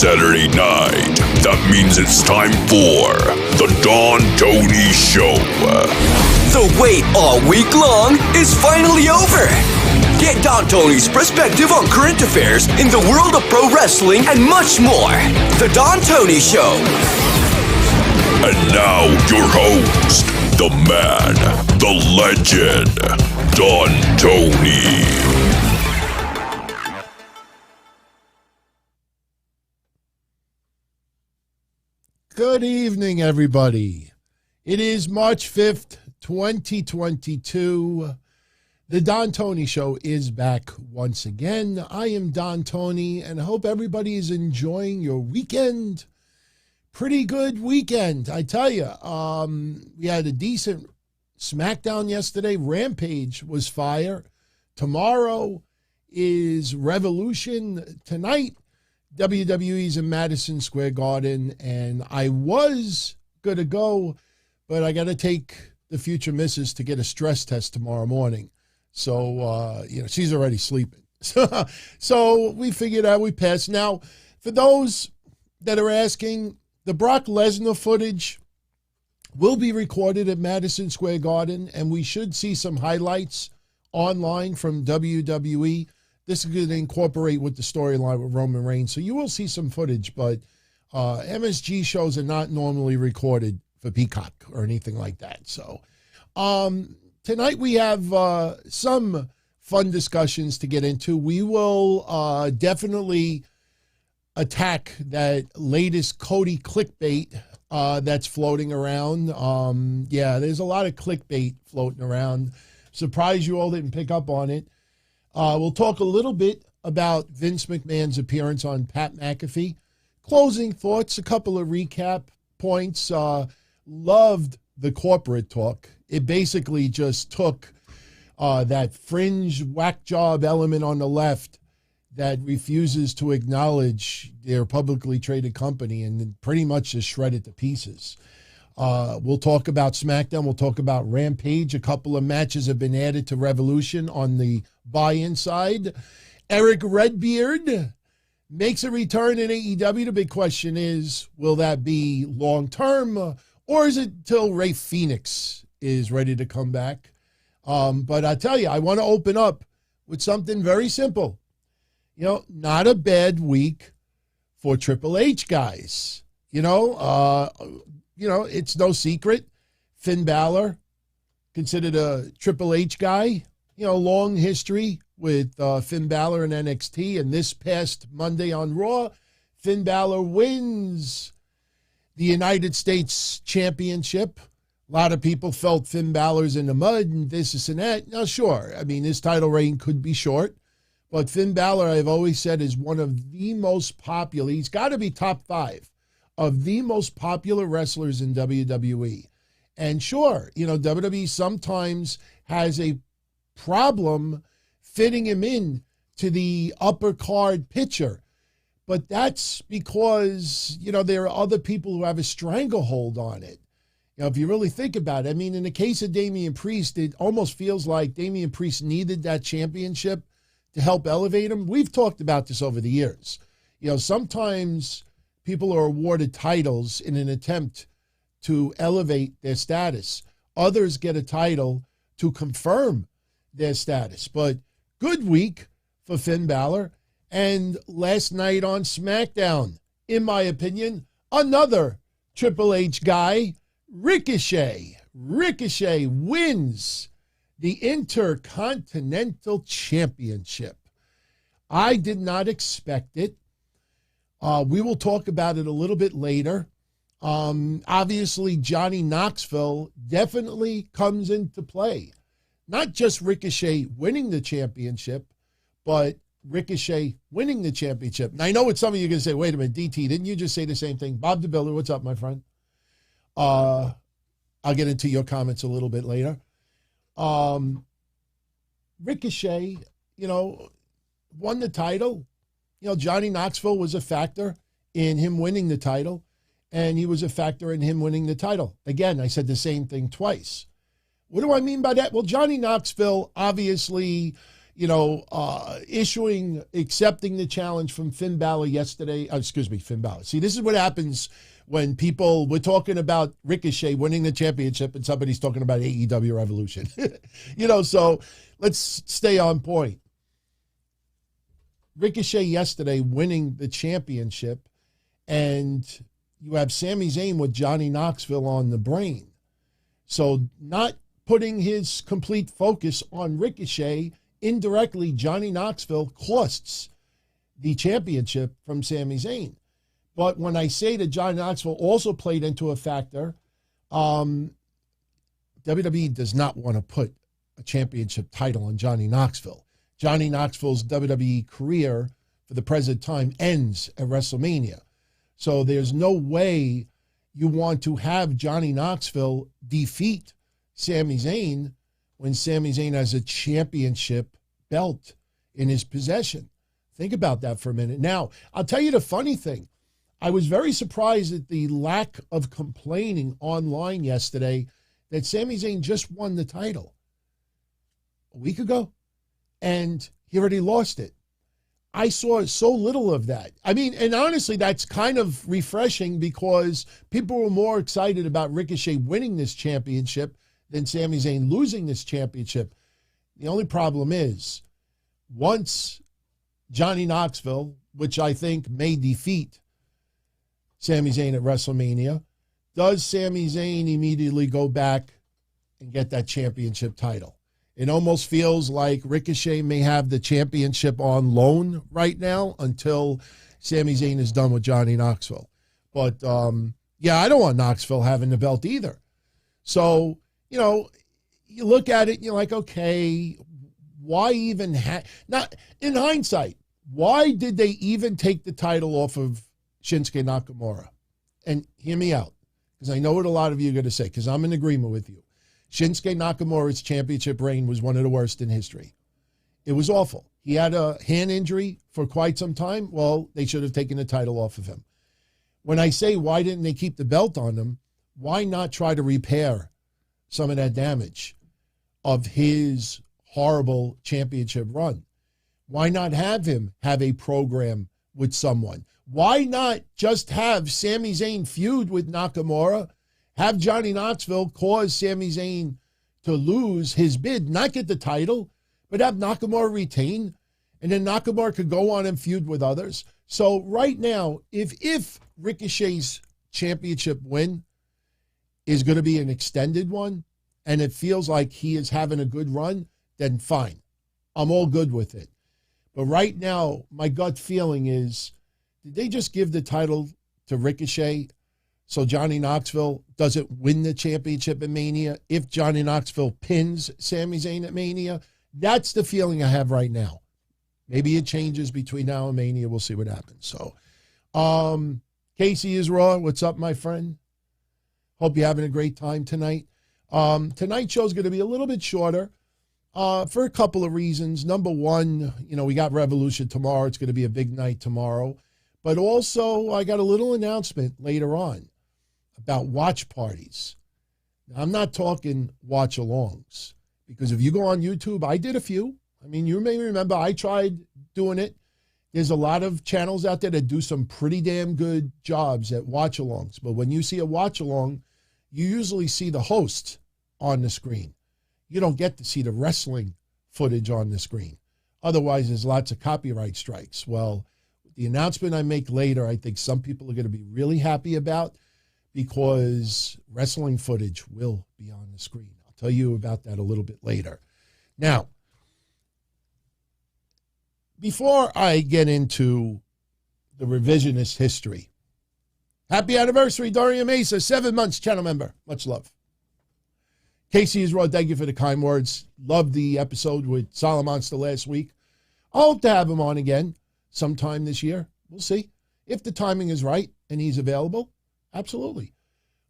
Saturday night. That means it's time for the Don Tony Show. The wait all week long is finally over. Get Don Tony's perspective on current affairs in the world of pro wrestling and much more. The Don Tony Show. And now your host, the man, the legend, Don Tony. Good evening, everybody. It is March 5th, 2022. The Don Tony Show is back once again. I am Don Tony, and I hope everybody is enjoying your weekend. Pretty good weekend, I tell you. We had a decent SmackDown yesterday. Rampage was fire. Tomorrow is Revolution. Tonight, WWE's in Madison Square Garden, and I was going to go, but I got to take the future missus to get a stress test tomorrow morning. So, she's already sleeping. So we figured out we passed. Now, for those that are asking, the Brock Lesnar footage will be recorded at Madison Square Garden, and we should see some highlights online from WWE. This is going to incorporate with the storyline with Roman Reigns. So you will see some footage, but MSG shows are not normally recorded for Peacock or anything like that. So tonight we have some fun discussions to get into. We will definitely attack that latest Cody clickbait that's floating around. There's a lot of clickbait floating around. Surprised you all didn't pick up on it. We'll talk a little bit about Vince McMahon's appearance on Pat McAfee. Closing thoughts, a couple of recap points. Loved the corporate talk. It basically just took that fringe whack job element on the left that refuses to acknowledge their publicly traded company and pretty much just shred it to pieces. We'll talk about SmackDown. We'll talk about Rampage. A couple of matches have been added to Revolution on the buy-in side. Erick Redbeard makes a return in AEW. The big question is, will that be long-term, or is it till Ray Phoenix is ready to come back? But I tell you, I want to open up with something very simple. Not a bad week for Triple H guys. It's no secret. Finn Balor, considered a Triple H guy. Long history with Finn Balor in NXT. And this past Monday on Raw, Finn Balor wins the United States Championship. A lot of people felt Finn Balor's in the mud and this and that. Now, sure. His title reign could be short. But Finn Balor, I've always said, is one of the most popular. He's got to be top 5 of the most popular wrestlers in WWE. And sure, WWE sometimes has a problem fitting him in to the upper card picture. But that's because, there are other people who have a stranglehold on it. If you really think about it, in the case of Damian Priest, it almost feels like Damian Priest needed that championship to help elevate him. We've talked about this over the years. Sometimes people are awarded titles in an attempt to elevate their status. Others get a title to confirm their status. But good week for Finn Balor. And last night on SmackDown, in my opinion, another Triple H guy, Ricochet. Ricochet wins the Intercontinental Championship. I did not expect it. We will talk about it a little bit later. Obviously, Johnny Knoxville definitely comes into play. Not just Ricochet winning the championship, but Ricochet winning the championship. Now, I know what some of you are going to say, wait a minute, DT, didn't you just say the same thing? Bob DeVille, what's up, my friend? I'll get into your comments a little bit later. Ricochet, won the title. Johnny Knoxville was a factor in him winning the title, and he was a factor in him winning the title. Again, I said the same thing twice. What do I mean by that? Well, Johnny Knoxville, obviously, accepting the challenge from Finn Balor yesterday. Finn Balor. See, this is what happens when we're talking about Ricochet winning the championship and somebody's talking about AEW Revolution. So let's stay on point. Ricochet yesterday winning the championship, and you have Sami Zayn with Johnny Knoxville on the brain. So not putting his complete focus on Ricochet, indirectly, Johnny Knoxville costs the championship from Sami Zayn. But when I say that Johnny Knoxville also played into a factor, WWE does not want to put a championship title on Johnny Knoxville. Johnny Knoxville's WWE career for the present time ends at WrestleMania. So there's no way you want to have Johnny Knoxville defeat Sami Zayn when Sami Zayn has a championship belt in his possession. Think about that for a minute. Now, I'll tell you the funny thing. I was very surprised at the lack of complaining online yesterday that Sami Zayn just won the title a week ago, and he already lost it. I saw so little of that. I mean, and honestly, that's kind of refreshing because people were more excited about Ricochet winning this championship than Sami Zayn losing this championship. The only problem is, once Johnny Knoxville, which I think may defeat Sami Zayn at WrestleMania, does Sami Zayn immediately go back and get that championship title? It almost feels like Ricochet may have the championship on loan right now until Sami Zayn is done with Johnny Knoxville. But, I don't want Knoxville having the belt either. So, you look at it and you're like, okay, why even not in hindsight, why did they even take the title off of Shinsuke Nakamura? And hear me out, because I know what a lot of you are going to say, because I'm in agreement with you. Shinsuke Nakamura's championship reign was one of the worst in history. It was awful. He had a hand injury for quite some time. Well, they should have taken the title off of him. When I say why didn't they keep the belt on him, why not try to repair some of that damage of his horrible championship run? Why not have him have a program with someone? Why not just have Sami Zayn feud with Nakamura? Have Johnny Knoxville cause Sami Zayn to lose his bid, not get the title, but have Nakamura retain, and then Nakamura could go on and feud with others. So right now, if Ricochet's championship win is going to be an extended one, and it feels like he is having a good run, then fine. I'm all good with it. But right now, my gut feeling is, did they just give the title to Ricochet so Johnny Knoxville doesn't win the championship at Mania if Johnny Knoxville pins Sami Zayn at Mania? That's the feeling I have right now. Maybe it changes between now and Mania. We'll see what happens. So, Casey is Raw. What's up, my friend? Hope you're having a great time tonight. Tonight's show is going to be a little bit shorter for a couple of reasons. Number one, we got Revolution tomorrow. It's going to be a big night tomorrow. But also, I got a little announcement later on about watch parties. Now, I'm not talking watch-alongs, because if you go on YouTube, I did a few. I mean, you may remember I tried doing it. There's a lot of channels out there that do some pretty damn good jobs at watch-alongs. But when you see a watch-along, you usually see the host on the screen. You don't get to see the wrestling footage on the screen. Otherwise, there's lots of copyright strikes. Well, the announcement I make later, I think some people are going to be really happy about, because wrestling footage will be on the screen. I'll tell you about that a little bit later. Now, before I get into the revisionist history, happy anniversary, Daria Mesa, 7 months, channel member. Much love. Casey is Raw, thank you for the kind words. Loved the episode with Solomonster last week. I hope to have him on again sometime this year. We'll see. If the timing is right and he's available, absolutely.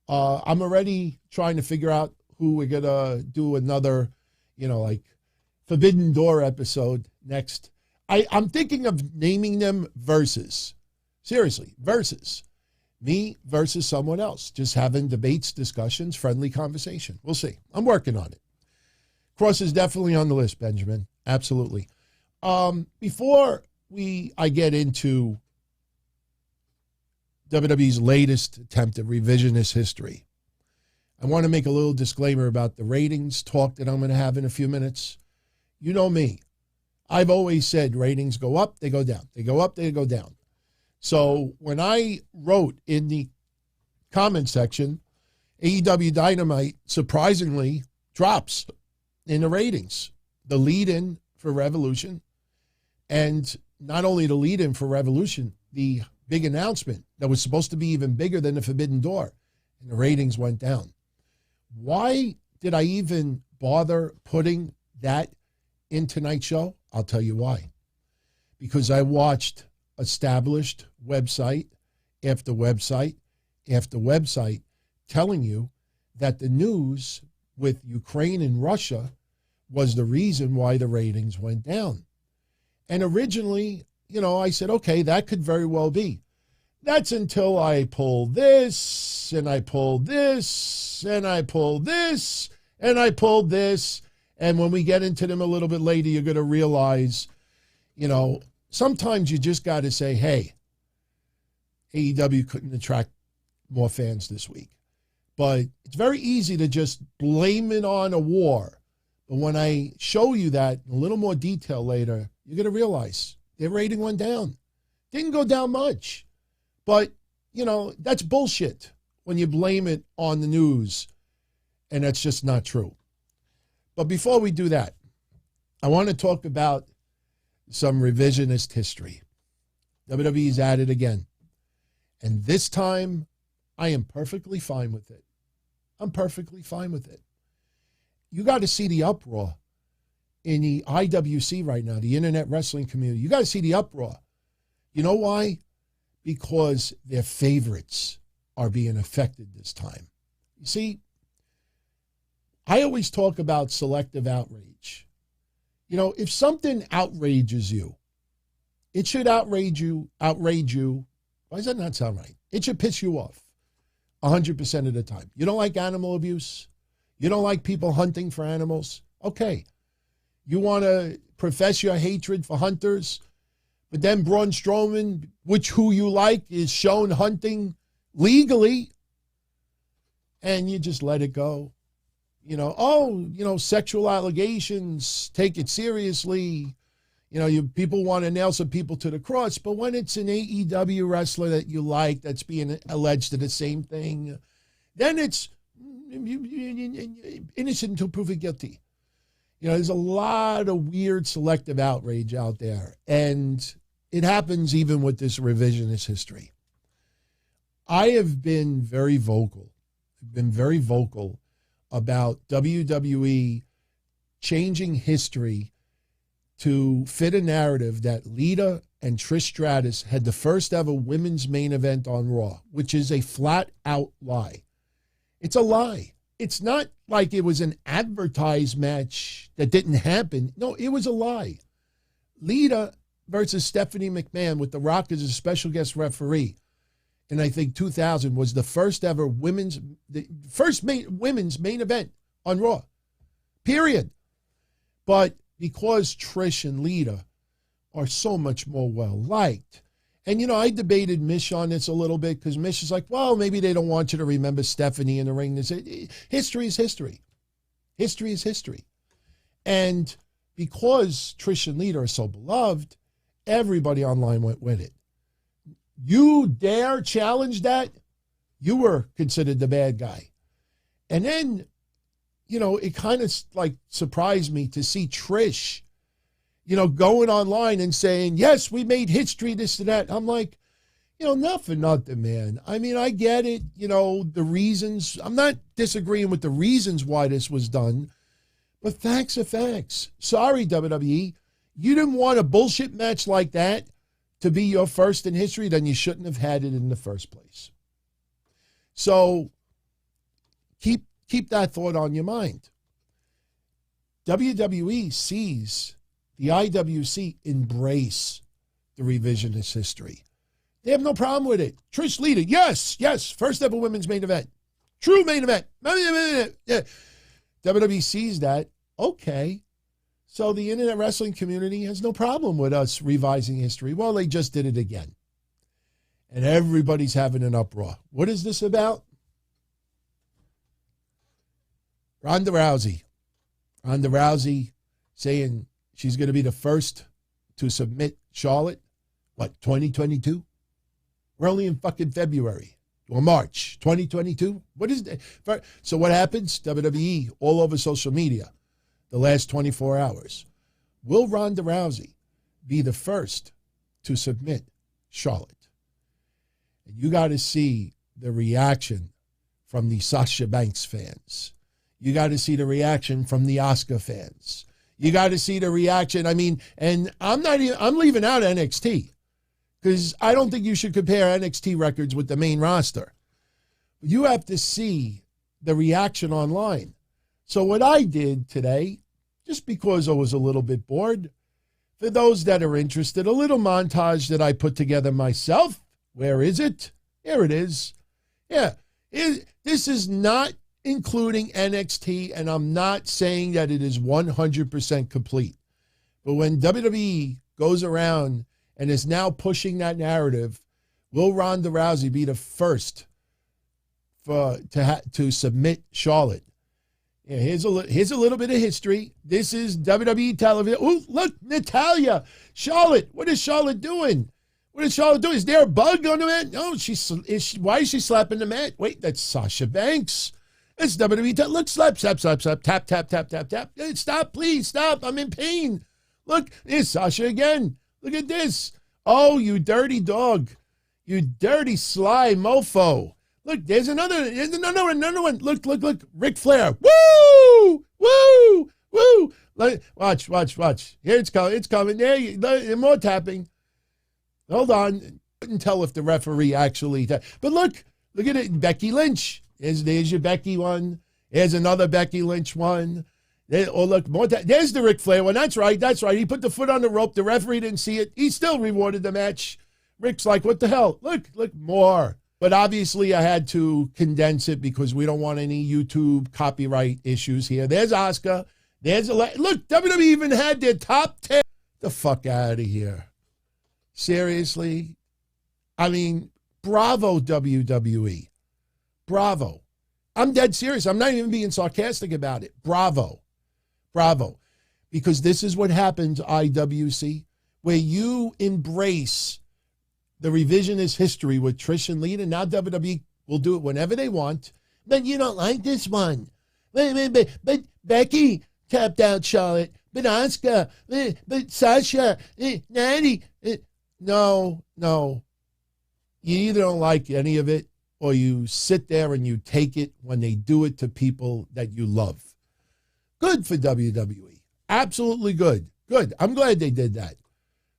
I'm already trying to figure out who we're going to do another, Forbidden Door episode next. I'm thinking of naming them versus. Seriously, versus. Me versus someone else. Just having debates, discussions, friendly conversation. We'll see. I'm working on it. Cross is definitely on the list, Benjamin. Absolutely. Before I get into WWE's latest attempt at revisionist history, I want to make a little disclaimer about the ratings talk that I'm going to have in a few minutes. You know me. I've always said ratings go up, they go down. They go up, they go down. So when I wrote in the comment section, AEW Dynamite surprisingly drops in the ratings. The lead-in for Revolution, and not only the lead-in for Revolution, the big announcement that was supposed to be even bigger than the Forbidden Door, and the ratings went down. Why did I even bother putting that in tonight's show? I'll tell you why. Because I watched established website after website after website telling you that the news with Ukraine and Russia was the reason why the ratings went down. And originally, I said, okay, that could very well be. That's until I pulled this, and I pulled this, and I pulled this, and I pulled this. And when we get into them a little bit later, you're going to realize, sometimes you just got to say, hey, AEW couldn't attract more fans this week. But it's very easy to just blame it on a war. But when I show you that in a little more detail later, you're going to realize their rating went down. Didn't go down much. But, that's bullshit when you blame it on the news. And that's just not true. But before we do that, I want to talk about some revisionist history. WWE's at it again. And this time, I am perfectly fine with it. I'm perfectly fine with it. You got to see the uproar in the IWC right now, the internet wrestling community. You got to see the uproar. You know why? Because their favorites are being affected this time. You see, I always talk about selective outrage. If something outrages you, it should outrage you. Why does that not sound right? It should piss you off 100% of the time. You don't like animal abuse? You don't like people hunting for animals? Okay. You want to profess your hatred for hunters, but then Braun Strowman, who you like, is shown hunting legally, and you just let it go. Sexual allegations, take it seriously. People want to nail some people to the cross, but when it's an AEW wrestler that you like that's being alleged to the same thing, then it's innocent until proven guilty. There's a lot of weird selective outrage out there, and it happens even with this revisionist history. I have been very vocal. About WWE changing history to fit a narrative that Lita and Trish Stratus had the first ever women's main event on Raw, which is a flat out lie. It's a lie. It's not like it was an advertised match that didn't happen. No, it was a lie. Lita versus Stephanie McMahon with The Rock as a special guest referee. And I think 2000 was the first ever women's main event on Raw, period. But because Trish and Lita are so much more well-liked, and, I debated Mish on this a little bit because Mish is like, well, maybe they don't want you to remember Stephanie in the ring. History is history. History is history. And because Trish and Lita are so beloved, everybody online went with it. You dare challenge that? You were considered the bad guy. And then, it kind of surprised me to see Trish, going online and saying, yes, we made history, this and that. I'm like, not for nothing, man. I mean, I get it, the reasons. I'm not disagreeing with the reasons why this was done, but facts are facts. Sorry, WWE. You didn't want a bullshit match like that to be your first in history, then you shouldn't have had it in the first place. So keep that thought on your mind. WWE sees the IWC embrace the revisionist history. They have no problem with it. Trish Lita, yes, first ever women's main event. True main event. Yeah. WWE sees that. Okay. So the internet wrestling community has no problem with us revising history. Well, they just did it again. And everybody's having an uproar. What is this about? Ronda Rousey. Ronda Rousey saying she's going to be the first to submit Charlotte. What, 2022? We're only in fucking February or March 2022. What is that? So what happens? WWE all over social media the last 24 hours. Will Ronda Rousey be the first to submit Charlotte? And you got to see the reaction from the Sasha Banks fans. You got to see the reaction from the Asuka fans. You got to see the reaction. I mean, and I'm leaving out NXT because I don't think you should compare NXT records with the main roster. You have to see the reaction online. So what I did today, just because I was a little bit bored, for those that are interested, a little montage that I put together myself. Where is it? Here it is. Yeah, this is not including NXT, and I'm not saying that it is 100% complete. But when WWE goes around and is now pushing that narrative, will Ronda Rousey be the first to submit Charlotte? Yeah, here's a little bit of history. This is WWE television. Oh, look, Natalya, Charlotte. What is Charlotte doing? What is Charlotte doing? Is there a bug on the mat? No, why is she slapping the mat? Wait, that's Sasha Banks. It's WWE. Look, slap, tap, tap, tap, tap. Hey, stop, please, stop. I'm in pain. Look, here's Sasha again. Look at this. Oh, you dirty dog. You dirty sly mofo. Look, there's another one. Look. Ric Flair. Woo! Woo! Woo! Watch. Here it's coming. There, more tapping. Hold on. Couldn't tell if the referee actually. But look at it. Becky Lynch. There's your Becky one. There's another Becky Lynch one. Look, more. There's the Ric Flair one. That's right. He put the foot on the rope. The referee didn't see it. He still rewarded the match. Ric's like, what the hell? Look, more. But obviously I had to condense it because we don't want any YouTube copyright issues here. There's Asuka. Look, WWE even had their top 10. The fuck out of here. Seriously? I mean, bravo, WWE. Bravo. I'm dead serious. I'm not even being sarcastic about it. Bravo. Because this is what happens, IWC, where you embrace the revisionist history with Trish and Lita. Now WWE will do it whenever they want. But you don't like this one. But Becky tapped out Charlotte. But Asuka. But Sasha. Natty. No. You either don't like any of it or you sit there and you take it when they do it to people that you love. Good for WWE. Absolutely good. Good. I'm glad they did that.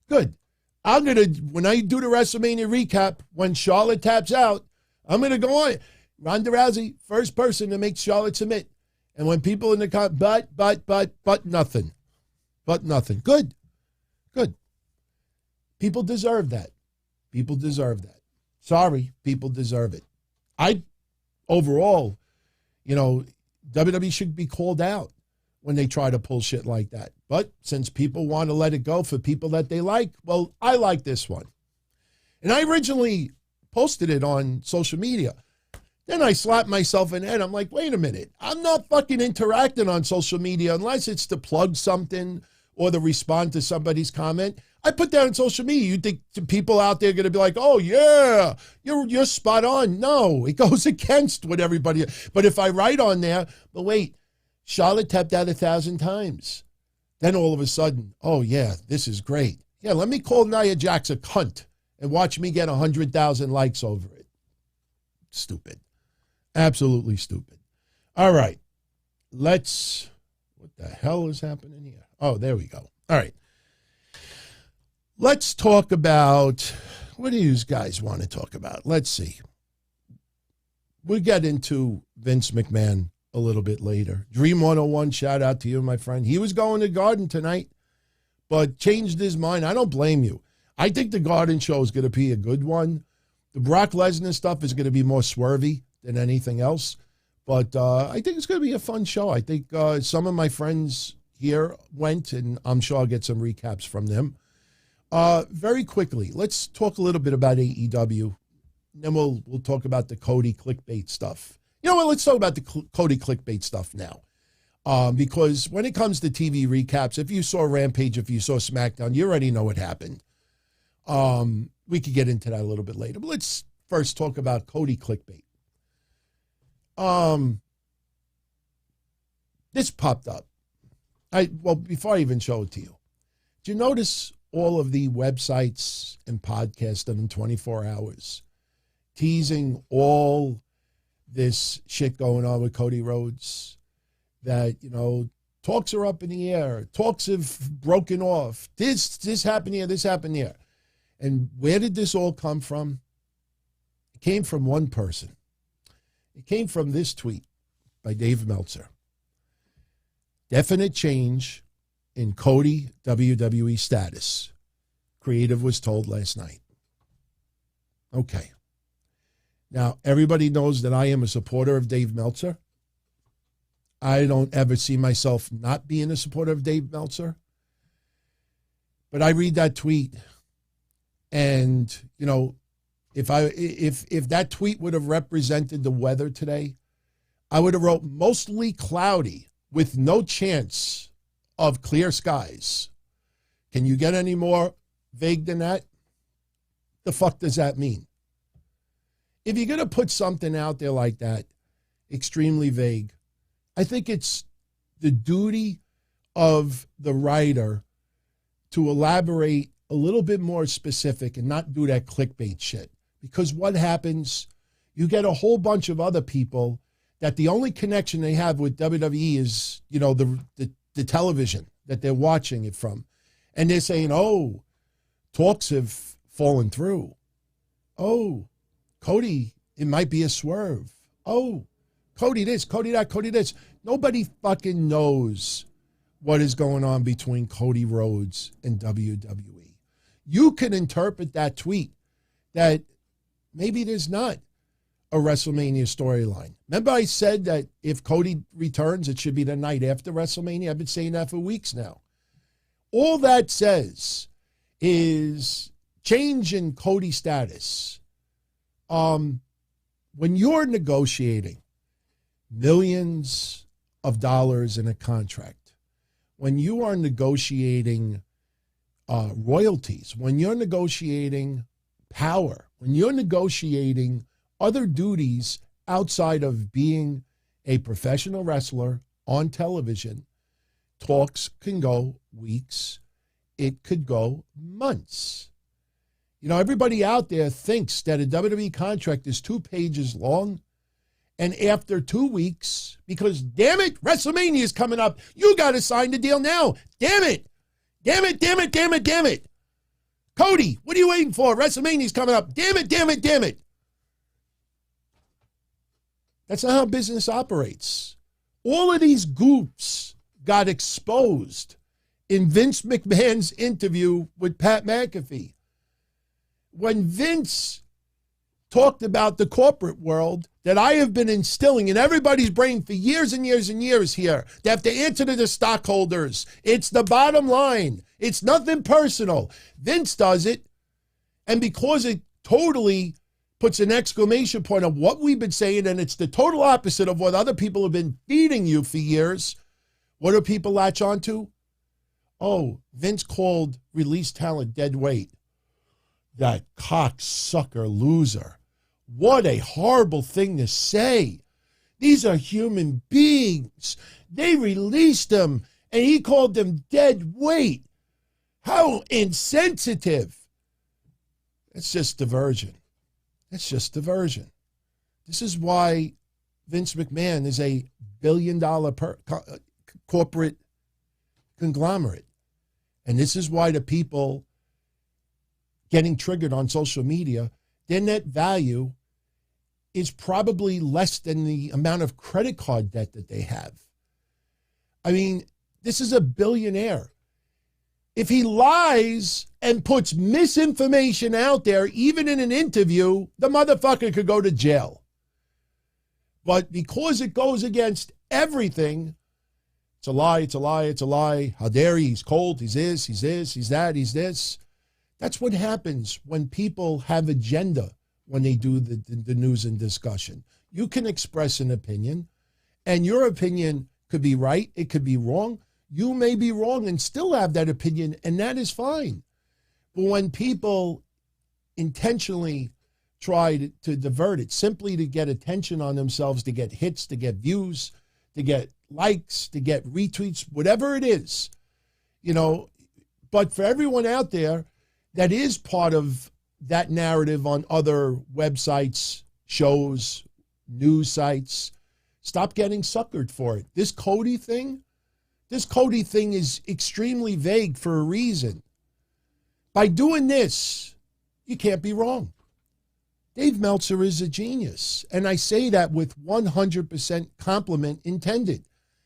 Good. When I do the WrestleMania recap, when Charlotte taps out, I'm going to go on. Ronda Rousey, first person to make Charlotte submit. And when people in the but nothing. But nothing. Good. People deserve that. Sorry, people deserve it. Overall, WWE should be called out when they try to pull shit like that. But since people want to let it go for people that they like, well, I like this one. And I originally posted it on social media. Then I slapped myself in the head. I'm like, wait a minute. I'm not fucking interacting on social media unless it's to plug something or to respond to somebody's comment. I put that on social media. You think people out there are going to be like, oh, yeah, you're spot on. No, it goes against what everybody. But if I write on there, but wait, Charlotte tapped out 1,000 times. Then all of a sudden, oh, yeah, this is great. Yeah, let me call Nia Jax a cunt and watch me get 100,000 likes over it. Stupid. Absolutely stupid. All right. What the hell is happening here? Oh, there we go. All right. Let's talk about, what do you guys want to talk about? Let's see. We'll get into Vince McMahon a little bit later. Dream 101, shout out to you, my friend. He was going to Garden tonight, but changed his mind. I don't blame you. I think the Garden show is going to be a good one. The Brock Lesnar stuff is going to be more swervy than anything else, but I think it's going to be a fun show. I think some of my friends here went, and I'm sure I'll get some recaps from them. Very quickly, let's talk a little bit about AEW. Then we'll talk about the Cody clickbait stuff. You know what? Let's talk about the Cody clickbait stuff now. Because when it comes to TV recaps, if you saw Rampage, if you saw SmackDown, you already know what happened. We could get into that a little bit later. But let's first talk about Cody clickbait. This popped up. Before I even show it to you, did you notice all of the websites and podcasts done in 24 hours teasing all this shit going on with Cody Rhodes? That, talks are up in the air. Talks have broken off. This happened here, this happened here. And where did this all come from? It came from one person. It came from this tweet by Dave Meltzer. Definite change in Cody WWE status. Creative was told last night. Okay. Now, everybody knows that I am a supporter of Dave Meltzer. I don't ever see myself not being a supporter of Dave Meltzer. But I read that tweet, and, if that tweet would have represented the weather today, I would have wrote mostly cloudy with no chance of clear skies. Can you get any more vague than that? The fuck does that mean? If you're going to put something out there like that, extremely vague, I think it's the duty of the writer to elaborate a little bit more specific and not do that clickbait shit. Because what happens, you get a whole bunch of other people that the only connection they have with WWE is, the television that they're watching it from. And they're saying, oh, talks have fallen through. Oh, Cody, it might be a swerve. Oh, Cody this, Cody that, Cody this. Nobody fucking knows what is going on between Cody Rhodes and WWE. You can interpret that tweet that maybe there's not a WrestleMania storyline. Remember I said that if Cody returns, it should be the night after WrestleMania? I've been saying that for weeks now. All that says is change in Cody status. When you're negotiating millions of dollars in a contract, when you are negotiating royalties, when you're negotiating power, when you're negotiating other duties outside of being a professional wrestler on television, talks can go weeks. It could go months. Everybody out there thinks that a WWE contract is 2 pages long. And after 2 weeks, because damn it, WrestleMania is coming up. You got to sign the deal now. Damn it. Damn it, damn it, damn it, damn it. Cody, what are you waiting for? WrestleMania is coming up. Damn it, damn it, damn it. That's not how business operates. All of these goofs got exposed in Vince McMahon's interview with Pat McAfee. When Vince talked about the corporate world that I have been instilling in everybody's brain for years and years and years here, they have to answer to the stockholders. It's the bottom line. It's nothing personal. Vince does it, and because it totally puts an exclamation point on what we've been saying, and it's the total opposite of what other people have been feeding you for years, what do people latch onto? Oh, Vince called release talent dead weight. That cocksucker loser. What a horrible thing to say. These are human beings. They released them, and he called them dead weight. How insensitive. It's just diversion. It's just diversion. This is why Vince McMahon is a billion-dollar corporate conglomerate. And this is why the people getting triggered on social media, their net value is probably less than the amount of credit card debt that they have. I mean, this is a billionaire. If he lies and puts misinformation out there, even in an interview, the motherfucker could go to jail. But because it goes against everything, It's a lie, it's a lie, it's a lie. How dare he? He's cold, he's this, he's that, he's this. That's what happens when people have agenda when they do the news and discussion. You can express an opinion, and your opinion could be right, it could be wrong. You may be wrong and still have that opinion, and that is fine. But when people intentionally try to divert it simply to get attention on themselves, to get hits, to get views, to get likes, to get retweets, whatever it is, but for everyone out there that is part of that narrative on other websites, shows, news sites, stop getting suckered for it. This Cody thing is extremely vague for a reason. By doing this, you can't be wrong. Dave Meltzer is a genius, and I say that with 100% compliment intended.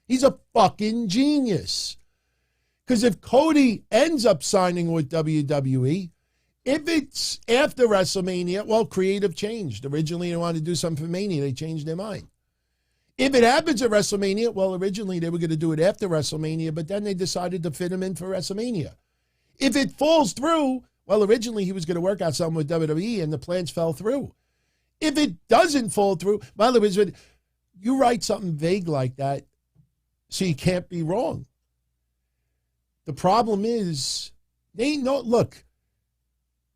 He's a fucking genius. Because if Cody ends up signing with WWE, if it's after WrestleMania, well, creative changed. Originally, they wanted to do something for Mania. They changed their mind. If it happens at WrestleMania, well, originally they were going to do it after WrestleMania, but then they decided to fit him in for WrestleMania. If it falls through, well, originally he was going to work out something with WWE and the plans fell through. If it doesn't fall through, well, you write something vague like that so you can't be wrong. The problem is, look,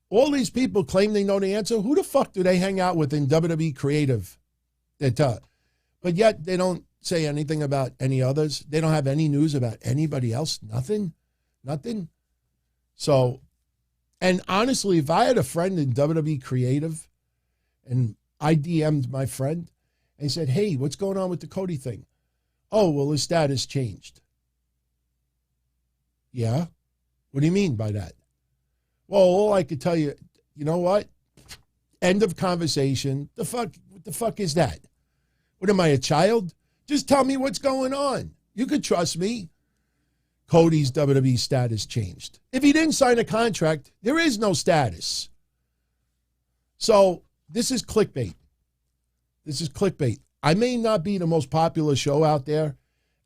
all these people claim they know the answer. Who the fuck do they hang out with in WWE Creative? But yet they don't say anything about any others. They don't have any news about anybody else. Nothing. So, and honestly, if I had a friend in WWE Creative and I DM'd my friend and said, hey, what's going on with the Cody thing? Oh, well, his status changed. Yeah? What do you mean by that? Well, all I could tell you, you know what? End of conversation. What the fuck is that? What am I, a child? Just tell me what's going on. You could trust me. Cody's WWE status changed. If he didn't sign a contract, there is no status. So this is clickbait. I may not be the most popular show out there.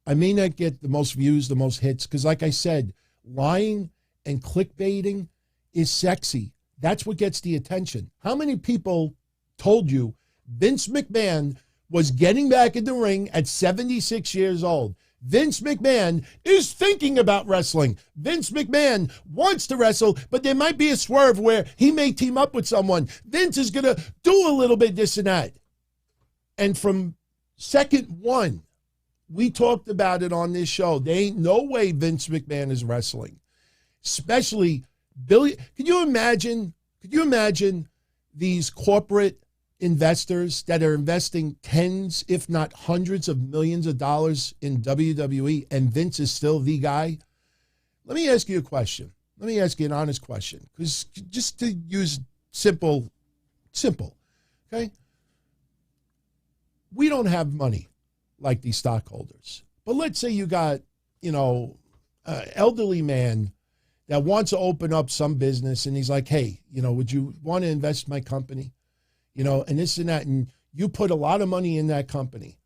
I may not get the most views, the most hits, because like I said, lying and clickbaiting is sexy. That's what gets the attention. How many people told you Vince McMahon was getting back in the ring at 76 years old? Vince McMahon is thinking about wrestling. Vince McMahon wants to wrestle, but there might be a swerve where he may team up with someone. Vince is going to do a little bit this and that. And from second one, we talked about it on this show. There ain't no way Vince McMahon is wrestling. Especially Billy. Could you imagine these corporate investors that are investing tens, if not hundreds of millions of dollars in WWE, and Vince is still the guy? Let me ask you a question. Let me ask you an honest question. Because just to use simple, okay? We don't have money like these stockholders. But let's say you got, an elderly man that wants to open up some business, and he's like, hey, would you want to invest in my company? And this and that, and you put a lot of money in that company,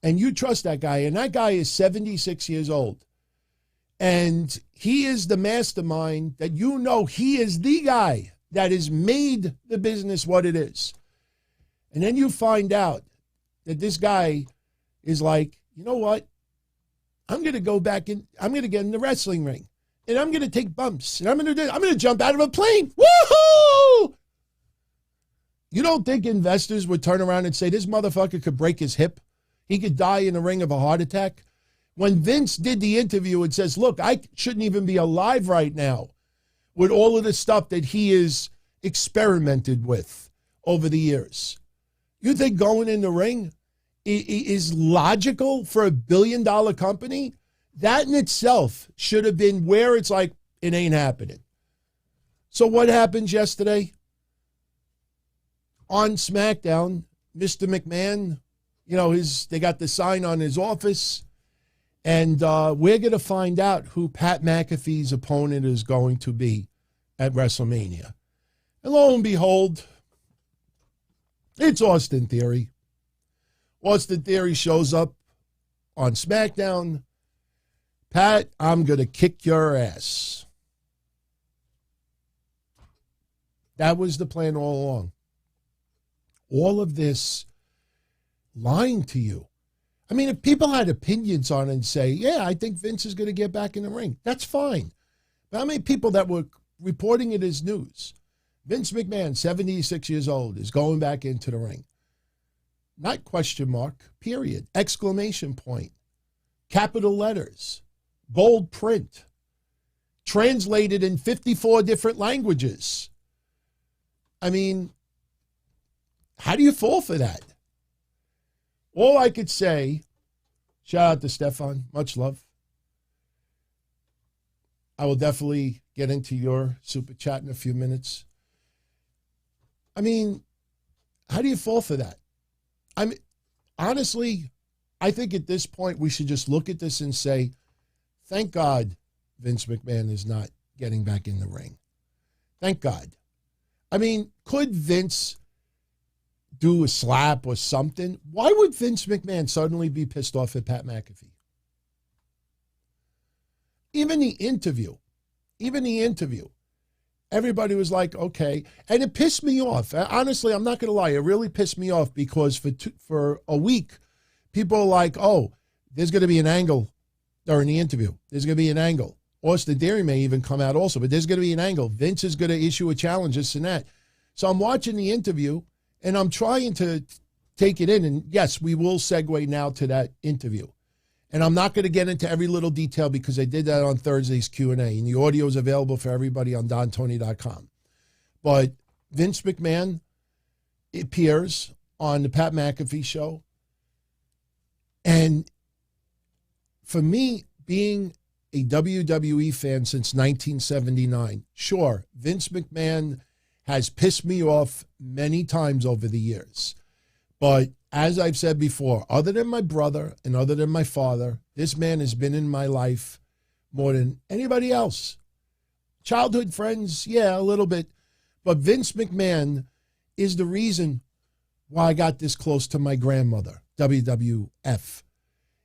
and you trust that guy, and that guy is 76 years old, and he is the mastermind that he is the guy that has made the business what it is. And then you find out that this guy is like, you know what? I'm going to go back in, I'm going to get in the wrestling ring, and I'm going to take bumps, and I'm going to jump out of a plane. Woohoo! You don't think investors would turn around and say, this motherfucker could break his hip? He could die in the ring of a heart attack? When Vince did the interview and says, look, I shouldn't even be alive right now with all of the stuff that he has experimented with over the years. You think going in the ring is logical for $1 billion company? That in itself should have been where it's like, it ain't happening. So what happened yesterday? On SmackDown, Mr. McMahon, they got the sign on his office, and we're going to find out who Pat McAfee's opponent is going to be at WrestleMania. And lo and behold, it's Austin Theory. Austin Theory shows up on SmackDown, Pat, I'm going to kick your ass. That was the plan all along. All of this lying to you. I mean, if people had opinions on it and say, yeah, I think Vince is going to get back in the ring, that's fine. But how many people that were reporting it as news? Vince McMahon, 76 years old, is going back into the ring. Not question mark, period. Exclamation point. Capital letters. Bold print. Translated in 54 different languages. I mean, how do you fall for that? All I could say, shout out to Stefan, much love. I will definitely get into your super chat in a few minutes. I mean, how do you fall for that? I mean, honestly, I think at this point we should just look at this and say, thank God Vince McMahon is not getting back in the ring. Thank God. I mean, could Vince do a slap or something? Why would Vince McMahon suddenly be pissed off at Pat McAfee? Even the interview, everybody was like, okay. And it pissed me off. Honestly, I'm not going to lie. It really pissed me off because for a week, people are like, oh, there's going to be an angle during the interview. There's going to be an angle. Austin Theory may even come out also, but there's going to be an angle. Vince is going to issue a challenge, this and that. So I'm watching the interview, and I'm trying to take it in. And yes, we will segue now to that interview. And I'm not going to get into every little detail because I did that on Thursday's Q&A, and the audio is available for everybody on DonTony.com. But Vince McMahon appears on the Pat McAfee Show. And for me, being a WWE fan since 1979, sure, Vince McMahon has pissed me off many times over the years. But as I've said before, other than my brother and other than my father, this man has been in my life more than anybody else. Childhood friends, yeah, a little bit. But Vince McMahon is the reason why I got this close to my grandmother, WWF.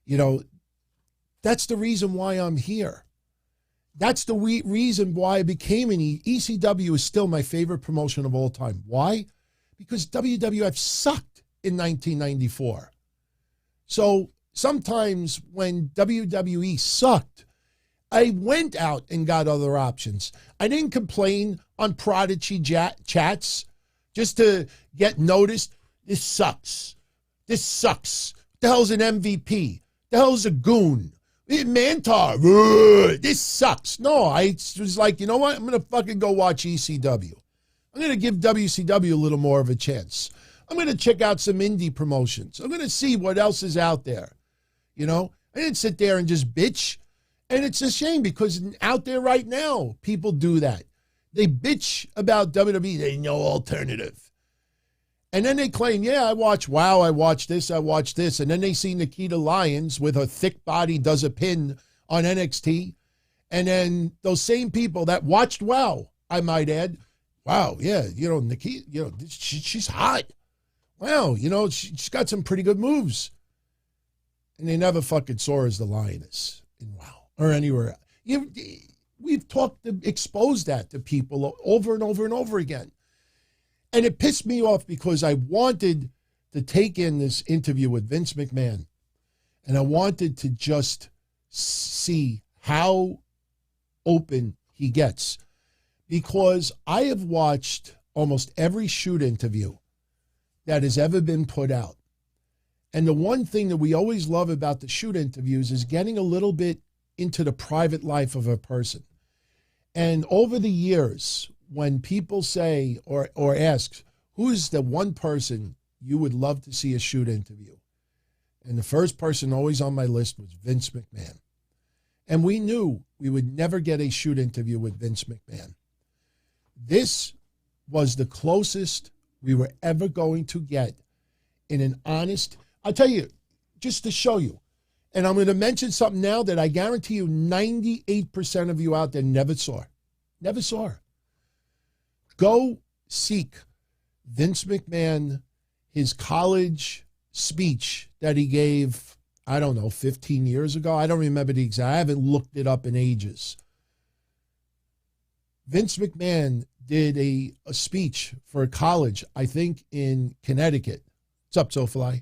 You know, that's the reason why I'm here. That's the reason why I became an ECW is still my favorite promotion of all time. Why? Because WWF sucked in 1994. So sometimes when WWE sucked, I went out and got other options. I didn't complain on Prodigy chats just to get noticed. This sucks. This sucks. What the hell's an MVP? The hell's a goon? Mantar. This sucks. No, I was like, you know what? I'm going to fucking go watch ECW. I'm going to give WCW a little more of a chance. I'm going to check out some indie promotions. I'm going to see what else is out there. You know, I didn't sit there and just bitch. And it's a shame because out there right now, people do that. They bitch about WWE. They know alternative. And then they claim, yeah, I watch WOW, I watch this. And then they see Nikita Lyons with her thick body does a pin on NXT. And then those same people that watched WOW, I might add, wow, yeah, you know, Nikita, you know, she's hot. Wow, you know, she's got some pretty good moves. And they never fucking saw her as the Lioness in WOW or anywhere. We've exposed that to people over and over and over again. And it pissed me off because I wanted to take in this interview with Vince McMahon. And I wanted to just see how open he gets. Because I have watched almost every shoot interview that has ever been put out. And the one thing that we always love about the shoot interviews is getting a little bit into the private life of a person. And over the years, when people say or ask, who's the one person you would love to see a shoot interview? And the first person always on my list was Vince McMahon. And we knew we would never get a shoot interview with Vince McMahon. This was the closest we were ever going to get in an honest, I'll tell you, just to show you, and I'm going to mention something now that I guarantee you 98% of you out there never saw. Never saw. Go seek Vince McMahon, his college speech that he gave, I don't know, 15 years ago. I don't remember the exact. I haven't looked it up in ages. Vince McMahon did a speech for a college, I think in Connecticut. What's up, SoFly?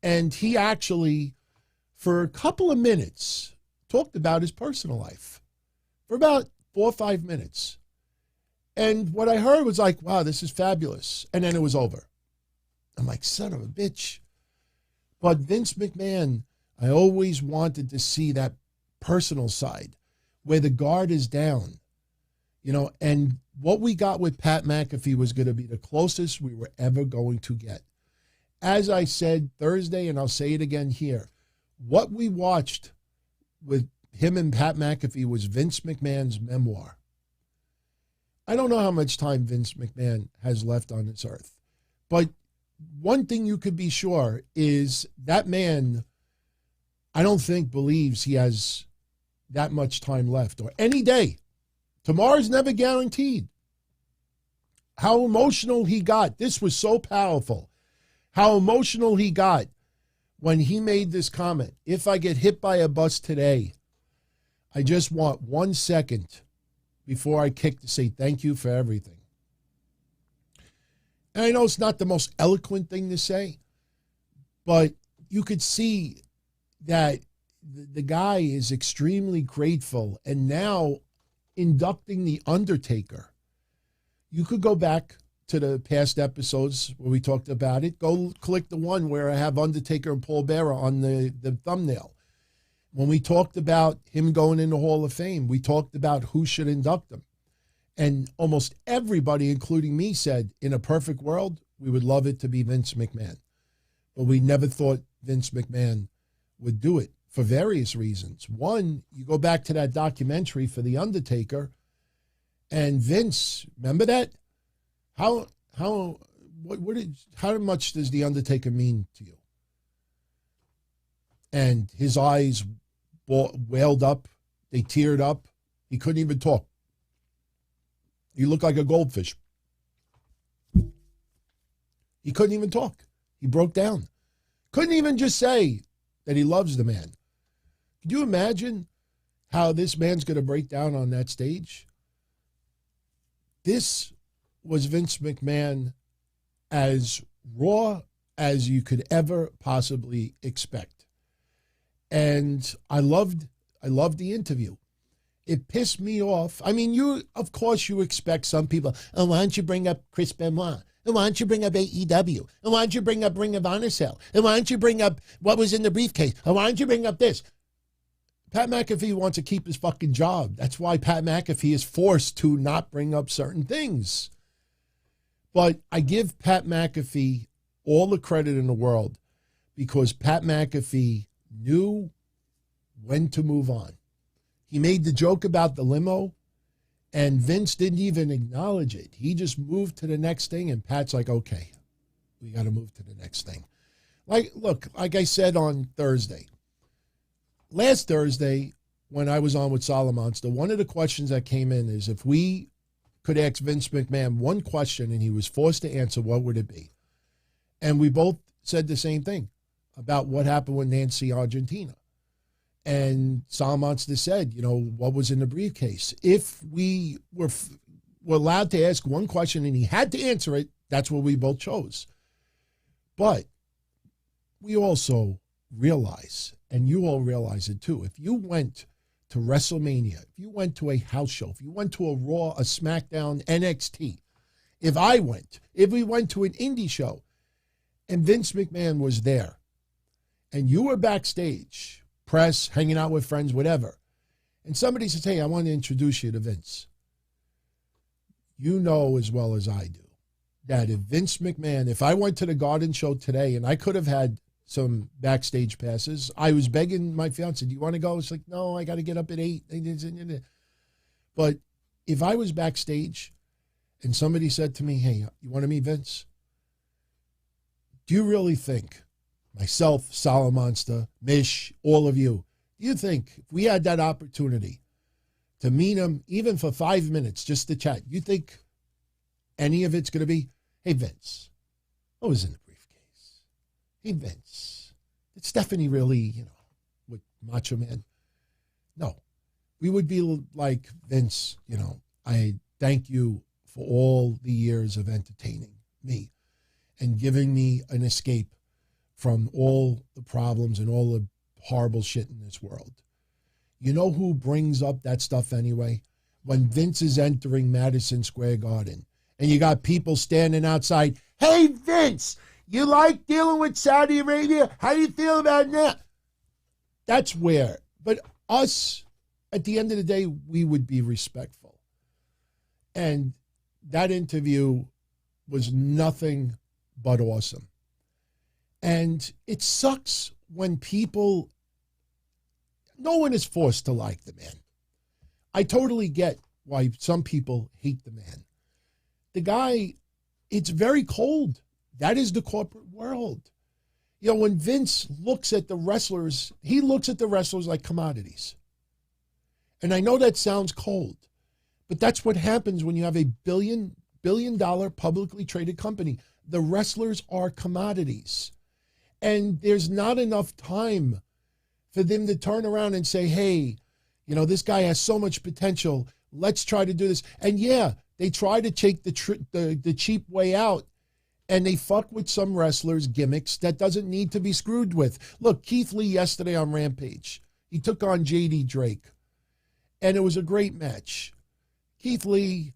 And he actually, for a couple of minutes, talked about his personal life. For about 4 or 5 minutes. And what I heard was like, wow, this is fabulous. And then it was over. I'm like, son of a bitch. But Vince McMahon, I always wanted to see that personal side where the guard is down, you know, and what we got with Pat McAfee was going to be the closest we were ever going to get. As I said Thursday, and I'll say it again here, what we watched with him and Pat McAfee was Vince McMahon's memoir. I don't know how much time Vince McMahon has left on this earth, but one thing you could be sure is that man, I don't think believes he has that much time left or any day. Tomorrow's never guaranteed. How emotional he got. This was so powerful. How emotional he got when he made this comment. If I get hit by a bus today, I just want 1 second before I kick to say thank you for everything. And I know it's not the most eloquent thing to say, but you could see that the guy is extremely grateful. And now inducting The Undertaker. You could go back to the past episodes where we talked about it. Go click the one where I have Undertaker and Paul Bearer on the thumbnail. When we talked about him going in the Hall of Fame, we talked about who should induct him. And almost everybody, including me, said, in a perfect world, we would love it to be Vince McMahon. But we never thought Vince McMahon would do it for various reasons. One, you go back to that documentary for The Undertaker, and Vince, remember that? How much does The Undertaker mean to you? And his eyes welled up. They teared up. He couldn't even talk. He looked like a goldfish. He couldn't even talk. He broke down. Couldn't even just say that he loves the man. Could you imagine how this man's going to break down on that stage? This was Vince McMahon as raw as you could ever possibly expect. And I loved the interview. It pissed me off. I mean, of course you expect some people, oh, why don't you bring up Chris Benoit? And why don't you bring up AEW? And why don't you bring up Ring of Honor Cell? And why don't you bring up what was in the briefcase? And why don't you bring up this? Pat McAfee wants to keep his fucking job. That's why Pat McAfee is forced to not bring up certain things. But I give Pat McAfee all the credit in the world because Pat McAfee knew when to move on. He made the joke about the limo, and Vince didn't even acknowledge it. He just moved to the next thing, and Pat's like, okay, we got to move to the next thing. Like I said on Thursday, last Thursday when I was on with Solomonster, one of the questions that came in is if we could ask Vince McMahon one question and he was forced to answer, what would it be? And we both said the same thing about what happened with Nancy Argentina. And Solomonster said, you know, what was in the briefcase? If we were allowed to ask one question and he had to answer it, that's what we both chose. But we also realize, and you all realize it too, if you went to Wrestlemania, if you went to a house show, if you went to a Raw, a SmackDown, NXT, if we went to an indie show and Vince McMahon was there and you were backstage, press, hanging out with friends, whatever, and somebody says, hey, I want to introduce you to Vince. You know as well as I do that if Vince McMahon, if I went to the Garden Show today and I could have had some backstage passes, I was begging my fiance, do you want to go? It's like, no, I got to get up at 8. But if I was backstage and somebody said to me, hey, you want to meet Vince? Do you really think, myself, Solomonster, Mish, all of you, do you think if we had that opportunity to meet him, even for 5 minutes, just to chat, you think any of it's going to be, hey, Vince, what was in the briefcase? hey, Vince, did Stephanie really, with Macho Man? No. We would be like, Vince, I thank you for all the years of entertaining me and giving me an escape from all the problems and all the horrible shit in this world. You know who brings up that stuff anyway? When Vince is entering Madison Square Garden and you got people standing outside, hey, Vince, you like dealing with Saudi Arabia? How do you feel about that? That's where. But us, at the end of the day, we would be respectful. And that interview was nothing but awesome. And it sucks when people, no one is forced to like the man. I totally get why some people hate the man. The guy, it's very cold. That is the corporate world. When Vince looks at the wrestlers, he looks at the wrestlers like commodities. And I know that sounds cold, but that's what happens when you have a billion dollar publicly traded company. The wrestlers are commodities. And there's not enough time for them to turn around and say, hey, this guy has so much potential. Let's try to do this. And yeah, they try to take the cheap way out, and they fuck with some wrestlers' gimmicks that doesn't need to be screwed with. Look, Keith Lee yesterday on Rampage, he took on J.D. Drake, and it was a great match. Keith Lee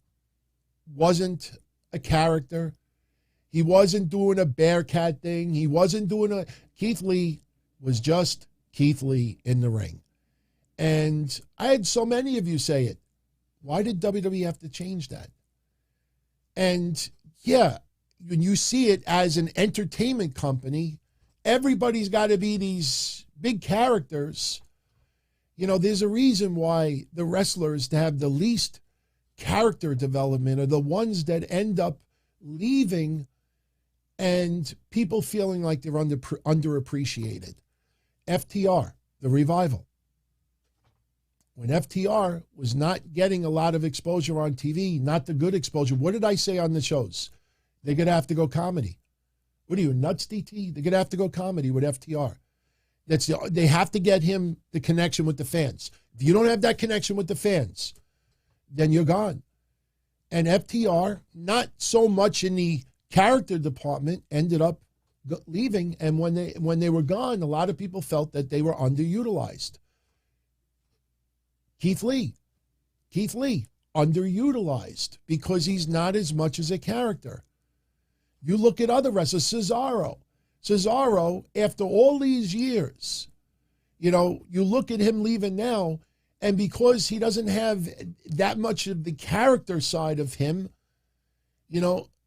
wasn't a character. He wasn't doing a Bearcat thing. He wasn't doing Keith Lee was just Keith Lee in the ring. And I had so many of you say it. Why did WWE have to change that? And yeah, when you see it as an entertainment company, everybody's got to be these big characters. There's a reason why the wrestlers that have the least character development are the ones that end up leaving and people feeling like they're underappreciated. FTR, the Revival. When FTR was not getting a lot of exposure on TV, not the good exposure, what did I say on the shows? They're going to have to go comedy. What are you, nuts, DT? They're going to have to go comedy with FTR. They have to get him the connection with the fans. If you don't have that connection with the fans, then you're gone. And FTR, not so much in the character department, ended up leaving. And when they were gone, a lot of people felt that they were underutilized. Keith Lee, underutilized because he's not as much as a character. You look at other wrestlers, Cesaro, after all these years, you look at him leaving now, and because he doesn't have that much of the character side of him,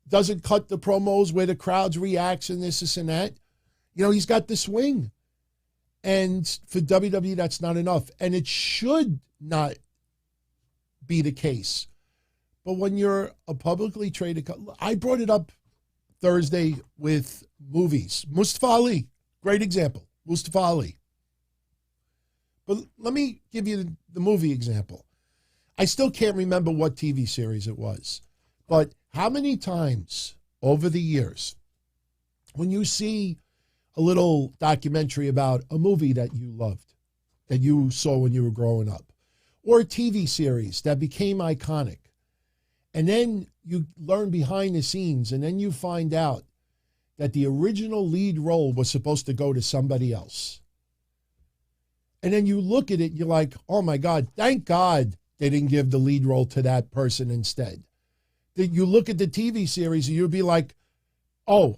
doesn't cut the promos where the crowd's reaction, this and that, he's got the swing. And for WWE, that's not enough. And it should not be the case. But when you're a publicly traded company, I brought it up Thursday with movies. Mustafa Ali, great example. Mustafa Ali. But let me give you the movie example. I still can't remember what TV series it was. But how many times over the years, when you see a little documentary about a movie that you loved, that you saw when you were growing up, or a TV series that became iconic, and then you learn behind the scenes, and then you find out that the original lead role was supposed to go to somebody else. And then you look at it, you're like, oh my God, thank God they didn't give the lead role to that person instead. That you look at the TV series and you'd be like, oh,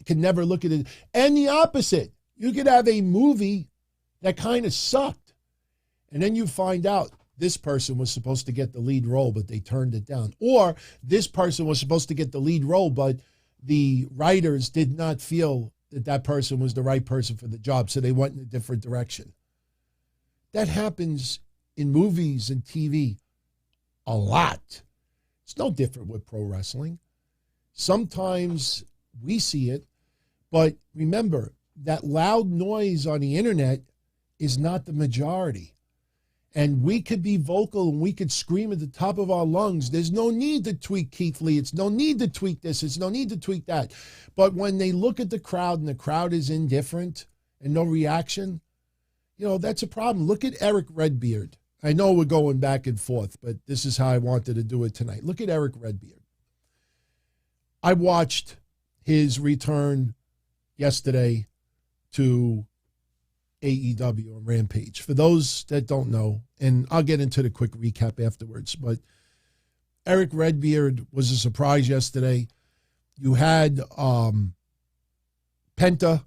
could never look at it. And the opposite, you could have a movie that kind of sucked. And then you find out this person was supposed to get the lead role, but they turned it down. Or this person was supposed to get the lead role, but the writers did not feel that that person was the right person for the job, so they went in a different direction. That happens in movies and TV a lot. It's no different with pro wrestling. Sometimes we see it, but remember that loud noise on the internet is not the majority. And we could be vocal and we could scream at the top of our lungs. There's no need to tweak Keith Lee. It's no need to tweak this. It's no need to tweak that. But when they look at the crowd and the crowd is indifferent and no reaction, that's a problem. Look at Erick Redbeard. I know we're going back and forth, but this is how I wanted to do it tonight. Look at Erick Redbeard. I watched his return yesterday to AEW and Rampage. For those that don't know, and I'll get into the quick recap afterwards, but Erick Redbeard was a surprise yesterday. You had Penta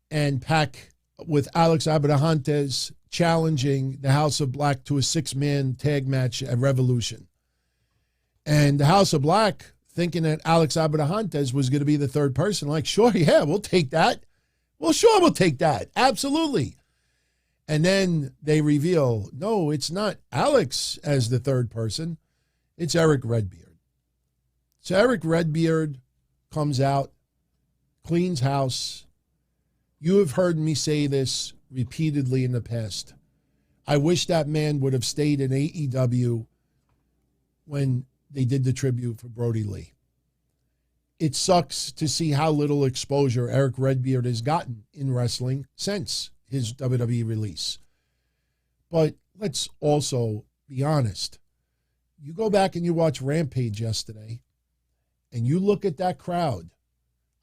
and Pac with Alex Abrahantes challenging the House of Black to a 6-man tag match at Revolution. And the House of Black, thinking that Alex Abrahantes was going to be the third person, like, sure, yeah, we'll take that. Well, sure, we'll take that. Absolutely. And then they reveal, no, it's not Alex as the third person. It's Erick Redbeard. So Erick Redbeard comes out, cleans house. You have heard me say this repeatedly in the past. I wish that man would have stayed in AEW when they did the tribute for Brody Lee. It sucks to see how little exposure Erick Redbeard has gotten in wrestling since his WWE release. But let's also be honest. You go back and you watch Rampage yesterday, and you look at that crowd.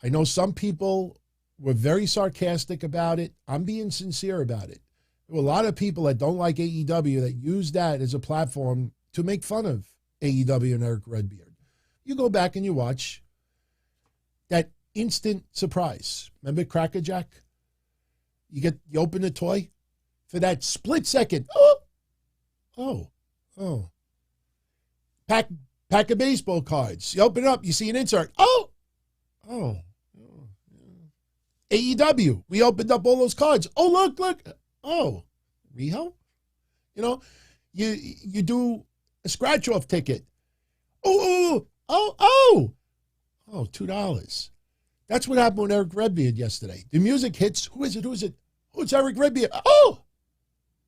I know some people were very sarcastic about it. I'm being sincere about it. There were a lot of people that don't like AEW that use that as a platform to make fun of AEW and Erick Redbeard. You go back and you watch that instant surprise. Remember Cracker Jack? You open the toy for that split second. Oh. Pack of baseball cards. You open it up, you see an insert. Oh. AEW. We opened up all those cards. Oh, look. Oh, Riho? You do a scratch-off ticket. Oh, $2. That's what happened with Erick Redbeard yesterday. The music hits. Who is it? Oh, it's Erick Redbeard.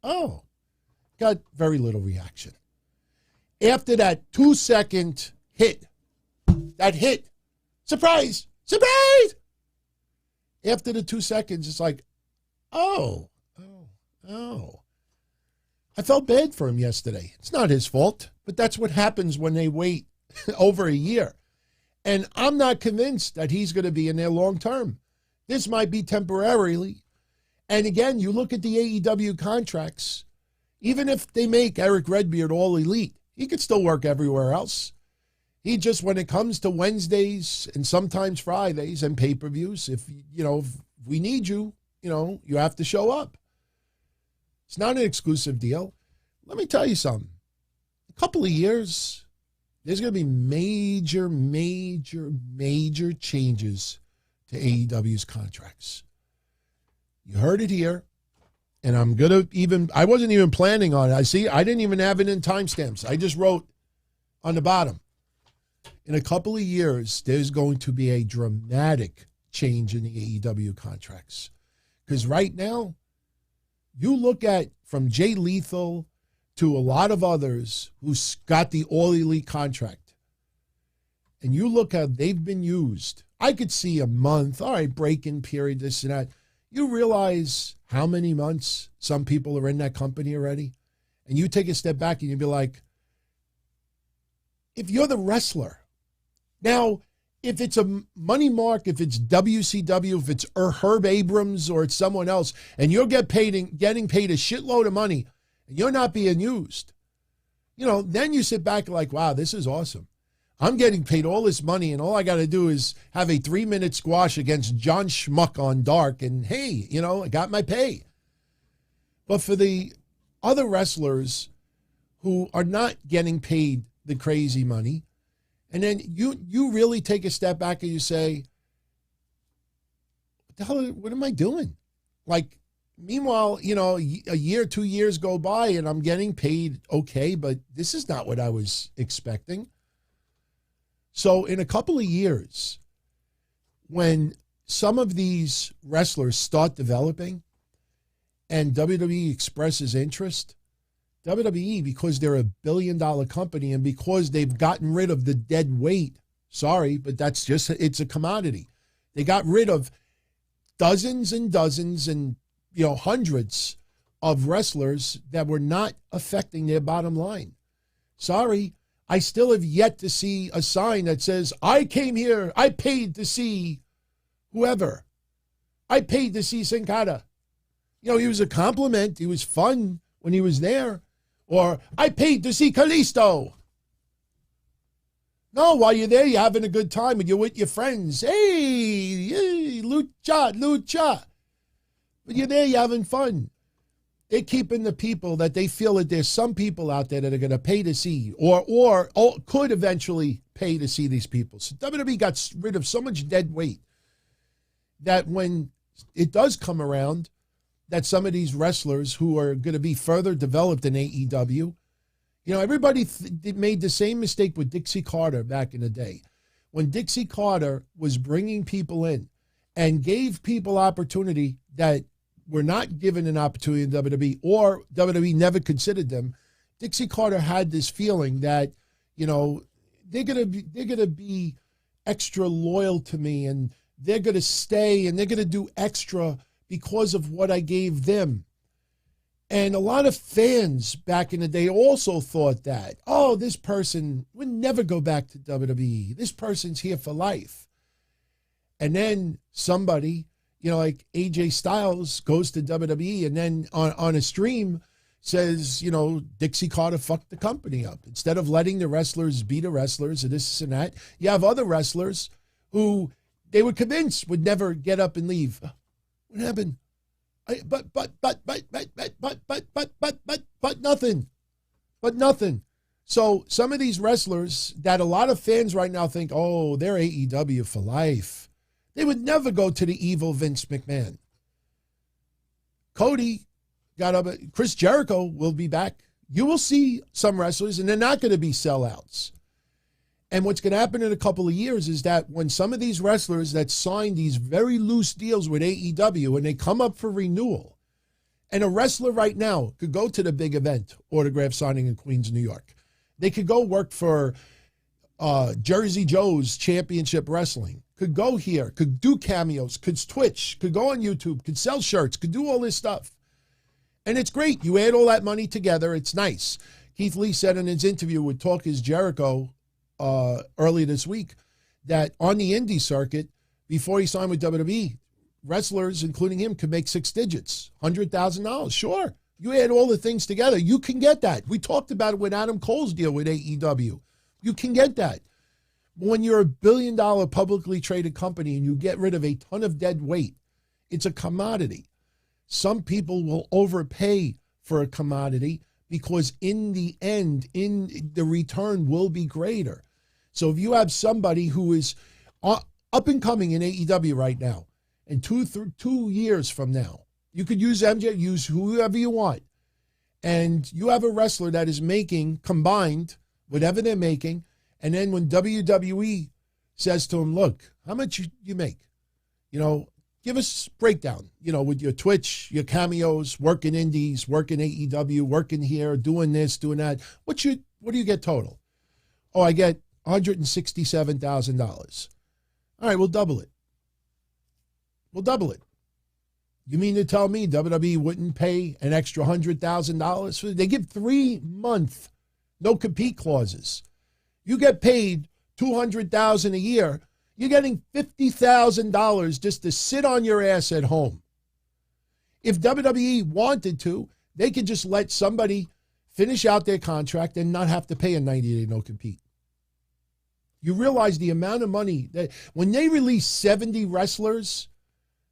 Oh. Got very little reaction. After that 2-second hit, surprise! After the 2 seconds, it's like, oh. I felt bad for him yesterday. It's not his fault, but that's what happens when they wait over a year. And I'm not convinced that he's going to be in there long term. This might be temporarily. And again, you look at the AEW contracts, even if they make Erick Redbeard all elite, he could still work everywhere else. He just, when it comes to Wednesdays and sometimes Fridays and pay-per-views, if we need you, you have to show up. It's not an exclusive deal. Let me tell you something. A couple of years, there's going to be major changes to AEW's contracts. You heard it here. And I wasn't even planning on it. I didn't even have it in timestamps. I just wrote on the bottom. In a couple of years, there's going to be a dramatic change in the AEW contracts. Because right now, you look at from Jay Lethal to a lot of others who's got the All Elite contract, and you look how they've been used. I could see a month, all right, break-in period, this and that. You realize how many months some people are in that company already? And you take a step back and you be like, if you're the wrestler, now, if it's a Money Mark, if it's WCW, if it's Herb Abrams or it's someone else, and you're getting paid a shitload of money, and you're not being used, then you sit back like, wow, this is awesome. I'm getting paid all this money, and all I got to do is have a 3-minute squash against John Schmuck on Dark, and hey, I got my pay. But for the other wrestlers who are not getting paid the crazy money, and then you really take a step back and you say, what am I doing? Like, meanwhile, a year, 2 years go by and I'm getting paid okay, but this is not what I was expecting. So in a couple of years, when some of these wrestlers start developing and WWE expresses interest, WWE, because they're a billion-dollar company and because they've gotten rid of the dead weight, sorry, but that's just, it's a commodity. They got rid of dozens and dozens and, hundreds of wrestlers that were not affecting their bottom line. Sorry, I still have yet to see a sign that says, I came here, I paid to see whoever. I paid to see Sin Cara. He was a compliment. He was fun when he was there. Or, I paid to see Kalisto. No, while you're there, you're having a good time and you're with your friends. Hey, lucha. But you're there, you're having fun. They're keeping the people that they feel that there's some people out there that are going to pay to see or could eventually pay to see these people. So WWE got rid of so much dead weight that when it does come around, that some of these wrestlers who are going to be further developed in AEW, everybody made the same mistake with Dixie Carter back in the day. When Dixie Carter was bringing people in and gave people opportunity that were not given an opportunity in WWE or WWE never considered them, Dixie Carter had this feeling that, they're going to be extra loyal to me and they're going to stay and they're going to do extra because of what I gave them. And a lot of fans back in the day also thought that, this person would never go back to WWE. This person's here for life. And then somebody, like AJ Styles goes to WWE and then on a stream says, Dixie Carter fucked the company up. Instead of letting the wrestlers be the wrestlers and this and that, you have other wrestlers who they were convinced would never get up and leave. What happened? But nothing. But nothing. So some of these wrestlers that a lot of fans right now think, they're AEW for life. They would never go to the evil Vince McMahon. Cody got up. Chris Jericho will be back. You will see some wrestlers, and they're not going to be sellouts. And what's going to happen in a couple of years is that when some of these wrestlers that signed these very loose deals with AEW, and they come up for renewal, and a wrestler right now could go to the big event, autograph signing in Queens, New York. They could go work for Jersey Joe's Championship Wrestling, could go here, could do cameos, could Twitch, could go on YouTube, could sell shirts, could do all this stuff. And it's great. You add all that money together. It's nice. Keith Lee said in his interview with Talk Is Jericho earlier this week that on the indie circuit, before he signed with WWE, wrestlers, including him, could make six digits, $100,000. Sure. You add all the things together, you can get that. We talked about it with Adam Cole's deal with AEW. You can get that. When you're a billion-dollar publicly traded company and you get rid of a ton of dead weight, it's a commodity. Some people will overpay for a commodity because in the end, the return will be greater. So if you have somebody who is up and coming in AEW right now, and 2 years from now, you could use MJ, use whoever you want, and you have a wrestler that is making combined whatever they're making, and then when WWE says to him, look, how much you make? Give us a breakdown, with your Twitch, your cameos, working indies, working AEW, working here, doing this, doing that. What do you get total? Oh, I get $167,000. All right, we'll double it. You mean to tell me WWE wouldn't pay an extra $100,000? They give 3-month no-compete clauses. You get paid $200,000 a year. You're getting $50,000 just to sit on your ass at home. If WWE wanted to, they could just let somebody finish out their contract and not have to pay a 90-day no-compete. You realize the amount of money that when they release 70 wrestlers,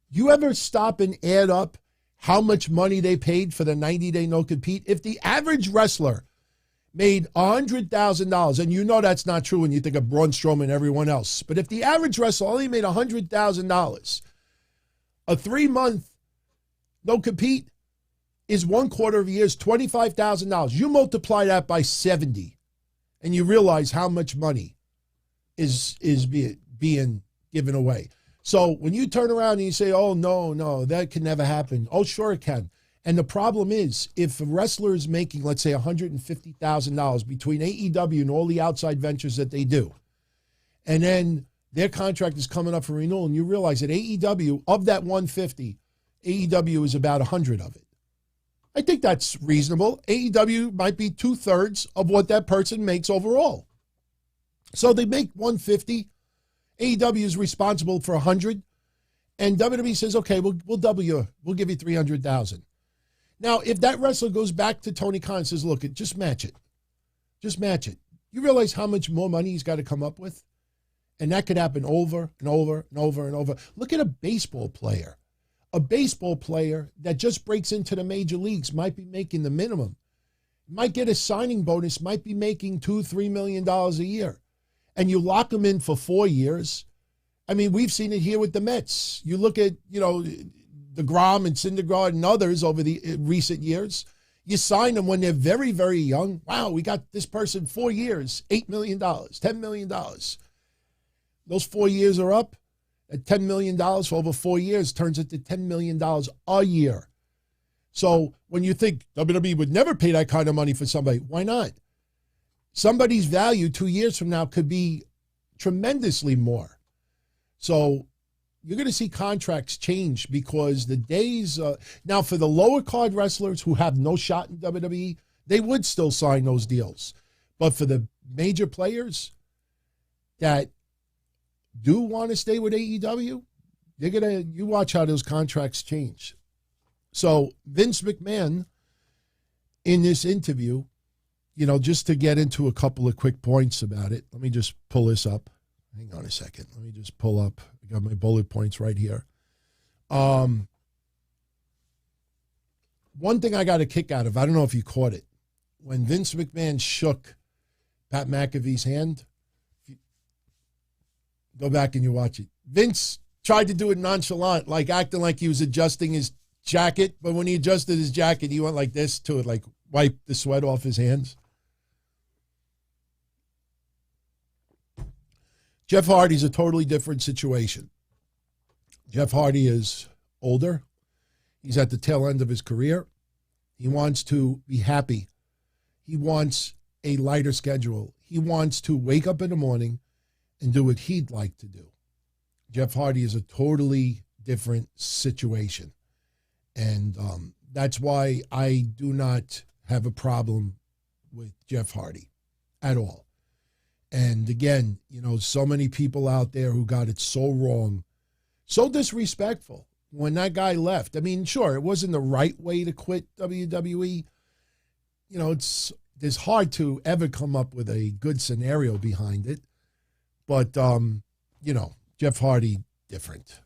you ever stop and add up how much money they paid for the 90-day no-compete? If the average wrestler made $100,000, and that's not true when you think of Braun Strowman and everyone else, but if the average wrestler only made $100,000, a 3-month no-compete is 1/4 of a year's $25,000. You multiply that by 70, and you realize how much money is being given away. So when you turn around and you say, oh, no, that can never happen. Oh, sure it can. And the problem is, if a wrestler is making, let's say, $150,000 between AEW and all the outside ventures that they do, and then their contract is coming up for renewal, and you realize that AEW, of that 150, AEW is about 100 of it. I think that's reasonable. AEW might be 2/3 of what that person makes overall. So they make 150. AEW is responsible for 100. And WWE says, okay, we'll double you. We'll give you 300,000. Now, if that wrestler goes back to Tony Khan and says, look, just match it. Just match it. You realize how much more money he's got to come up with? And that could happen over and over and over and over. Look at a baseball player. A baseball player that just breaks into the major leagues might be making the minimum. Might get a signing bonus, might be making $2-3 million a year. And you lock them in for 4 years. I mean, we've seen it here with the Mets. You look at, DeGrom and Syndergaard and others over the recent years. You sign them when they're very, very young. Wow, we got this person 4 years, $8 million, $10 million. Those 4 years are up. At $10 million for over 4 years turns into $10 million a year. So when you think WWE would never pay that kind of money for somebody, why not? Somebody's value 2 years from now could be tremendously more. So you're going to see contracts change because the days, now for the lower card wrestlers who have no shot in WWE, they would still sign those deals. But for the major players that do want to stay with AEW, you watch how those contracts change. So Vince McMahon, in this interview, just to get into a couple of quick points about it, let me just pull this up. Hang on a second. Let me just pull up. I got my bullet points right here. One thing I got a kick out of, I don't know if you caught it, when Vince McMahon shook Pat McAfee's hand, go back and you watch it. Vince tried to do it nonchalant, like acting like he was adjusting his jacket, but when he adjusted his jacket, he went like this to it, like wipe the sweat off his hands. Jeff Hardy's a totally different situation. Jeff Hardy is older. He's at the tail end of his career. He wants to be happy. He wants a lighter schedule. He wants to wake up in the morning and do what he'd like to do. Jeff Hardy is a totally different situation. And that's why I do not have a problem with Jeff Hardy at all. And again, so many people out there who got it so wrong, so disrespectful when that guy left. I mean, sure, it wasn't the right way to quit WWE. It's hard to ever come up with a good scenario behind it. But, Jeff Hardy, different.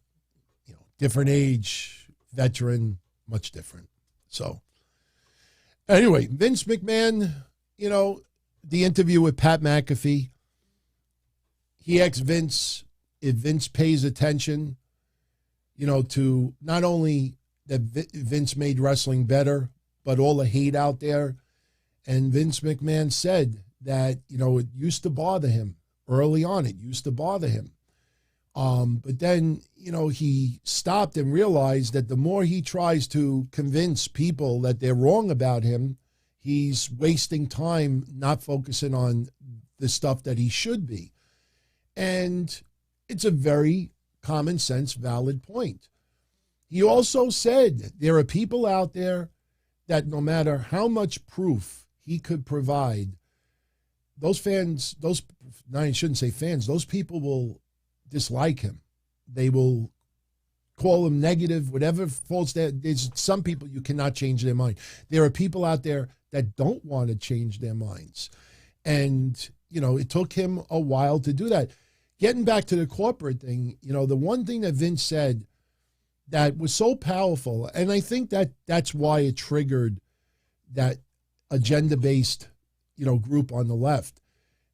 Different age, veteran, much different. So, anyway, Vince McMahon, the interview with Pat McAfee, he asked Vince if Vince pays attention, to not only that Vince made wrestling better, but all the hate out there. And Vince McMahon said that, it used to bother him. Early on, it used to bother him. But then, he stopped and realized that the more he tries to convince people that they're wrong about him, he's wasting time not focusing on the stuff that he should be. And it's a very common sense, valid point. He also said there are people out there that no matter how much proof he could provide, those fans, I shouldn't say fans, those people will dislike him. They will call him negative, whatever faults there. There's some people you cannot change their mind. There are people out there that don't want to change their minds. And, it took him a while to do that. Getting back to the corporate thing, the one thing that Vince said that was so powerful, and I think that's why it triggered that agenda-based, group on the left.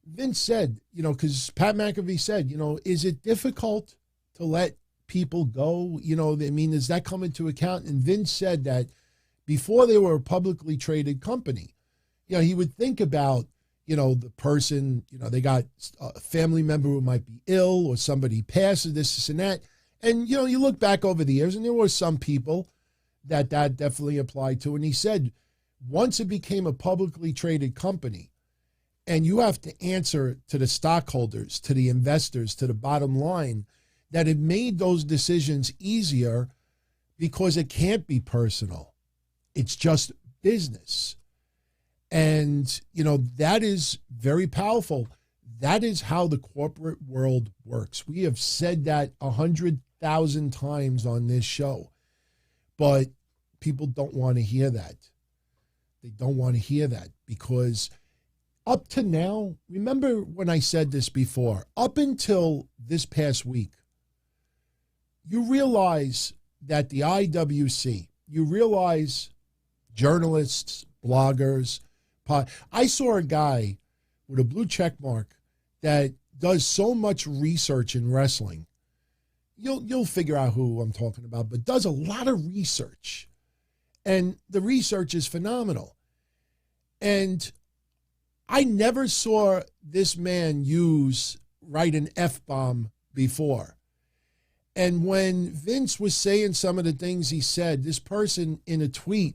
Vince said, because Pat McAfee said, is it difficult to let people go? Does that come into account? And Vince said that before they were a publicly traded company, he would think about, the person, they got a family member who might be ill or somebody passes this and that. And, you look back over the years and there were some people that definitely applied to. And he said, once it became a publicly traded company, and you have to answer to the stockholders, to the investors, to the bottom line, that it made those decisions easier because it can't be personal. It's just business. And, that is very powerful. That is how the corporate world works. We have said that 100,000 times on this show, but people don't want to hear that. They don't want to hear that because up to now, remember when I said this before, up until this past week, you realize that the IWC, you realize journalists, bloggers, I saw a guy with a blue check mark that does so much research in wrestling. You'll figure out who I'm talking about, but does a lot of research. And the research is phenomenal. And I never saw this man write an F-bomb before. And when Vince was saying some of the things he said, this person in a tweet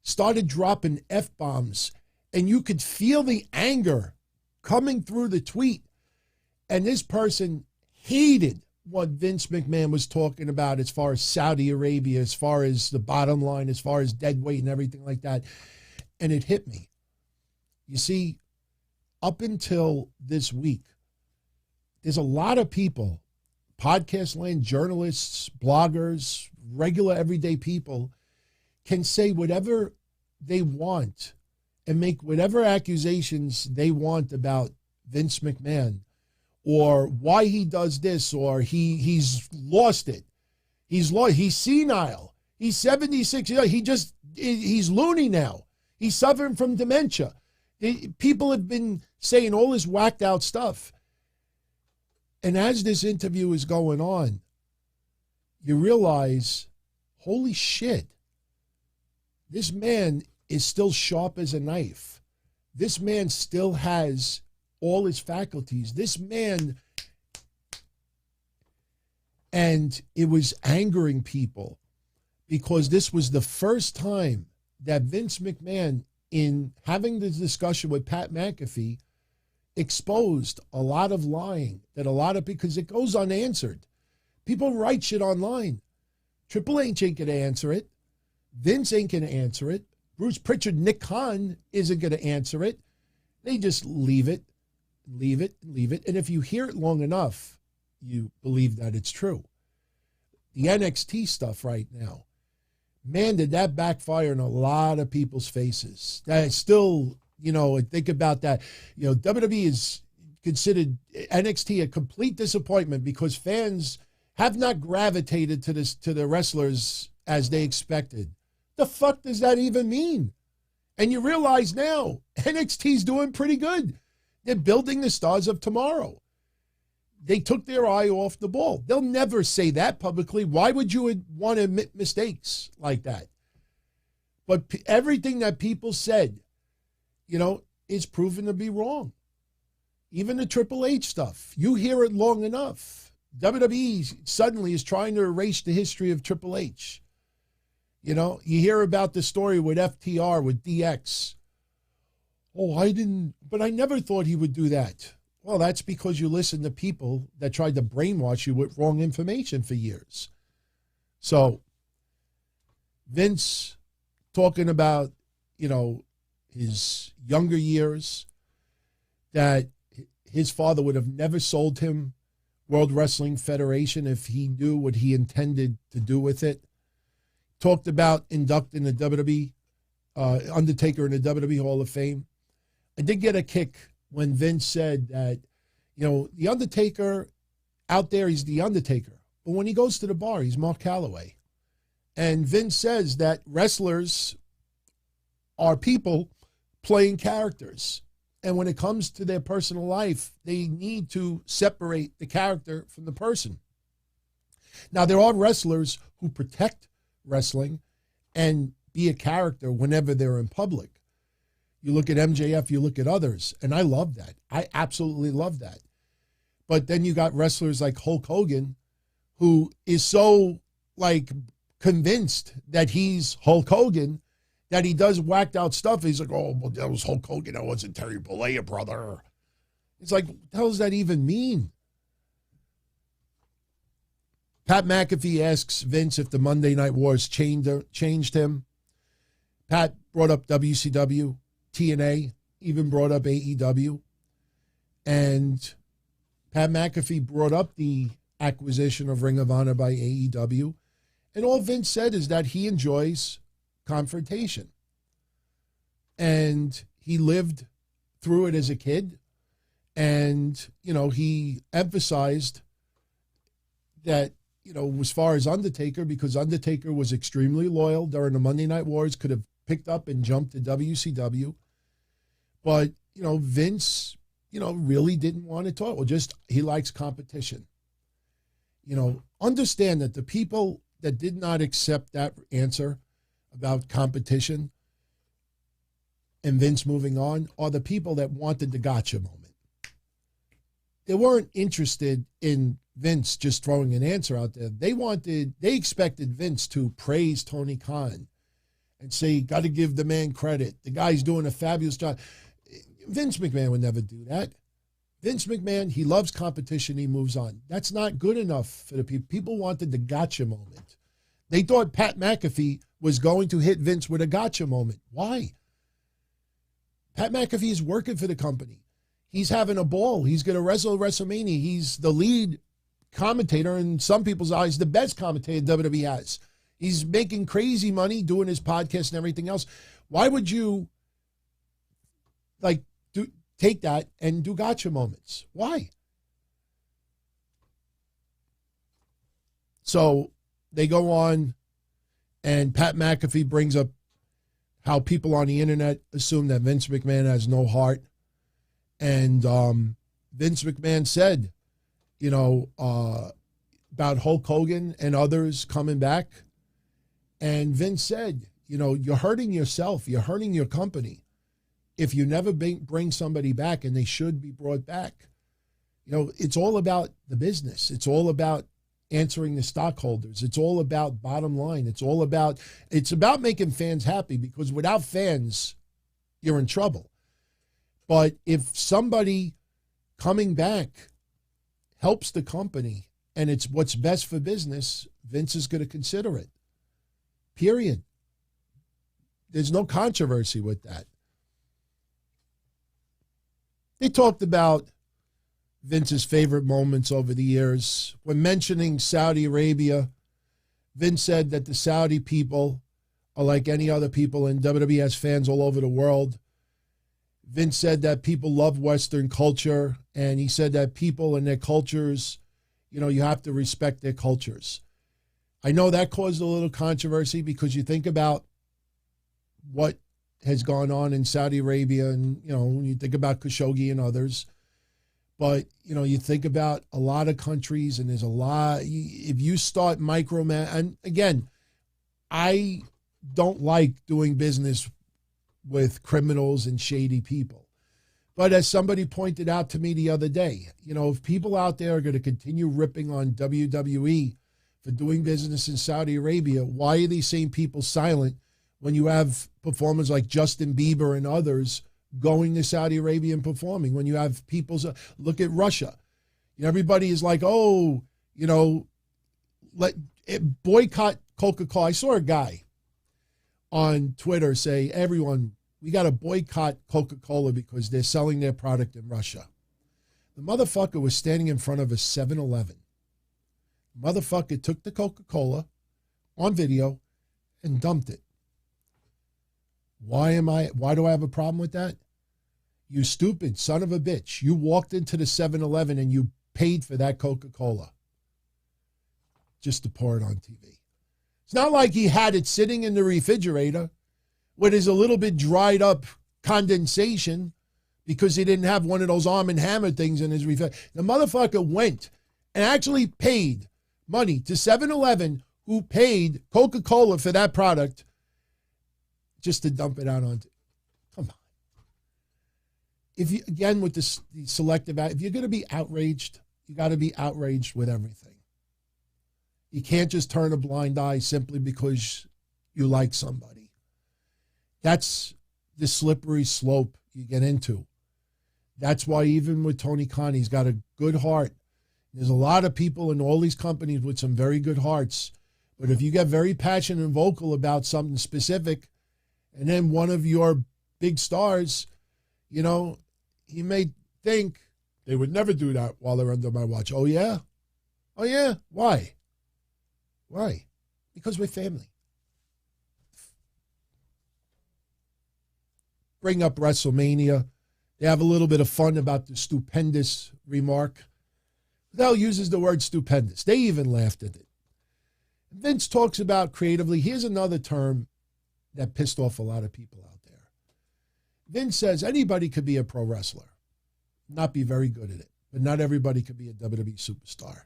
started dropping F-bombs, and you could feel the anger coming through the tweet. And this person hated what Vince McMahon was talking about as far as Saudi Arabia, as far as the bottom line, as far as dead weight and everything like that. And it hit me. You see, up until this week, there's a lot of people, podcast land, journalists, bloggers, regular everyday people, can say whatever they want and make whatever accusations they want about Vince McMahon or why he does this or he's lost it. He's senile. He's 76 years old. He's loony now. He's suffering from dementia. People have been saying all this whacked out stuff. And as this interview is going on, you realize, holy shit, this man is still sharp as a knife. This man still has all his faculties. This man, and it was angering people because this was the first time that Vince McMahon, in having this discussion with Pat McAfee, exposed a lot of lying because it goes unanswered. People write shit online. Triple H ain't going to answer it. Vince ain't going to answer it. Bruce Pritchard, Nick Khan isn't going to answer it. They just leave it. And if you hear it long enough, you believe that it's true. The NXT stuff right now, man, did that backfire in a lot of people's faces. That is still, think about that. WWE is considered NXT a complete disappointment because fans have not gravitated to the wrestlers as they expected. The fuck does that even mean? And you realize now NXT's doing pretty good. They're building the stars of tomorrow. They took their eye off the ball. They'll never say that publicly. Why would you want to admit mistakes like that? But everything that people said, is proven to be wrong. Even the Triple H stuff. You hear it long enough. WWE suddenly is trying to erase the history of Triple H. You hear about the story with FTR, with DX. Oh, but I never thought he would do that. Well, that's because you listen to people that tried to brainwash you with wrong information for years. So, Vince talking about, his younger years, that his father would have never sold him World Wrestling Federation if he knew what he intended to do with it. Talked about inducting the WWE, Undertaker in the WWE Hall of Fame. I did get a kick when Vince said that, the Undertaker out there, he's the Undertaker. But when he goes to the bar, he's Mark Calloway. And Vince says that wrestlers are people playing characters. And when it comes to their personal life, they need to separate the character from the person. Now, there are wrestlers who protect wrestling and be a character whenever they're in public. You look at MJF, you look at others, and I love that. I absolutely love that. But then you got wrestlers like Hulk Hogan, who is so, convinced that he's Hulk Hogan, that he does whacked out stuff. He's like, oh, well, that was Hulk Hogan. That wasn't Terry Bollea, brother. It's like, what the hell does that even mean? Pat McAfee asks Vince if the Monday Night Wars changed him. Pat brought up WCW, TNA, even brought up AEW. And Pat McAfee brought up the acquisition of Ring of Honor by AEW. And all Vince said is that he enjoys confrontation. And he lived through it as a kid. And, he emphasized that, as far as Undertaker, because Undertaker was extremely loyal during the Monday Night Wars, could have picked up and jumped to WCW. But, Vince, really didn't want to talk. Well, he likes competition. Understand that the people that did not accept that answer about competition and Vince moving on are the people that wanted the gotcha moment. They weren't interested in Vince just throwing an answer out there. They expected Vince to praise Tony Khan and say, got to give the man credit. The guy's doing a fabulous job. Vince McMahon would never do that. Vince McMahon, he loves competition. He moves on. That's not good enough for the people. People wanted the gotcha moment. They thought Pat McAfee was going to hit Vince with a gotcha moment. Why? Pat McAfee is working for the company. He's having a ball. He's going to wrestle at WrestleMania. He's the lead commentator, in some people's eyes, the best commentator WWE has. He's making crazy money doing his podcast and everything else. Why would you take that and do gotcha moments? Why? So they go on, and Pat McAfee brings up how people on the internet assume that Vince McMahon has no heart. And Vince McMahon said, about Hulk Hogan and others coming back. And Vince said, you're hurting yourself. You're hurting your company if you never bring somebody back, and they should be brought back. It's all about the business. It's all about answering the stockholders. It's all about bottom line. It's about making fans happy, because without fans, you're in trouble. But if somebody coming back helps the company and it's what's best for business, Vince is going to consider it. Period. There's no controversy with that. They talked about Vince's favorite moments over the years. When mentioning Saudi Arabia, Vince said that the Saudi people are like any other people, and WWE has fans all over the world. Vince said that people love Western culture, and he said that people and their cultures, you have to respect their cultures. I know that caused a little controversy, because you think about what has gone on in Saudi Arabia, and, when you think about Khashoggi and others. But, you think about a lot of countries, and there's a lot. If you start and again, I don't like doing business with criminals and shady people. But as somebody pointed out to me the other day, if people out there are going to continue ripping on WWE for doing business in Saudi Arabia, why are these same people silent when you have performers like Justin Bieber and others going to Saudi Arabia and performing? When you have people, look at Russia. Everybody is like, boycott Coca-Cola. I saw a guy on Twitter say, everyone, we got to boycott Coca-Cola because they're selling their product in Russia. The motherfucker was standing in front of a 7-Eleven. The motherfucker took the Coca-Cola on video and dumped it. Why do I have a problem with that? You stupid son of a bitch. You walked into the 7-Eleven and you paid for that Coca-Cola just to pour it on TV. It's not like he had it sitting in the refrigerator where there's a little bit dried up condensation because he didn't have one of those Arm & Hammer things in his refrigerator. The motherfucker went and actually paid money to 7-Eleven, who paid Coca-Cola for that product, just to dump it out on. Come on. If you, again, with the selective, if you're going to be outraged, you got to be outraged with everything. You can't just turn a blind eye simply because you like somebody. That's the slippery slope you get into. That's why even with Tony Khan, he's got a good heart. There's a lot of people in all these companies with some very good hearts. But if you get very passionate and vocal about something specific, and then one of your big stars, you know, he may think they would never do that while they're under my watch. Oh, yeah? Oh, yeah? Why? Why? Because we're family. Bring up Wrestlemania. They have a little bit of fun about the stupendous remark. They'll uses the word stupendous. They even laughed at it. Vince talks about creatively. Here's another term that pissed off a lot of people out there. Vince says anybody could be a pro wrestler, not be very good at it, but not everybody could be a WWE superstar.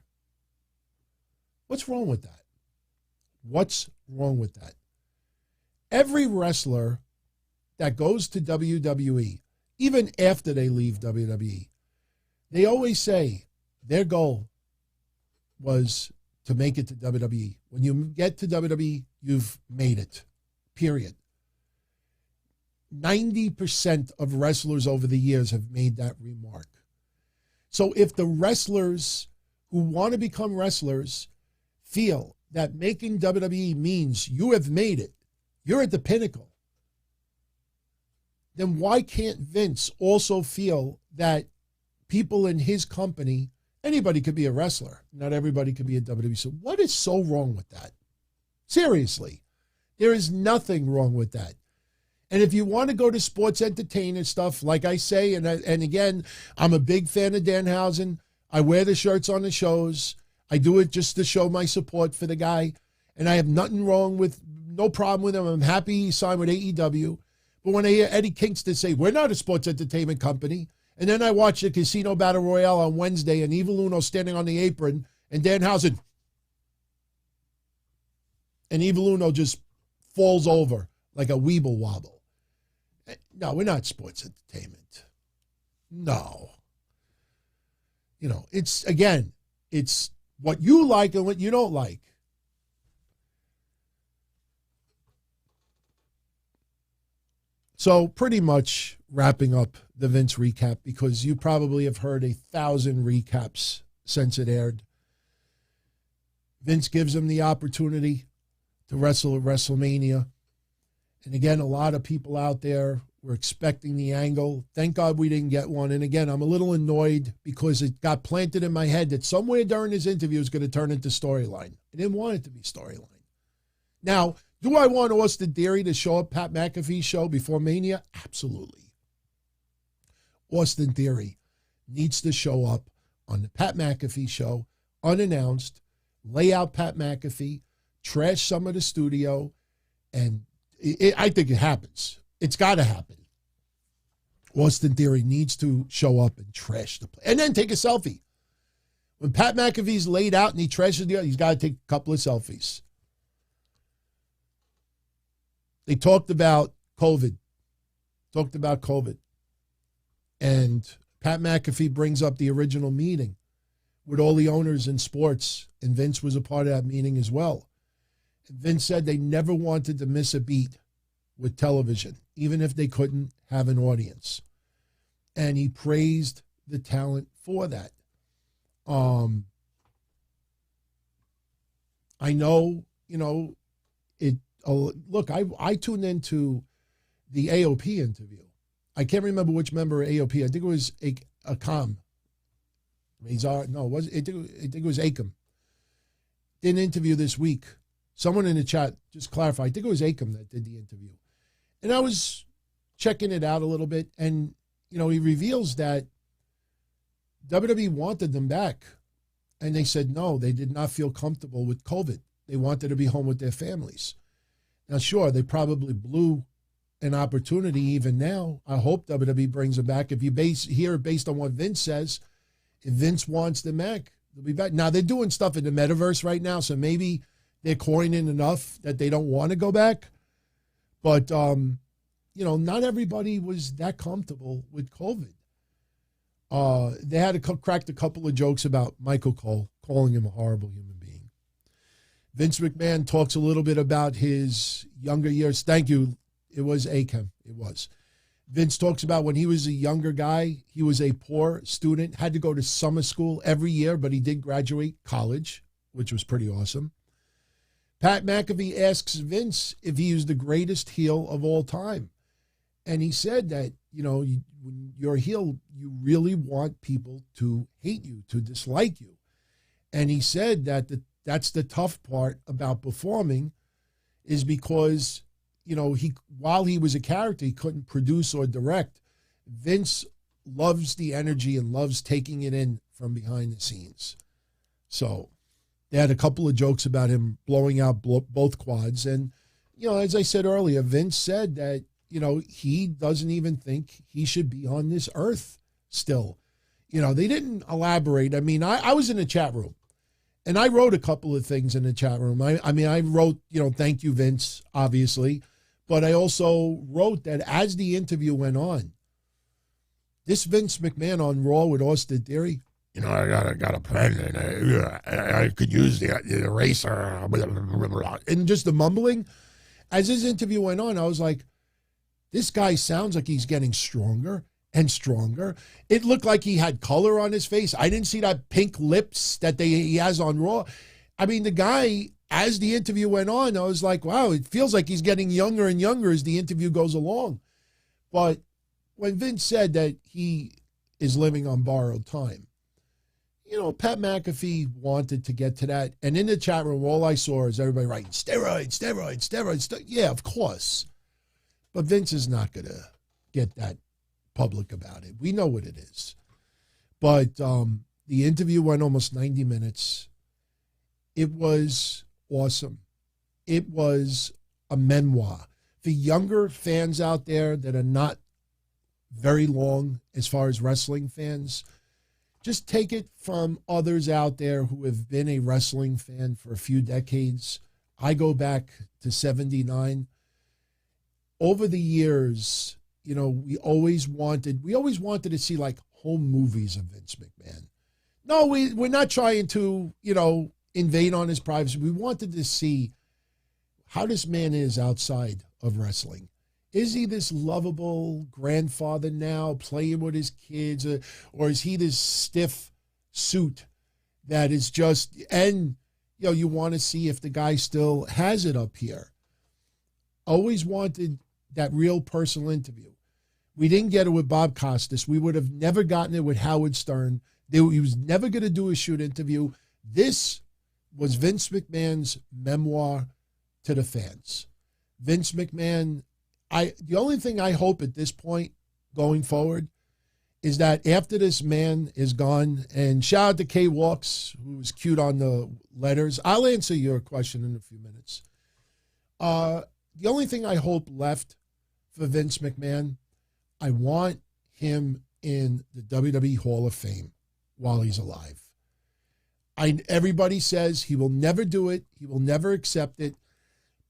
What's wrong with that? What's wrong with that? Every wrestler that goes to WWE, even after they leave WWE, they always say their goal was to make it to WWE. When you get to WWE, you've made it, period. 90% of wrestlers over the years have made that remark. So if the wrestlers who want to become wrestlers feel that making WWE means you have made it, you're at the pinnacle, then why can't Vince also feel that people in his company, anybody could be a wrestler, not everybody could be a WWE? So what is so wrong with that? Seriously, there is nothing wrong with that. And if you want to go to sports entertainment stuff, like I say, and again, I'm a big fan of Danhausen. I wear the shirts on the shows. I do it just to show my support for the guy. And I have no problem with him. I'm happy he signed with AEW. But when I hear Eddie Kingston say, we're not a sports entertainment company, and then I watch the Casino Battle Royale on Wednesday and Evil Uno standing on the apron and Danhausen, and Evil Uno just falls over like a weeble wobble. No, we're not sports entertainment. No. You know, it's what you like and what you don't like. So pretty much wrapping up the Vince recap, because you probably have heard 1,000 recaps since it aired. Vince gives him the opportunity to wrestle at WrestleMania. And again, a lot of people out there were expecting the angle. Thank God we didn't get one. And again, I'm a little annoyed because it got planted in my head that somewhere during his interview is going to turn into storyline. I didn't want it to be storyline. Now, do I want Austin Theory to show up Pat McAfee Show before Mania? Absolutely. Austin Theory needs to show up on the Pat McAfee Show, unannounced, lay out Pat McAfee, trash some of the studio, and I think it happens. It's got to happen. Austin Theory needs to show up and trash the place. And then take a selfie. When Pat McAfee's laid out and he trashes the other, he's got to take a couple of selfies. They talked about COVID. And Pat McAfee brings up the original meeting with all the owners in sports, and Vince was a part of that meeting as well. And Vince said they never wanted to miss a beat with television, even if they couldn't have an audience. And he praised the talent for that. I know, look, I tuned into the AOP interview. I can't remember which member of AOP. I think it was Akam. I think it was Akam. Did an interview this week. Someone in the chat just clarified. I think it was Akam that did the interview. And I was checking it out a little bit, and, he reveals that WWE wanted them back. And they said no, they did not feel comfortable with COVID. They wanted to be home with their families. Now, sure, they probably blew an opportunity even now. I hope WWE brings them back. If you hear it based on what Vince says, if Vince wants them back, they'll be back. Now, they're doing stuff in the metaverse right now, so maybe they're coining enough that they don't want to go back. But, not everybody was that comfortable with COVID. They had cracked a couple of jokes about Michael Cole, calling him a horrible human being. Vince McMahon talks a little bit about his younger years. Thank you. It was Akem. It was. Vince talks about when he was a younger guy, he was a poor student, had to go to summer school every year, but he did graduate college, which was pretty awesome. Pat McAfee asks Vince if he is the greatest heel of all time. And he said that, when you're a heel, you really want people to hate you, to dislike you. And he said that that's the tough part about performing is because, while he was a character, he couldn't produce or direct. Vince loves the energy and loves taking it in from behind the scenes. So they had a couple of jokes about him blowing out both quads. And, as I said earlier, Vince said that, he doesn't even think he should be on this earth still. They didn't elaborate. I mean, I was in the chat room and I wrote a couple of things in the chat room. I wrote, thank you, Vince, obviously. But I also wrote that as the interview went on, this Vince McMahon on Raw with Austin Theory, I got a pen and I could use the eraser, blah, blah, blah, blah. And just the mumbling. As his interview went on, I was like, this guy sounds like he's getting stronger and stronger. It looked like he had color on his face. I didn't see that pink lips that he has on Raw. I mean, the guy, as the interview went on, I was like, wow, it feels like he's getting younger and younger as the interview goes along. But when Vince said that he is living on borrowed time, Pat McAfee wanted to get to that. And in the chat room, all I saw is everybody writing, steroids. Yeah, of course. But Vince is not going to get that public about it. We know what it is. But the interview went almost 90 minutes. It was awesome. It was a memoir. For younger fans out there that are not very long as far as wrestling fans, just take it from others out there who have been a wrestling fan for a few decades. I go back to 79. Over the years, we always wanted to see like home movies of Vince McMahon. No, we're not trying to, invade on his privacy. We wanted to see how this man is outside of wrestling. Is he this lovable grandfather now playing with his kids, or is he this stiff suit that is just, and, you want to see if the guy still has it up here. Always wanted that real personal interview. We didn't get it with Bob Costas. We would have never gotten it with Howard Stern. He was never going to do a shoot interview. This was Vince McMahon's memoir to the fans. Vince McMahon, the only thing I hope at this point going forward is that after this man is gone, and shout out to Kay Walks, who was cute on the letters. I'll answer your question in a few minutes. The only thing I hope left for Vince McMahon, I want him in the WWE Hall of Fame while he's alive. Everybody says he will never do it. He will never accept it.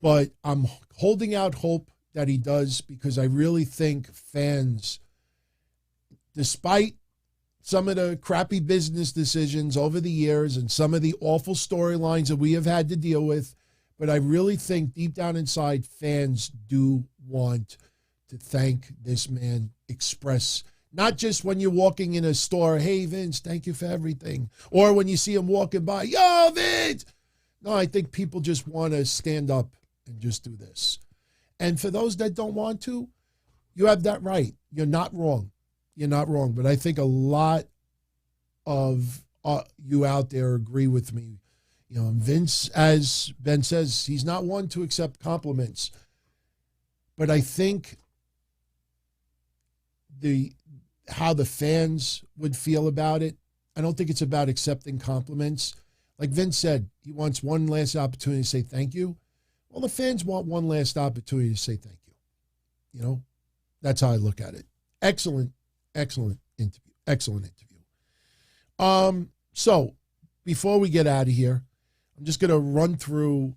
But I'm holding out hope that he does, because I really think fans, despite some of the crappy business decisions over the years and some of the awful storylines that we have had to deal with, but I really think deep down inside, fans do want to thank this man, express, not just when you're walking in a store, hey, Vince, thank you for everything. Or when you see him walking by, yo, Vince. No, I think people just want to stand up and just do this. And for those that don't want to, you have that right. You're not wrong. You're not wrong. But I think a lot of you out there agree with me. Vince, as Ben says, he's not one to accept compliments. But I think how the fans would feel about it, I don't think it's about accepting compliments. Like Vince said, he wants one last opportunity to say thank you. Well, the fans want one last opportunity to say thank you. That's how I look at it. Excellent interview. Excellent interview. So before we get out of here, I'm just going to run through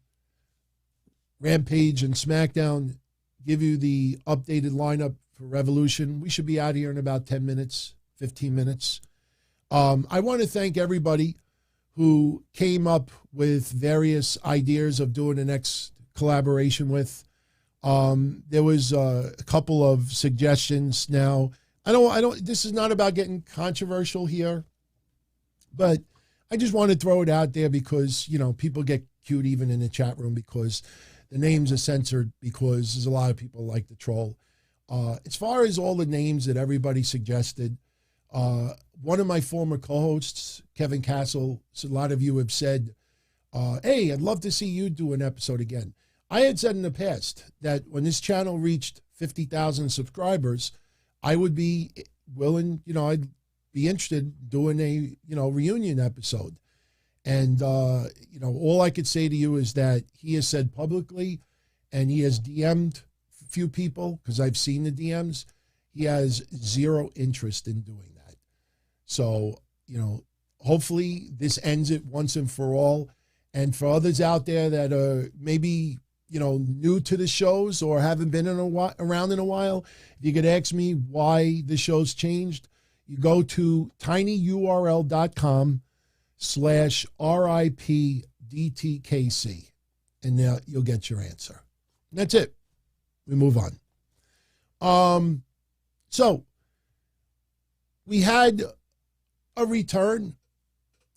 Rampage and SmackDown, give you the updated lineup for Revolution. We should be out here in about 10 minutes, 15 minutes. I want to thank everybody who came up with various ideas of doing the next collaboration with. There was a couple of suggestions. Now, this is not about getting controversial here, but I just want to throw it out there because, people get cute even in the chat room because the names are censored because there's a lot of people like to troll. As far as all the names that everybody suggested, one of my former co-hosts, Kevin Castle, so a lot of you have said, hey, I'd love to see you do an episode again. I had said in the past that when this channel reached 50,000 subscribers, I would be willing, I'd be interested in doing a, reunion episode. And, all I could say to you is that he has said publicly, and he has DM'd a few people, because I've seen the DMs, he has zero interest in doing that. So, hopefully this ends it once and for all. And for others out there that are maybe, new to the shows or haven't been around in a while, if you could ask me why the show's changed, you go to tinyurl.com/RIPDTKC, and you'll get your answer. And that's it. We move on. So we had a return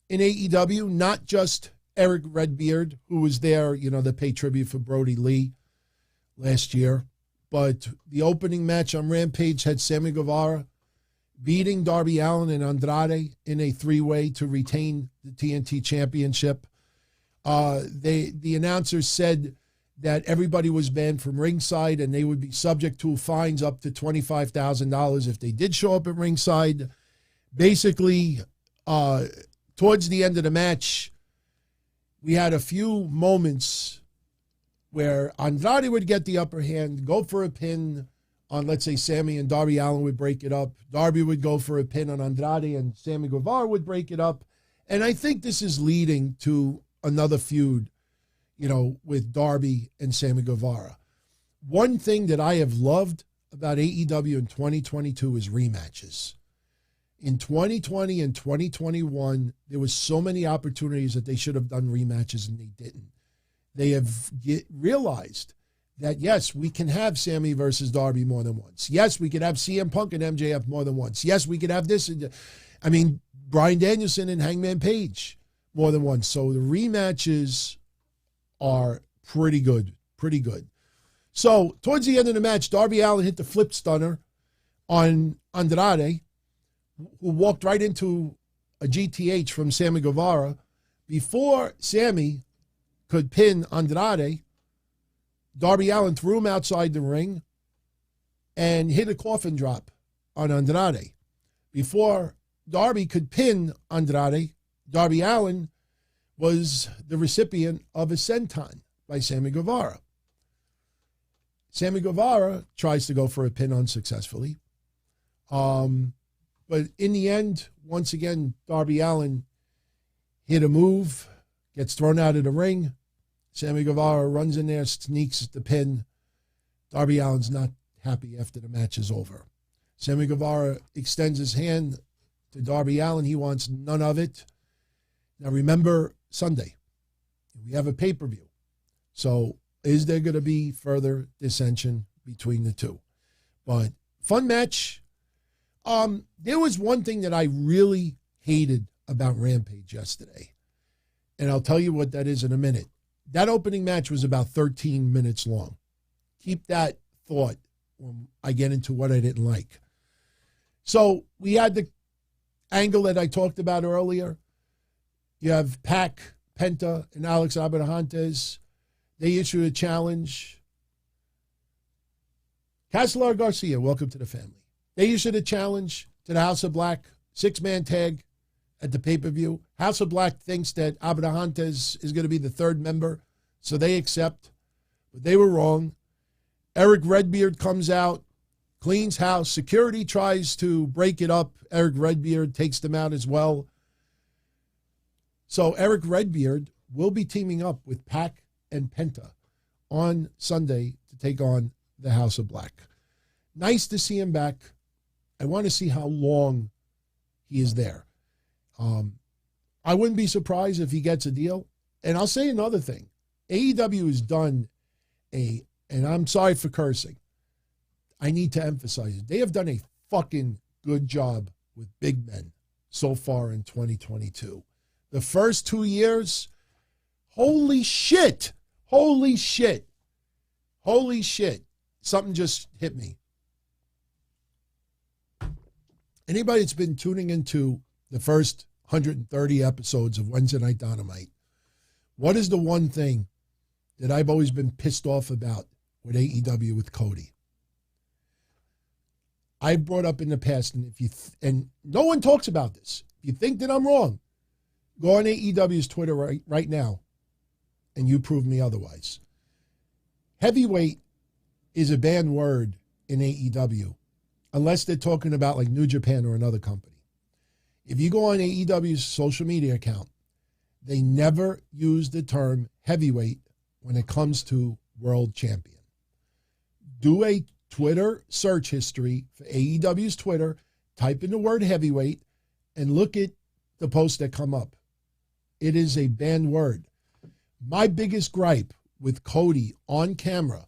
in AEW, not just Erick Redbeard, who was there, to pay tribute for Brody Lee last year, but the opening match on Rampage had Sammy Guevara beating Darby Allin and Andrade in a three-way to retain the TNT Championship. The announcers said that everybody was banned from ringside and they would be subject to fines up to $25,000 if they did show up at ringside. Basically, towards the end of the match, we had a few moments where Andrade would get the upper hand, go for a pin on, let's say, Sammy, and Darby Allin would break it up. Darby would go for a pin on Andrade and Sammy Guevara would break it up. And I think this is leading to another feud, with Darby and Sammy Guevara. One thing that I have loved about AEW in 2022 is rematches. In 2020 and 2021, there was so many opportunities that they should have done rematches and they didn't. They have realized that, yes, we can have Sammy versus Darby more than once. Yes, we could have CM Punk and MJF more than once. Yes, we could have this. Bryan Danielson and Hangman Page more than once. So the rematches are pretty good, pretty good. So towards the end of the match, Darby Allin hit the flip stunner on Andrade, who walked right into a GTH from Sammy Guevara. Before Sammy could pin Andrade, Darby Allin threw him outside the ring and hit a coffin drop on Andrade. Before Darby could pin Andrade, Darby Allin was the recipient of a senton by Sammy Guevara. Sammy Guevara tries to go for a pin unsuccessfully. But in the end, once again, Darby Allin hit a move, gets thrown out of the ring. Sammy Guevara runs in there, sneaks the pin. Darby Allin's not happy after the match is over. Sammy Guevara extends his hand to Darby Allin. He wants none of it. Now remember, Sunday, we have a pay-per-view. So is there going to be further dissension between the two? But fun match. There was one thing that I really hated about Rampage yesterday, and I'll tell you what that is in a minute. That opening match was about 13 minutes long. Keep that thought when I get into what I didn't like. So we had the angle that I talked about earlier. You have Pac, Penta, and Alex Abrahantes. They issued a challenge. Castelar Garcia, welcome to the family. They issued a challenge to the House of Black, 6-man tag at the pay-per-view. House of Black thinks that Abrahantes is going to be the third member, so they accept. But they were wrong. Erick Redbeard comes out, cleans house. Security tries to break it up. Erick Redbeard takes them out as well. So Erick Redbeard will be teaming up with Pac and Penta on Sunday to take on the House of Black. Nice to see him back. I want to see how long he is there. I wouldn't be surprised if he gets a deal. And I'll say another thing. AEW has done and I'm sorry for cursing. I need to emphasize it. They have done a fucking good job with big men so far in 2022. The first 2 years, holy shit. Holy shit. Holy shit. Something just hit me. Anybody that's been tuning into the first 130 episodes of Wednesday Night Dynamite, what is the one thing that I've always been pissed off about with AEW with Cody? I brought up in the past, and no one talks about this. If you think that I'm wrong, go on AEW's Twitter right now, and you prove me otherwise. Heavyweight is a banned word in AEW, unless they're talking about like New Japan or another company. If you go on AEW's social media account, they never use the term heavyweight when it comes to world champion. Do a Twitter search history for AEW's Twitter, type in the word heavyweight, and look at the posts that come up. It is a banned word. My biggest gripe with Cody on camera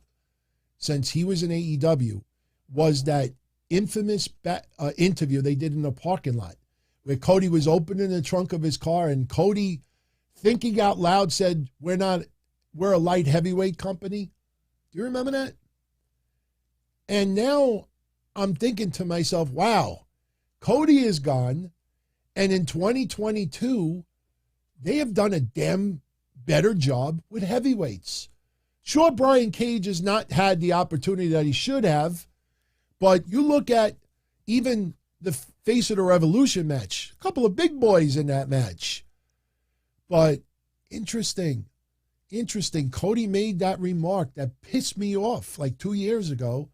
since he was in AEW was that infamous interview they did in the parking lot where Cody was opening the trunk of his car and Cody, thinking out loud, said, we're a light heavyweight company. Do you remember that? And now I'm thinking to myself, wow, Cody is gone. And in 2022, they have done a damn better job with heavyweights. Sure, Brian Cage has not had the opportunity that he should have, but you look at even the Face of the Revolution match, a couple of big boys in that match. But interesting. Cody made that remark that pissed me off like 2 years ago.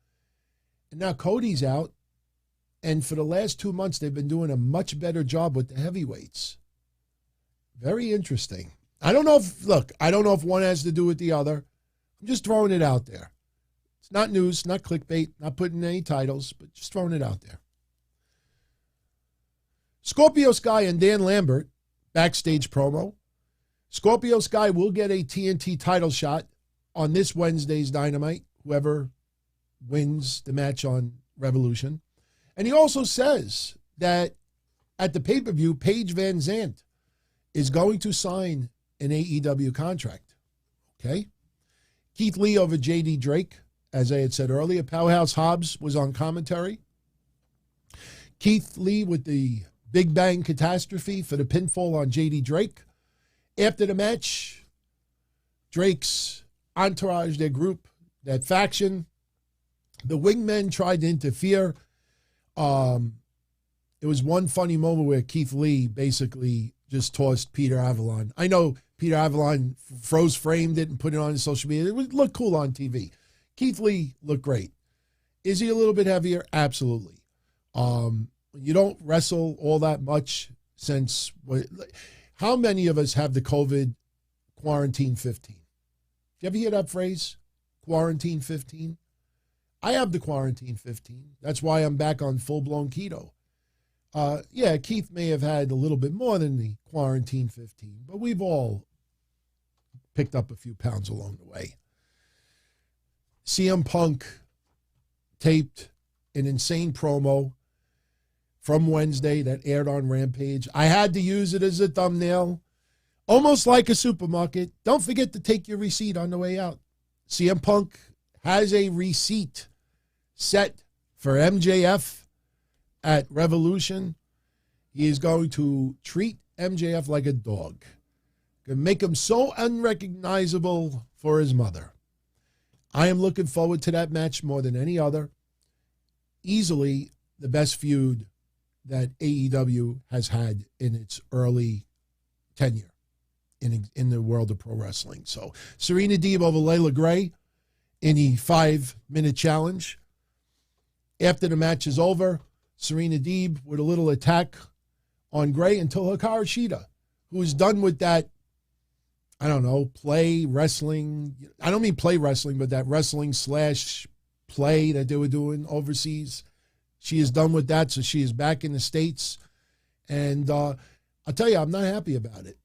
And now Cody's out. And for the last 2 months, they've been doing a much better job with the heavyweights. Very interesting. I don't know if one has to do with the other. I'm just throwing it out there. It's not news, not clickbait, not putting any titles, but just throwing it out there. Scorpio Sky and Dan Lambert, backstage promo. Scorpio Sky will get a TNT title shot on this Wednesday's Dynamite, whoever wins the match on Revolution. And he also says that at the pay-per-view, Paige Van Zandt is going to sign an AEW contract. Okay? Keith Lee over J.D. Drake, as I had said earlier. Powerhouse Hobbs was on commentary. Keith Lee with the Big Bang Catastrophe for the pinfall on J.D. Drake. After the match, Drake's entourage, their group, that faction, the wingmen tried to interfere. It was one funny moment where Keith Lee basically just tossed Peter Avalon. I know Peter Avalon froze framed it and put it on his social media. It would look cool on TV. Keith Lee looked great. Is he a little bit heavier? Absolutely. You don't wrestle all that much since... How many of us have the COVID quarantine 15? You ever hear that phrase? Quarantine 15? I have the quarantine 15. That's why I'm back on full-blown keto. Yeah, Keith may have had a little bit more than the quarantine 15, but we've all picked up a few pounds along the way. CM Punk taped an insane promo from Wednesday that aired on Rampage. I had to use it as a thumbnail, almost like a supermarket. Don't forget to take your receipt on the way out. CM Punk has a receipt set for MJF at Revolution. He is going to treat MJF like a dog. Going to make him so unrecognizable for his mother. I am looking forward to that match more than any other. Easily the best feud that AEW has had in its early tenure in the world of pro wrestling. So Serena Deeb over Layla Gray in the 5-minute challenge. After the match is over, Serena Deeb with a little attack on Gray until Hikaru Shida, who is done with that, I don't know, play wrestling. I don't mean play wrestling, but that wrestling / play that they were doing overseas. She is done with that, so she is back in the States. And I'll tell you, I'm not happy about it.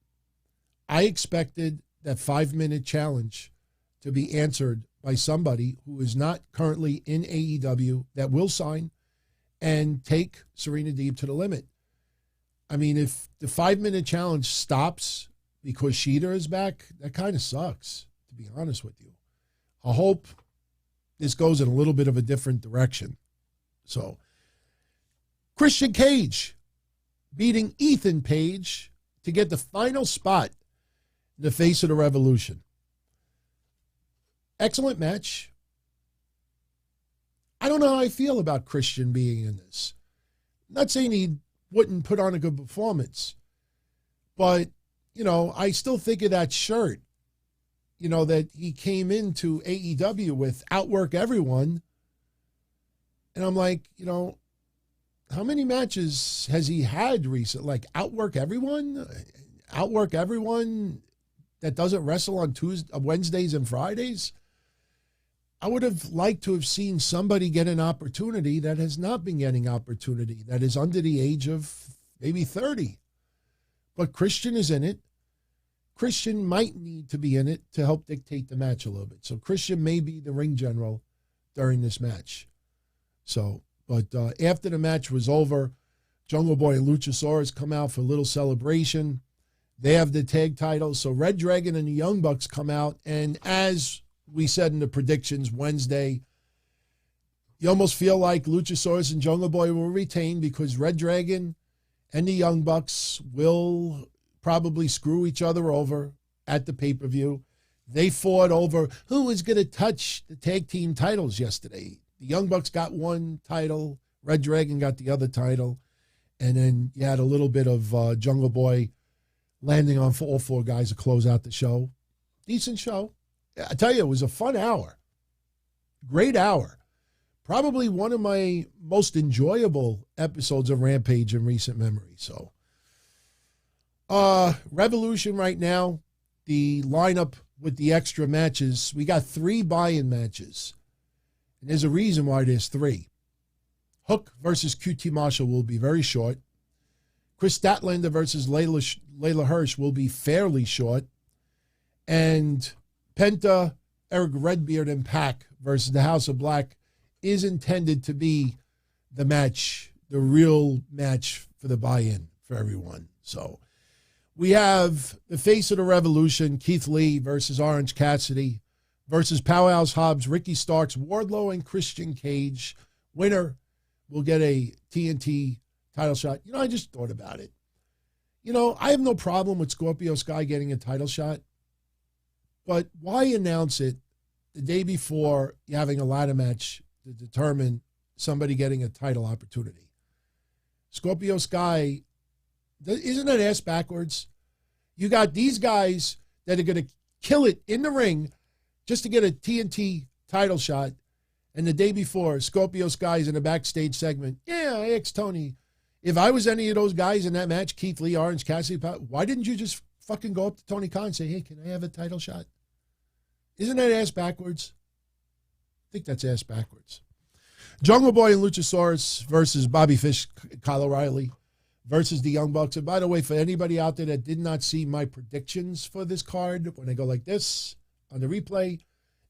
I expected that 5-minute challenge to be answered by somebody who is not currently in AEW that will sign and take Serena Deeb to the limit. I mean, if the 5-minute challenge stops because Sheeta is back, that kind of sucks, to be honest with you. I hope this goes in a little bit of a different direction. So, Christian Cage beating Ethan Page to get the final spot in the face of the Revolution. Excellent match. I don't know how I feel about Christian being in this. I'm not saying he wouldn't put on a good performance, but, you know, I still think of that shirt, you know, that he came into AEW with, Outwork Everyone. And I'm like, you know, how many matches has he had recently? Like, Outwork Everyone? Outwork everyone that doesn't wrestle on Wednesdays and Fridays? I would have liked to have seen somebody get an opportunity that has not been getting opportunity, that is under the age of maybe 30. But Christian is in it. Christian might need to be in it to help dictate the match a little bit. So Christian may be the ring general during this match. So, but after the match was over, Jungle Boy and Luchasaurus come out for a little celebration. They have the tag titles. So Red Dragon and the Young Bucks come out. And as we said in the predictions Wednesday, you almost feel like Luchasaurus and Jungle Boy will retain because Red Dragon and the Young Bucks will probably screw each other over at the pay-per-view. They fought over who was going to touch the tag team titles yesterday. The Young Bucks got one title. Red Dragon got the other title. And then you had a little bit of Jungle Boy landing on all four guys to close out the show. Decent show. I tell you, it was a fun hour. Great hour. Probably one of my most enjoyable episodes of Rampage in recent memory. So, Revolution right now, the lineup with the extra matches, we got 3 buy-in matches. And there's a reason why there's 3. Hook versus QT Marshall will be very short. Chris Statlander versus Layla Hirsch will be fairly short. And Penta, Erick Redbeard, and Pac versus the House of Black is intended to be the match, the real match for the buy-in for everyone. So we have the face of the Revolution, Keith Lee versus Orange Cassidy versus Powerhouse Hobbs, Ricky Starks, Wardlow, and Christian Cage. Winner will get a TNT title shot. You know, I just thought about it. You know, I have no problem with Scorpio Sky getting a title shot, but why announce it the day before you're having a ladder match to determine somebody getting a title opportunity? Scorpio Sky, isn't that ass backwards? You got these guys that are going to kill it in the ring just to get a TNT title shot, and the day before, Scorpio Sky's in a backstage segment. Yeah, I asked Tony, if I was any of those guys in that match, Keith Lee, Orange Cassidy, why didn't you just fucking go up to Tony Khan and say, hey, can I have a title shot? Isn't that ass backwards? I think that's ass backwards. Jungle Boy and Luchasaurus versus Bobby Fish, Kyle O'Reilly versus the Young Bucks. And by the way, for anybody out there that did not see my predictions for this card, when I go like this on the replay,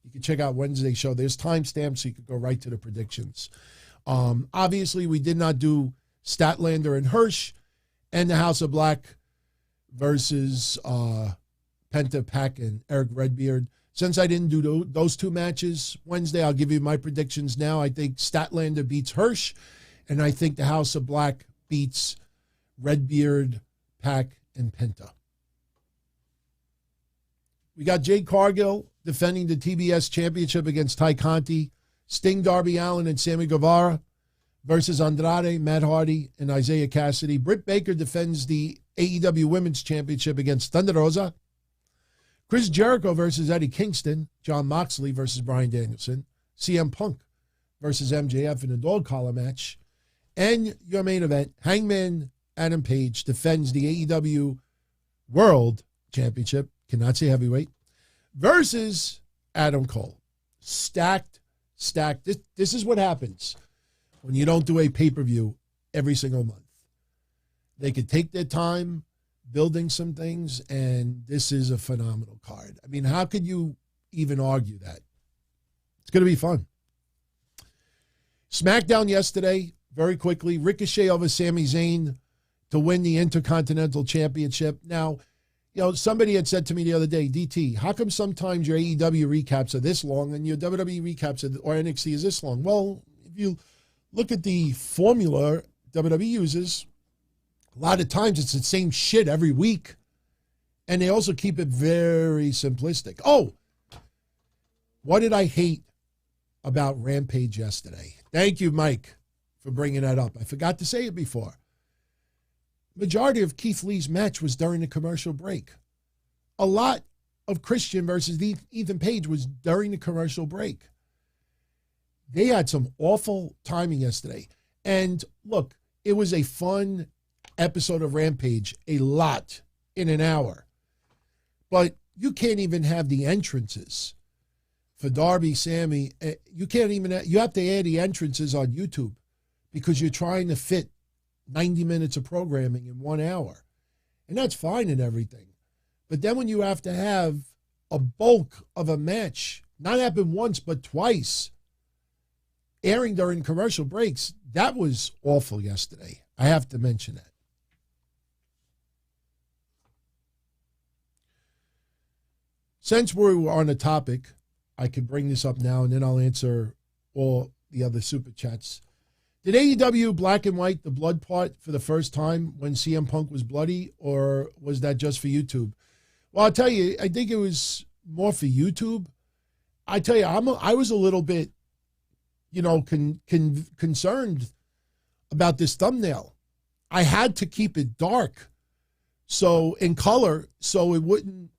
you can check out Wednesday's show. There's timestamps, so you can go right to the predictions. Obviously, we did not do Statlander and Hirsch and the House of Black versus Penta, Pac, and Erick Redbeard. Since I didn't do those 2 matches Wednesday, I'll give you my predictions now. I think Statlander beats Hirsch, and I think the House of Black beats Redbeard, Pac, and Penta. We got Jade Cargill defending the TBS Championship against Ty Conti, Sting, Darby Allin, and Sammy Guevara versus Andrade, Matt Hardy, and Isaiah Cassidy. Britt Baker defends the AEW Women's Championship against Thunder Rosa. Chris Jericho versus Eddie Kingston. Jon Moxley versus Bryan Danielson. CM Punk versus MJF in a dog collar match. And your main event, Hangman Adam Page defends the AEW World Championship, cannot say heavyweight, versus Adam Cole. Stacked. This is what happens when you don't do a pay-per-view every single month. They could take their time. building some things, and this is a phenomenal card. I mean, how could you even argue that? It's going to be fun. SmackDown yesterday, very quickly, Ricochet over Sami Zayn to win the Intercontinental Championship. Now, you know, somebody had said to me the other day, DT, how come sometimes your AEW recaps are this long and your WWE recaps or NXT is this long? Well, if you look at the formula WWE uses, a lot of times it's the same shit every week. And they also keep it very simplistic. Oh, what did I hate about Rampage yesterday? Thank you, Mike, for bringing that up. I forgot to say it before. Majority of Keith Lee's match was during the commercial break. A lot of Christian versus Ethan Page was during the commercial break. They had some awful timing yesterday. And look, it was a fun episode of Rampage, a lot in an hour. But you can't even have the entrances for Darby, Sammy. You can't even, you have to add the entrances on YouTube because you're trying to fit 90 minutes of programming in 1 hour. And that's fine and everything. But then when you have to have a bulk of a match, not happen once, but twice, airing during commercial breaks, that was awful yesterday. I have to mention that. Since we're on the topic, I can bring this up now and then I'll answer all the other super chats. Did AEW black and white the blood part for the first time when CM Punk was bloody, or was that just for YouTube? Well, I'll tell you, I think it was more for YouTube. I tell you, I was a little bit, you know, concerned about this thumbnail. I had to keep it dark, so in color, so it wouldn't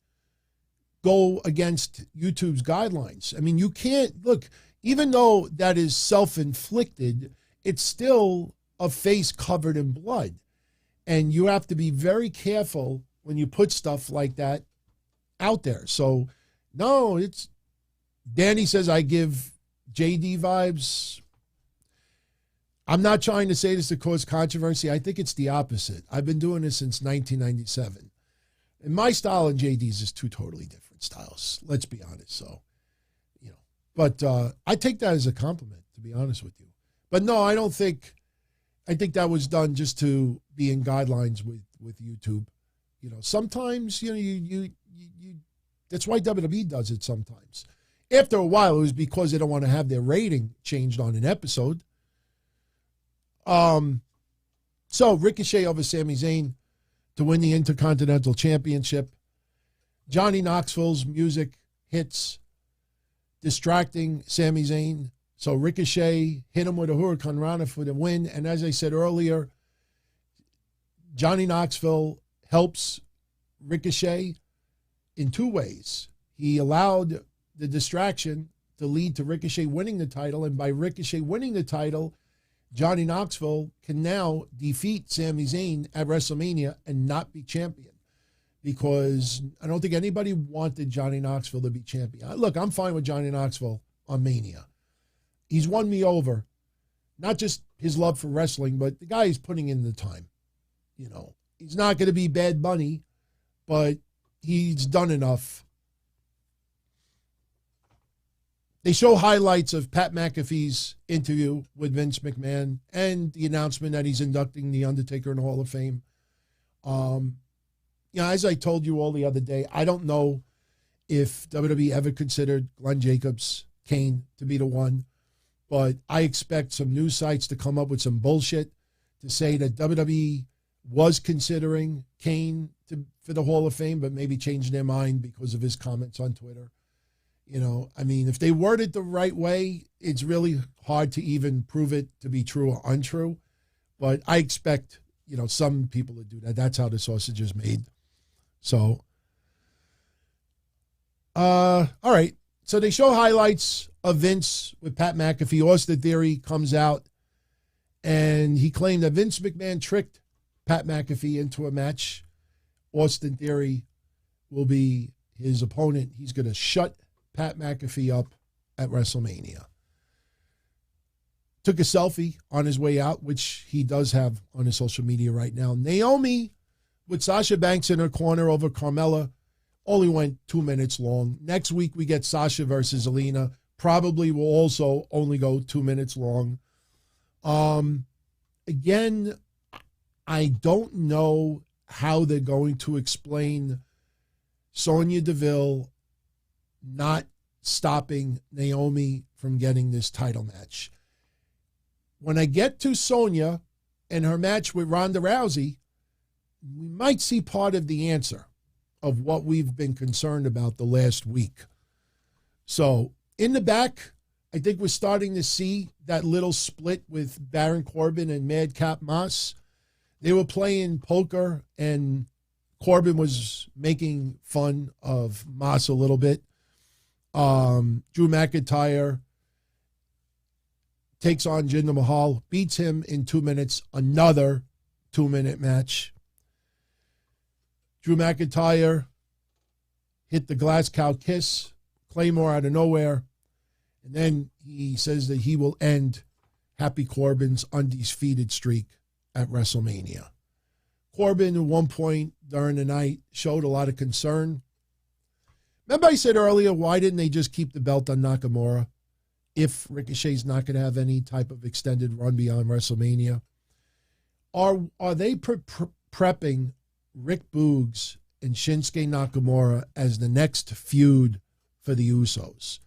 go against YouTube's guidelines. I mean, you can't, look, even though that is self-inflicted, it's still a face covered in blood. And you have to be very careful when you put stuff like that out there. So, no, it's, Danny says I give JD vibes. I'm not trying to say this to cause controversy. I think it's the opposite. I've been doing this since 1997. And my style and JD's is two totally different styles. Let's be honest. So, you know, but I take that as a compliment, to be honest with you. But no, I don't think, I think that was done just to be in guidelines with YouTube. You know, sometimes, you know, you that's why WWE does it sometimes. After a while, it was because they don't want to have their rating changed on an episode. So Ricochet over Sami Zayn to win the Intercontinental Championship. Johnny Knoxville's music hits, distracting Sami Zayn. So Ricochet hit him with a Hurricane Rana for the win. And as I said earlier, Johnny Knoxville helps Ricochet in two ways. He allowed the distraction to lead to Ricochet winning the title. And by Ricochet winning the title, Johnny Knoxville can now defeat Sami Zayn at WrestleMania and not be champion. Because I don't think anybody wanted Johnny Knoxville to be champion. Look, I'm fine with Johnny Knoxville on Mania. He's won me over. Not just his love for wrestling, but the guy is putting in the time. You know, he's not going to be Bad Bunny, but he's done enough. They show highlights of Pat McAfee's interview with Vince McMahon and the announcement that he's inducting The Undertaker in the Hall of Fame. You know, as I told you all the other day, I don't know if WWE ever considered Glenn Jacobs, Kane, to be the one. But I expect some news sites to come up with some bullshit to say that WWE was considering Kane for the Hall of Fame, but maybe changed their mind because of his comments on Twitter. You know, I mean, if they word it the right way, it's really hard to even prove it to be true or untrue. But I expect, you know, some people to do that. That's how the sausage is made. So, all right. So they show highlights of Vince with Pat McAfee. Austin Theory comes out and he claimed that Vince McMahon tricked Pat McAfee into a match. Austin Theory will be his opponent. He's going to shut Pat McAfee up at WrestleMania. Took a selfie on his way out, which he does have on his social media right now. Naomi with Sasha Banks in her corner over Carmella, only went 2 minutes long. Next week, we get Sasha versus Alina. Probably will also only go 2 minutes long. Again, I don't know how they're going to explain Sonya Deville not stopping Naomi from getting this title match. When I get to Sonya and her match with Ronda Rousey, we might see part of the answer of what we've been concerned about the last week. So in the back, I think we're starting to see that little split with Baron Corbin and Madcap Moss. They were playing poker, and Corbin was making fun of Moss a little bit. Drew McIntyre takes on Jinder Mahal, beats him in 2 minutes, another 2-minute match. Drew McIntyre hit the Glass Cow Kiss, Claymore out of nowhere, and then he says that he will end Happy Corbin's undefeated streak at WrestleMania. Corbin, at one point during the night, showed a lot of concern. Remember I said earlier, why didn't they just keep the belt on Nakamura if Ricochet's not going to have any type of extended run beyond WrestleMania? Are they prepping Rick Boogs and Shinsuke Nakamura as the next feud for the Usos?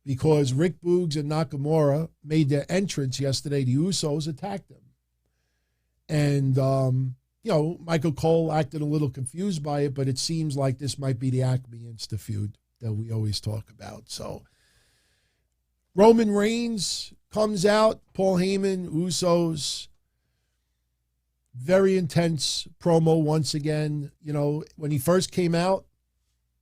Because Rick Boogs and Nakamura made their entrance yesterday, the Usos attacked them. And, Michael Cole acted a little confused by it, but it seems like this might be the Acme Insta feud that we always talk about. So Roman Reigns comes out, Paul Heyman, Usos. Very intense promo once again. When he first came out,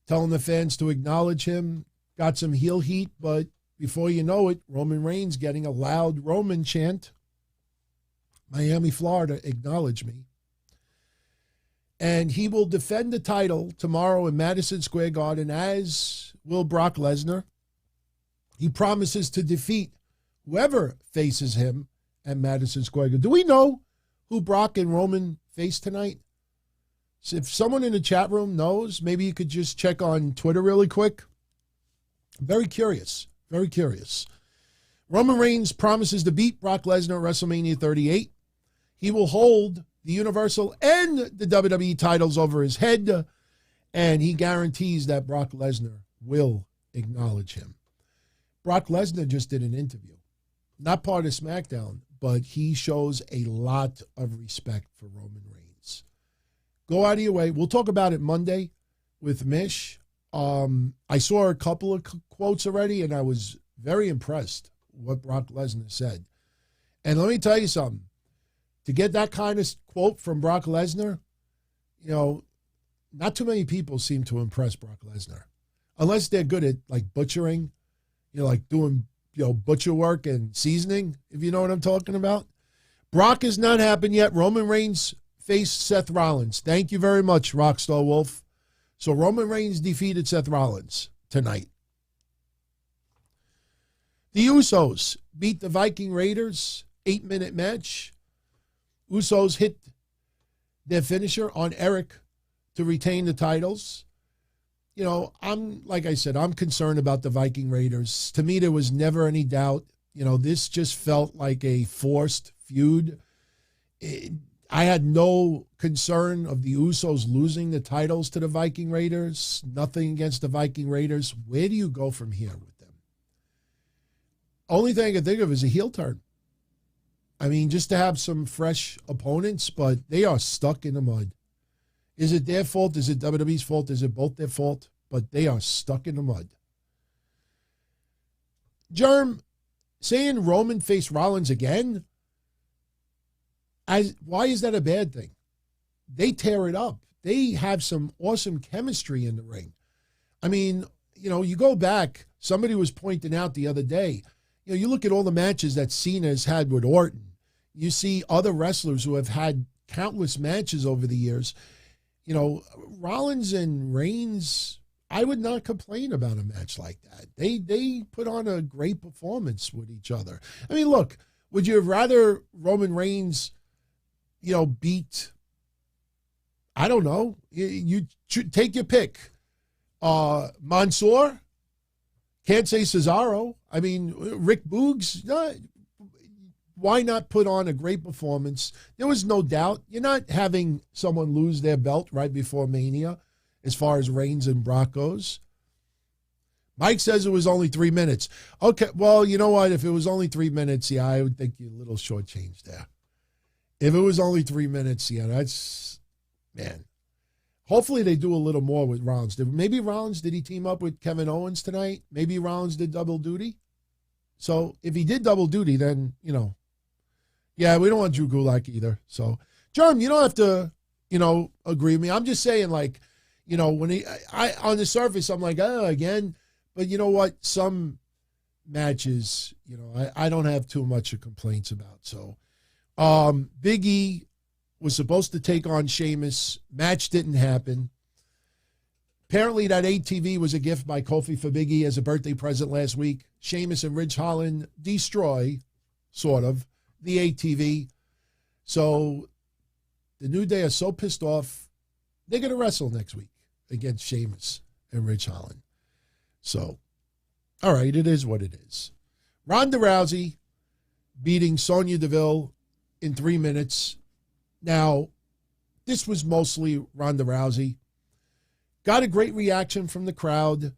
telling the fans to acknowledge him, got some heel heat, but before you know it, Roman Reigns getting a loud Roman chant. Miami, Florida, acknowledge me. And he will defend the title tomorrow in Madison Square Garden, as will Brock Lesnar. He promises to defeat whoever faces him at Madison Square Garden. Do we know who Brock and Roman face tonight? So if someone in the chat room knows, maybe you could just check on Twitter really quick. Very curious. Very curious. Roman Reigns promises to beat Brock Lesnar at WrestleMania 38. He will hold the Universal and the WWE titles over his head, and he guarantees that Brock Lesnar will acknowledge him. Brock Lesnar just did an interview. Not part of SmackDown, but he shows a lot of respect for Roman Reigns. Go out of your way. We'll talk about it Monday with Mish. I saw a couple of quotes already, and I was very impressed what Brock Lesnar said. And let me tell you something. To get that kind of quote from Brock Lesnar, not too many people seem to impress Brock Lesnar. Unless they're good at, butchering, doing, butcher work and seasoning, if you know what I'm talking about. Brock has not happened yet. Roman Reigns faced Seth Rollins. Thank you very much, Rockstar Wolf. So Roman Reigns defeated Seth Rollins tonight. The Usos beat the Viking Raiders, 8-minute match. Usos hit their finisher on Eric to retain the titles. Like I said, I'm concerned about the Viking Raiders. To me, there was never any doubt. This just felt like a forced feud. I had no concern of the Usos losing the titles to the Viking Raiders. Nothing against the Viking Raiders. Where do you go from here with them? Only thing I can think of is a heel turn. I mean, just to have some fresh opponents, but they are stuck in the mud. Is it their fault? Is it WWE's fault? Is it both their fault? But they are stuck in the mud. Germ, saying Roman faced Rollins again, why is that a bad thing? They tear it up. They have some awesome chemistry in the ring. I mean, you go back, somebody was pointing out the other day, you look at all the matches that Cena has had with Orton. You see other wrestlers who have had countless matches over the years. Rollins and Reigns, I would not complain about a match like that. They put on a great performance with each other. I mean, look, would you have rather Roman Reigns, beat, I don't know. You take your pick. Mansoor. Can't say Cesaro. I mean, Rick Boogs. Why not put on a great performance? There was no doubt. You're not having someone lose their belt right before Mania as far as Reigns and Brock goes. Mike says it was only 3 minutes. Okay, well, you know what? If it was only 3 minutes, yeah, I would think you're a little shortchanged there. If it was only 3 minutes, yeah, that's, man. Hopefully they do a little more with Rollins. Maybe Rollins, did he team up with Kevin Owens tonight? Maybe Rollins did double duty? So if he did double duty, then, yeah, we don't want Drew Gulak either. So, Jerm, you don't have to, agree with me. I'm just saying, like, when I on the surface, I'm like, oh, again. But you know what? Some matches, I don't have too much of complaints about. So, Big E was supposed to take on Sheamus. Match didn't happen. Apparently, that ATV was a gift by Kofi for Big E as a birthday present last week. Sheamus and Ridge Holland destroy, sort of, the ATV. So, the New Day are so pissed off, they're going to wrestle next week against Sheamus and Ridge Holland. So, all right, it is what it is. Ronda Rousey beating Sonya Deville in 3 minutes. Now, this was mostly Ronda Rousey. Got a great reaction from the crowd.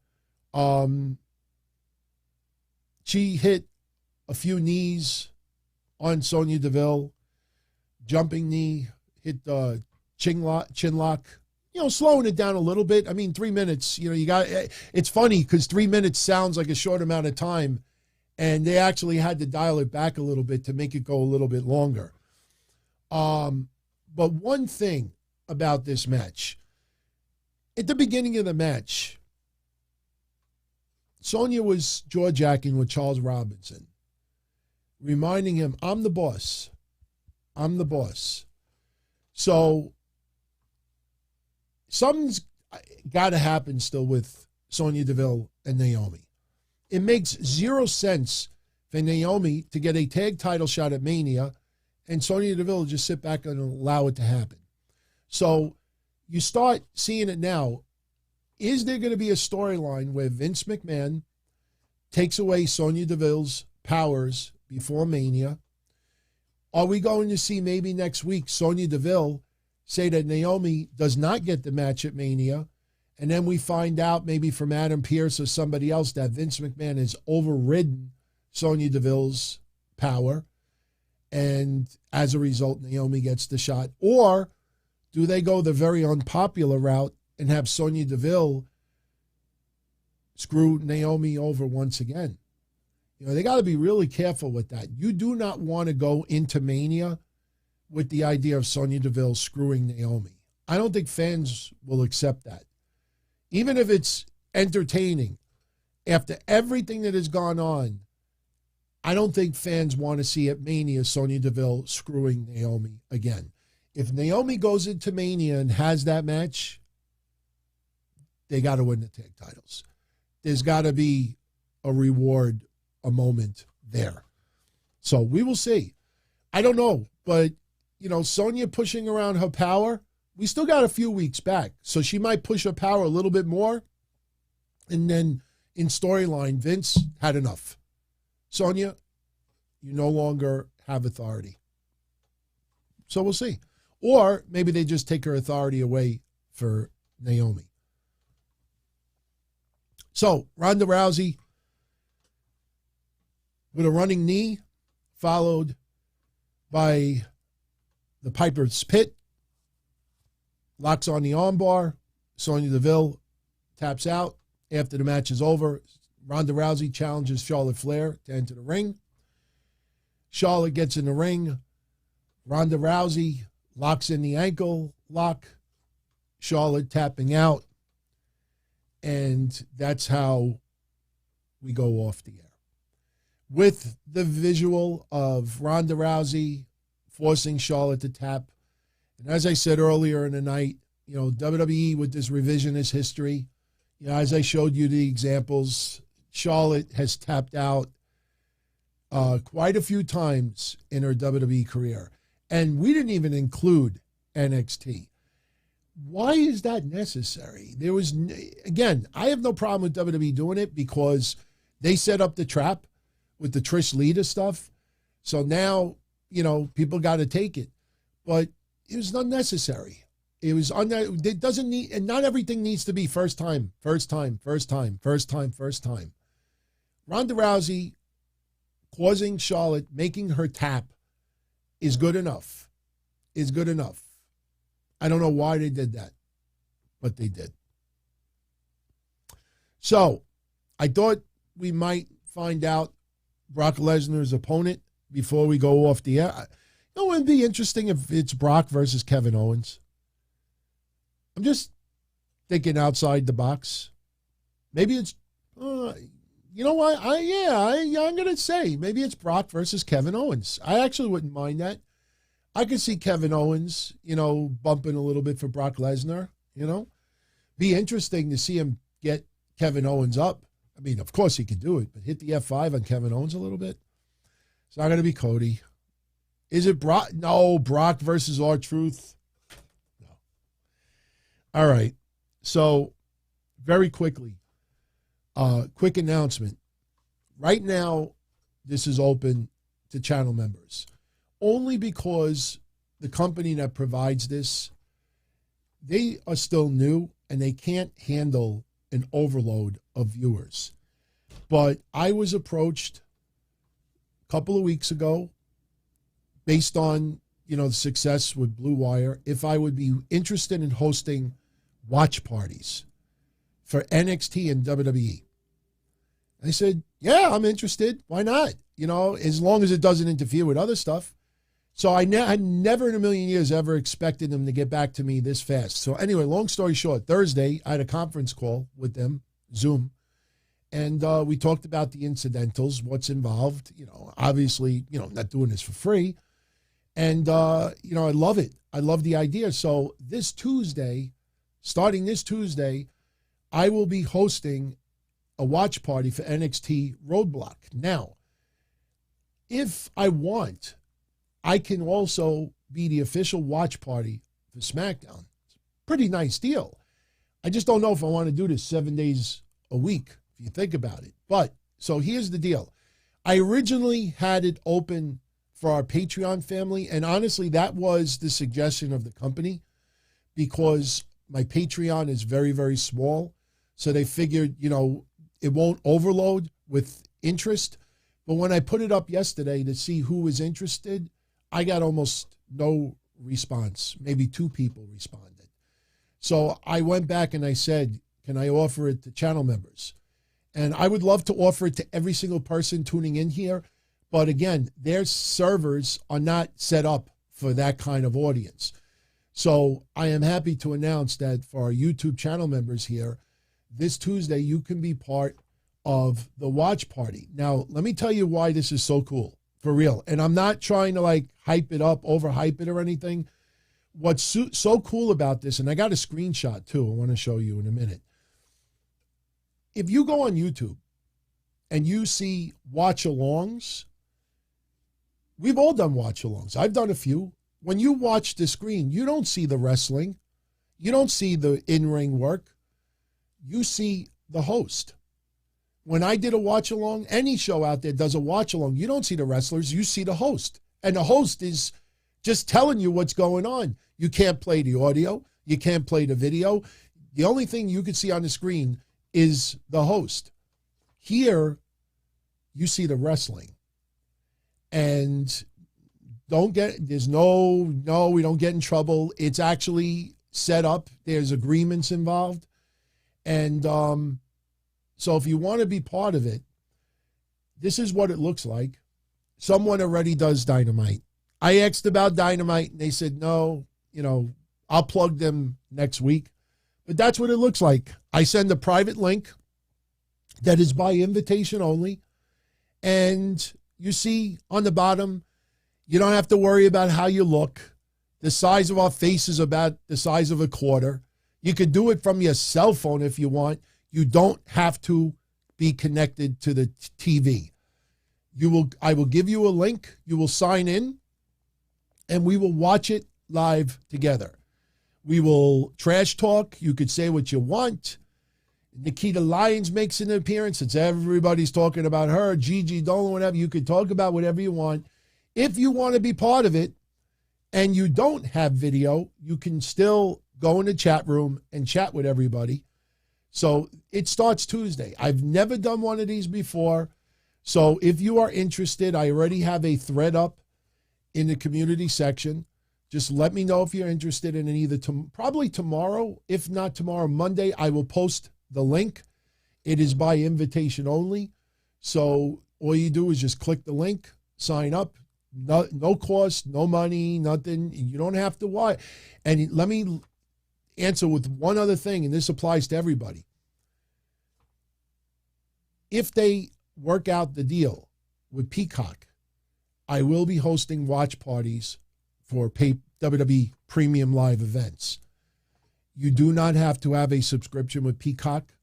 She hit a few knees on Sonya Deville. Jumping knee, hit the chin lock. Slowing it down a little bit. I mean, 3 minutes, it's funny because 3 minutes sounds like a short amount of time, and they actually had to dial it back a little bit to make it go a little bit longer. But one thing about this match, at the beginning of the match, Sonya was jaw-jacking with Charles Robinson, reminding him, I'm the boss. I'm the boss. So something's got to happen still with Sonya Deville and Naomi. It makes zero sense for Naomi to get a tag title shot at Mania and Sonya Deville just sit back and allow it to happen. So you start seeing it now. Is there going to be a storyline where Vince McMahon takes away Sonya Deville's powers before Mania? Are we going to see maybe next week Sonya Deville say that Naomi does not get the match at Mania, and then we find out maybe from Adam Pearce or somebody else that Vince McMahon has overridden Sonya Deville's power, and as a result, Naomi gets the shot? Or do they go the very unpopular route and have Sonya Deville screw Naomi over once again? They got to be really careful with that. You do not want to go into Mania with the idea of Sonya Deville screwing Naomi. I don't think fans will accept that. Even if it's entertaining, after everything that has gone on, I don't think fans want to see at Mania Sonya Deville screwing Naomi again. If Naomi goes into Mania and has that match, they got to win the tag titles. There's got to be a reward, a moment there. So we will see. I don't know, but Sonya pushing around her power, we still got a few weeks back. So she might push her power a little bit more. And then in storyline, Vince had enough. Sonya, you no longer have authority. So we'll see. Or maybe they just take her authority away for Naomi. So Ronda Rousey with a running knee, followed by the Piper's Pit, locks on the armbar. Sonya Deville taps out. After the match is over, Ronda Rousey challenges Charlotte Flair to enter the ring. Charlotte gets in the ring. Ronda Rousey locks in the ankle lock. Charlotte tapping out. And that's how we go off the air. With the visual of Ronda Rousey forcing Charlotte to tap. And as I said earlier in the night, WWE with this revisionist history, as I showed you the examples, Charlotte has tapped out quite a few times in her WWE career. And we didn't even include NXT. Why is that necessary? There was, again, I have no problem with WWE doing it because they set up the trap with the Trish Lita stuff. So now, people got to take it. But it was unnecessary. It doesn't need, and not everything needs to be first time. Ronda Rousey causing Charlotte, making her tap is good enough. I don't know why they did that, but they did. So I thought we might find out Brock Lesnar's opponent before we go off the air. It would be interesting if it's Brock versus Kevin Owens. I'm just thinking outside the box. Maybe it's, you know what? I'm going to say maybe it's Brock versus Kevin Owens. I actually wouldn't mind that. I could see Kevin Owens, bumping a little bit for Brock Lesnar, Be interesting to see him get Kevin Owens up. I mean, of course he could do it, but hit the F5 on Kevin Owens a little bit. It's not going to be Cody. Is it Brock? No, Brock versus R-Truth. No. All right. So, very quickly, quick announcement. Right now, this is open to channel members. Only because the company that provides this, they are still new and they can't handle an overload of viewers. But I was approached a couple of weeks ago based on, the success with Blue Wire, if I would be interested in hosting watch parties for NXT and WWE. I said, yeah, I'm interested. Why not? As long as it doesn't interfere with other stuff. So I never in a million years ever expected them to get back to me this fast. So anyway, long story short, Thursday, I had a conference call with them, Zoom, and we talked about the incidentals, what's involved, obviously, not doing this for free. And, I love it. I love the idea. So starting this Tuesday, I will be hosting a watch party for NXT Roadblock. Now, if I want, I can also be the official watch party for SmackDown. It's a pretty nice deal. I just don't know if I want to do this 7 days a week, if you think about it. But, so here's the deal. I originally had it open for our Patreon family, and honestly, that was the suggestion of the company because my Patreon is very, very small. So they figured, it won't overload with interest. But when I put it up yesterday to see who was interested, I got almost no response. Maybe 2 people responded. So I went back and I said, can I offer it to channel members? And I would love to offer it to every single person tuning in here. But again, their servers are not set up for that kind of audience. So I am happy to announce that for our YouTube channel members here, this Tuesday, you can be part of the watch party. Now, let me tell you why this is so cool. For real. And I'm not trying to hype it up, overhype it or anything. What's so cool about this, and I got a screenshot too, I want to show you in a minute. If you go on YouTube and you see watch-alongs, we've all done watch-alongs. I've done a few. When you watch the screen, you don't see the wrestling. You don't see the in-ring work. You see the host. When I did a watch-along, any show out there does a watch-along, you don't see the wrestlers, you see the host. And the host is just telling you what's going on. You can't play the audio. You can't play the video. The only thing you can see on the screen is the host. Here, you see the wrestling. And we don't get in trouble. It's actually set up. There's agreements involved. And so if you want to be part of it, this is what it looks like. Someone already does Dynamite. I asked about Dynamite, and they said, no, I'll plug them next week. But that's what it looks like. I send a private link that is by invitation only. And you see on the bottom, you don't have to worry about how you look. The size of our face is about the size of a quarter. You could do it from your cell phone if you want. You don't have to be connected to the TV. I will give you a link. You will sign in, and we will watch it live together. We will trash talk. You could say what you want. Nikita Lyons makes an appearance. It's everybody's talking about her. Gigi Dolan, whatever. You could talk about whatever you want. If you want to be part of it and you don't have video, you can still go in the chat room and chat with everybody. So it starts Tuesday. I've never done one of these before. So if you are interested, I already have a thread up in the community section. Just let me know if you're interested in it either probably tomorrow. If not tomorrow, Monday, I will post the link. It is by invitation only. So all you do is just click the link, sign up. No cost, no money, nothing. You don't have to watch. And let me answer with one other thing, and this applies to everybody. If they work out the deal with Peacock, I will be hosting watch parties for WWE Premium Live events. You do not have to have a subscription with Peacock.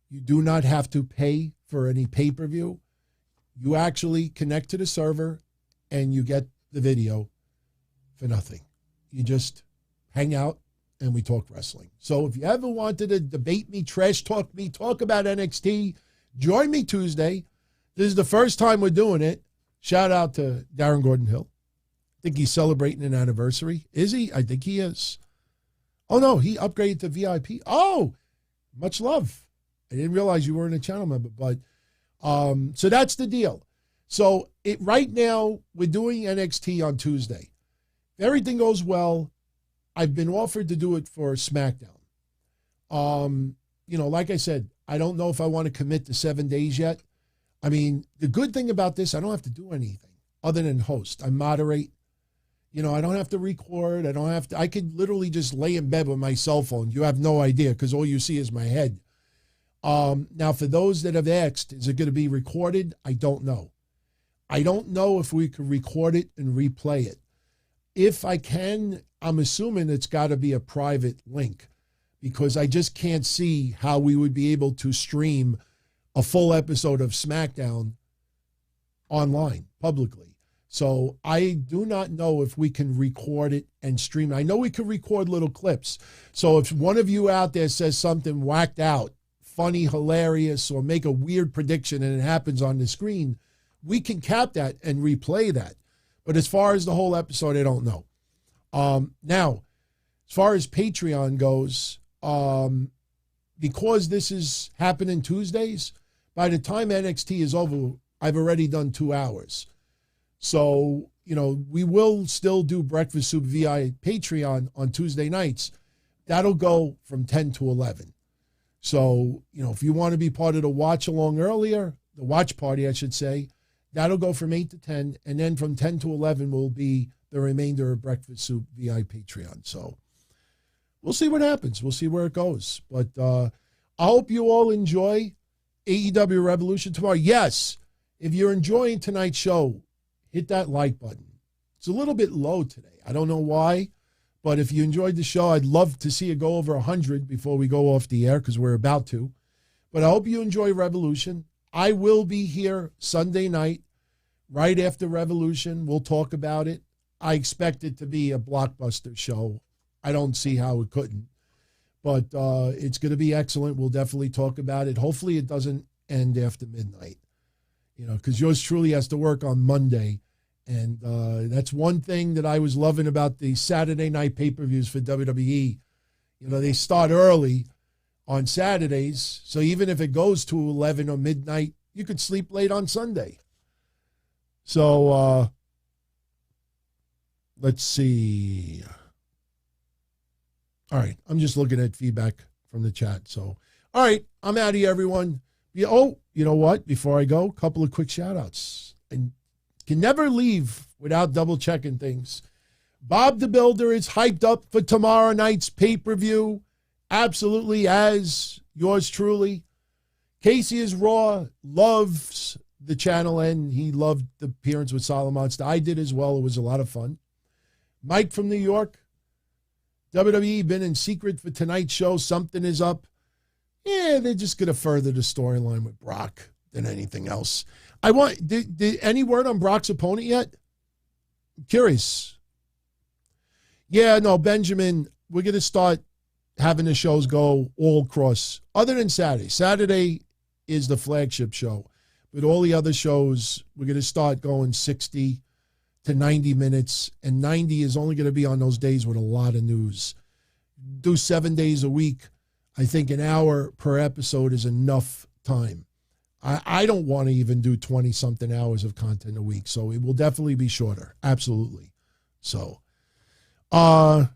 You do not have to pay for any pay-per-view. You actually connect to the server and you get the video for nothing. You just hang out and we talk wrestling. So if you ever wanted to debate me, trash talk me, talk about NXT, join me Tuesday. This is the first time we're doing it. Shout out to Darren Gordon-Hill. I think he's celebrating an anniversary. Is he? I think he is. Oh, no, he upgraded to VIP. Oh, much love. I didn't realize you weren't a channel member, but so that's the deal. So right now, we're doing NXT on Tuesday. If everything goes well, I've been offered to do it for SmackDown. Like I said, I don't know if I want to commit to 7 days yet. I mean, the good thing about this, I don't have to do anything other than host. I moderate. I don't have to record. I could literally just lay in bed with my cell phone. You have no idea because all you see is my head. Now, for those that have asked, is it going to be recorded? I don't know. I don't know if we could record it and replay it. If I can, I'm assuming it's got to be a private link because I just can't see how we would be able to stream a full episode of SmackDown online publicly. So I do not know if we can record it and stream it. I know we can record little clips. So if one of you out there says something whacked out, funny, hilarious, or make a weird prediction and it happens on the screen, we can cap that and replay that. But as far as the whole episode, I don't know. Now, as far as Patreon goes, because this is happening Tuesdays, by the time NXT is over, I've already done 2 hours. So, we will still do Breakfast Soup VI Patreon on Tuesday nights. That'll go from 10 to 11. So, if you want to be part of the watch along earlier, the watch party, I should say, that'll go from 8 to 10. And then from 10 to 11 will be the remainder of Breakfast Soup VI Patreon. So we'll see what happens. We'll see where it goes. But I hope you all enjoy AEW Revolution tomorrow. Yes, if you're enjoying tonight's show, hit that like button. It's a little bit low today. I don't know why, but if you enjoyed the show, I'd love to see it go over 100 before we go off the air because we're about to. But I hope you enjoy Revolution. I will be here Sunday night right after Revolution. We'll talk about it. I expect it to be a blockbuster show. I don't see how it couldn't. But it's going to be excellent. We'll definitely talk about it. Hopefully it doesn't end after midnight. Because yours truly has to work on Monday. And that's one thing that I was loving about the Saturday night pay-per-views for WWE. They start early on Saturdays. So even if it goes to 11 or midnight, you could sleep late on Sunday. So let's see. All right. I'm just looking at feedback from the chat. So, all right. I'm out of here, everyone. Oh, you know what? Before I go, a couple of quick shout-outs. And can never leave without double-checking things. Bob the Builder is hyped up for tomorrow night's pay-per-view. Absolutely, as yours truly. Casey is Raw, loves the channel, and he loved the appearance with Solomon. I did as well. It was a lot of fun. Mike from New York. WWE been in secret for tonight's show. Something is up. Yeah, they're just going to further the storyline with Brock than anything else. Did any word on Brock's opponent yet? I'm curious. Yeah, no, Benjamin, we're going to start having the shows go all across, other than Saturday. Saturday is the flagship show. But all the other shows, we're going to start going 60 to 90 minutes. And 90 is only going to be on those days with a lot of news. Do 7 days a week. I think an hour per episode is enough time. I don't want to even do 20-something hours of content a week. So it will definitely be shorter. Absolutely. So, no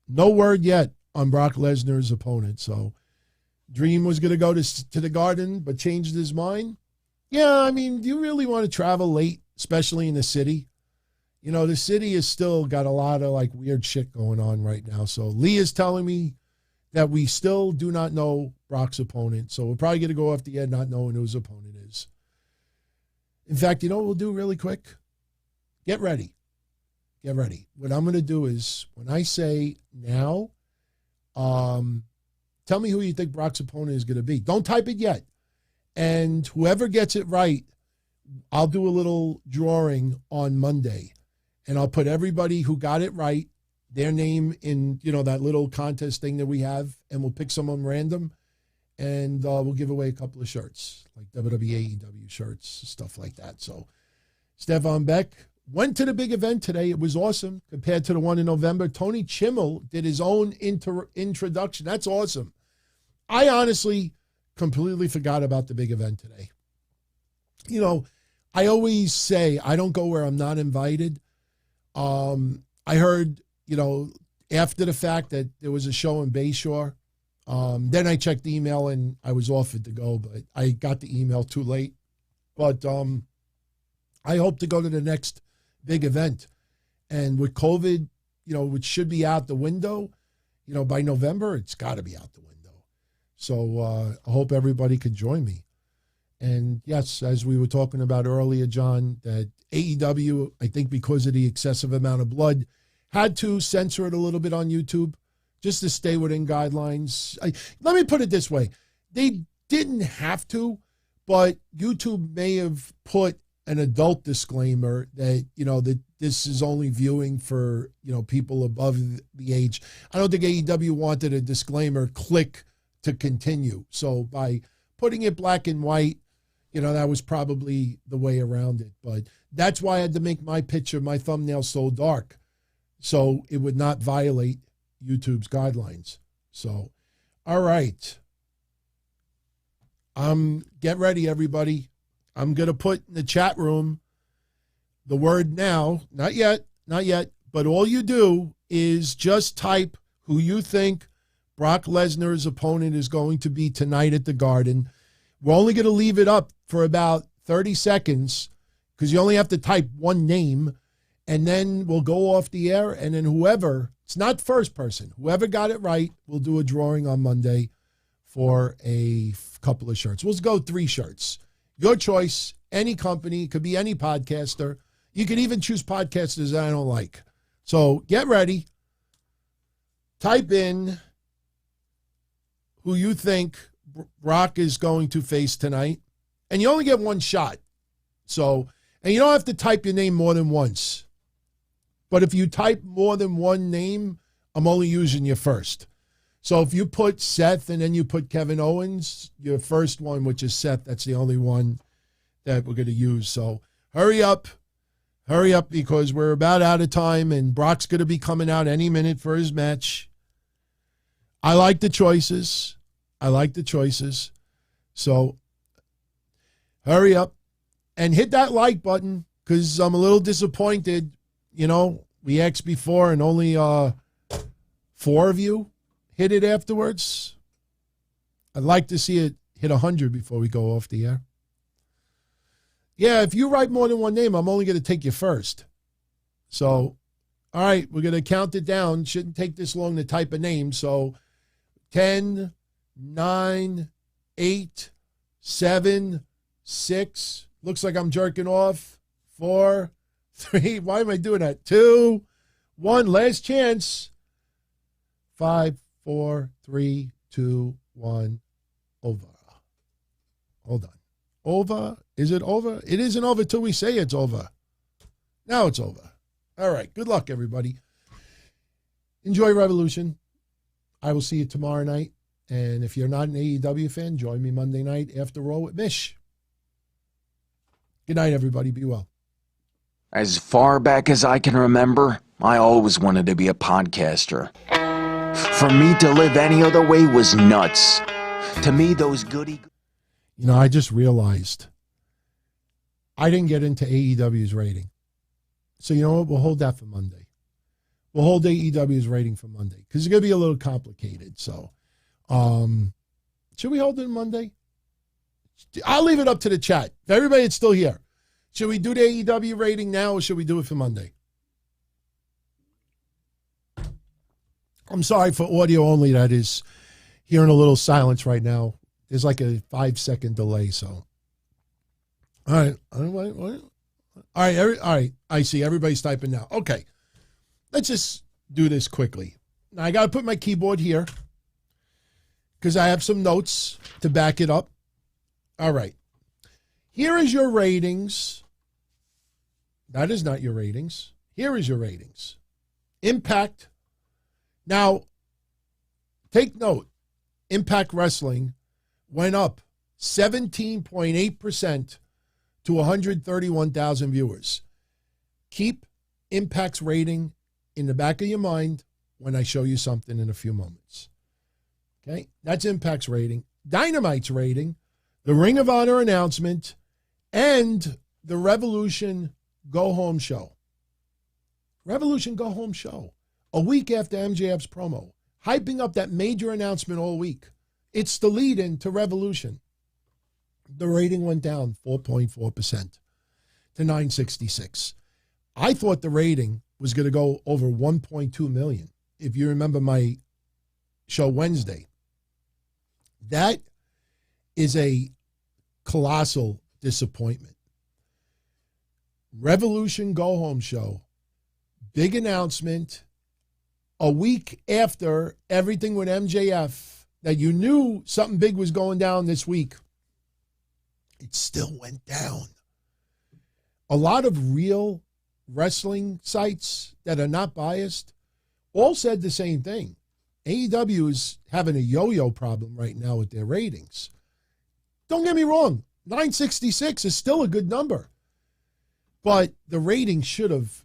word yet on Brock Lesnar's opponent. So, Dream was going to go to the Garden, but changed his mind. Yeah, I mean, do you really want to travel late, especially in the city? You know, the city has still got a lot of like weird shit going on right now. So Lee is telling me that we still do not know Brock's opponent. So we're probably going to go off the air not knowing who his opponent is. In fact, you know what we'll do really quick? Get ready. Get ready. What I'm going to do is when I say now, tell me who you think Brock's opponent is going to be. Don't type it yet. And whoever gets it right, I'll do a little drawing on Monday. And I'll put everybody who got it right, their name in, you know, that little contest thing that we have. And we'll pick someone random. And we'll give away a couple of shirts, like WWE, AEW shirts, stuff like that. So Stefan Beck went to the big event today. It was awesome compared to the one in November. Tony Chimmel did his own introduction. That's awesome. I honestly completely forgot about the big event today. You know, I always say I don't go where I'm not invited. I heard, you know, after the fact that there was a show in Bayshore. Then I checked the email and I was offered to go, but I got the email too late. But I hope to go to the next big event. And with COVID, you know, which should be out the window, you know, by November, it's got to be out the window. So I hope everybody could join me. And yes, as we were talking about earlier, John, that AEW, I think because of the excessive amount of blood, had to censor it a little bit on YouTube just to stay within guidelines. Let me put it this way. They didn't have to, but YouTube may have put an adult disclaimer that, you know, that this is only viewing for, you know, people above the age. I don't think AEW wanted a disclaimer, click to continue. So by putting it black and white, you know, that was probably the way around it. But that's why I had to make my picture, my thumbnail so dark, so it would not violate YouTube's guidelines. So, all right. Get ready, everybody. I'm going to put in the chat room the word now. Not yet, but all you do is just type who you think Brock Lesnar's opponent is going to be tonight at the Garden. We're only going to leave it up for about 30 seconds because you only have to type one name, and then we'll go off the air, and then whoever, it's not first person, whoever got it right, we'll do a drawing on Monday for a couple of shirts. We'll go 3 shirts. Your choice, any company, it could be any podcaster. You can even choose podcasters that I don't like. So get ready. Type in who you think Brock is going to face tonight. And you only get one shot. So, and you don't have to type your name more than once. But if you type more than one name, I'm only using your first. So if you put Seth and then you put Kevin Owens, your first one, which is Seth, that's the only one that we're going to use. So hurry up because we're about out of time and Brock's going to be coming out any minute for his match. I like the choices. So hurry up and hit that like button because I'm a little disappointed. You know, we asked before and only 4 of you hit it afterwards. I'd like to see it hit 100 before we go off the air. Yeah, if you write more than one name, I'm only going to take you first. So, all right, we're going to count it down. Shouldn't take this long to type a name. So 10, 9, 8, 7, 6. Looks like I'm jerking off. 4, 3. Why am I doing that? 2, 1. Last chance. 5, 4, 3, 2, 1. Over. Hold on. Over? Is it over? It isn't over till we say it's over. Now it's over. All right. Good luck, everybody. enjoy Revolution. I will see you tomorrow night. And if you're not an AEW fan, join me Monday night after Raw with Mish. Good night, everybody. Be well. As far back as I can remember, I always wanted to be a podcaster. For me to live any other way was nuts. To me, those goody... You know, I just realized I didn't get into AEW's rating. So you know what? We'll hold that for Monday. We'll hold AEW's rating for Monday because it's going to be a little complicated. So should we hold it Monday? I'll leave it up to the chat. If everybody that's still here, should we do the AEW rating now or should we do it for Monday? I'm sorry for audio only that is hearing a little silence right now. There's like a 5-second delay, so. All right. All right. I see everybody's typing now. Okay. Let's just do this quickly. Now, I got to put my keyboard here because I have some notes to back it up. All right. Here is your ratings. That is not your ratings. Here is your ratings. Impact. Now, take note. Impact Wrestling went up 17.8% to 131,000 viewers. Keep Impact's rating in the back of your mind when I show you something in a few moments. Okay? That's Impact's rating. Dynamite's rating, the Ring of Honor announcement, and the Revolution Go Home Show. Revolution Go Home Show. A week after MJF's promo. Hyping up that major announcement all week. It's the lead-in to Revolution. The rating went down 4.4% to 966. I thought the rating was going to go over 1.2 million. If you remember my show Wednesday. That is a colossal disappointment. Revolution Go Home Show. Big announcement. A week after everything with MJF that you knew something big was going down this week, it still went down. A lot of real wrestling sites that are not biased all said the same thing. AEW is having a yo-yo problem right now with their ratings. Don't get me wrong, 966 is still a good number. But the rating should have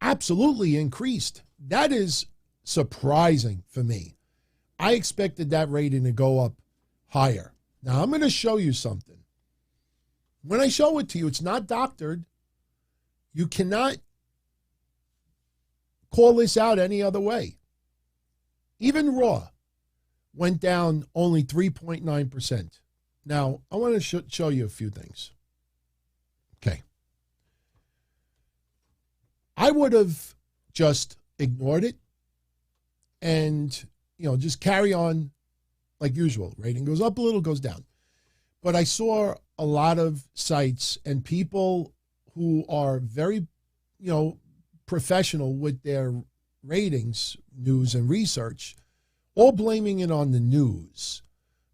absolutely increased. That is surprising for me. I expected that rating to go up higher. Now, I'm going to show you something. When I show it to you, it's not doctored. You cannot call this out any other way. Even Raw went down only 3.9%. Now, I want to show you a few things. Okay. I would have just ignored it and, just carry on like usual. Rating goes up a little, goes down. But I saw a lot of sites and people who are very, professional with their ratings, news and research, all blaming it on the news,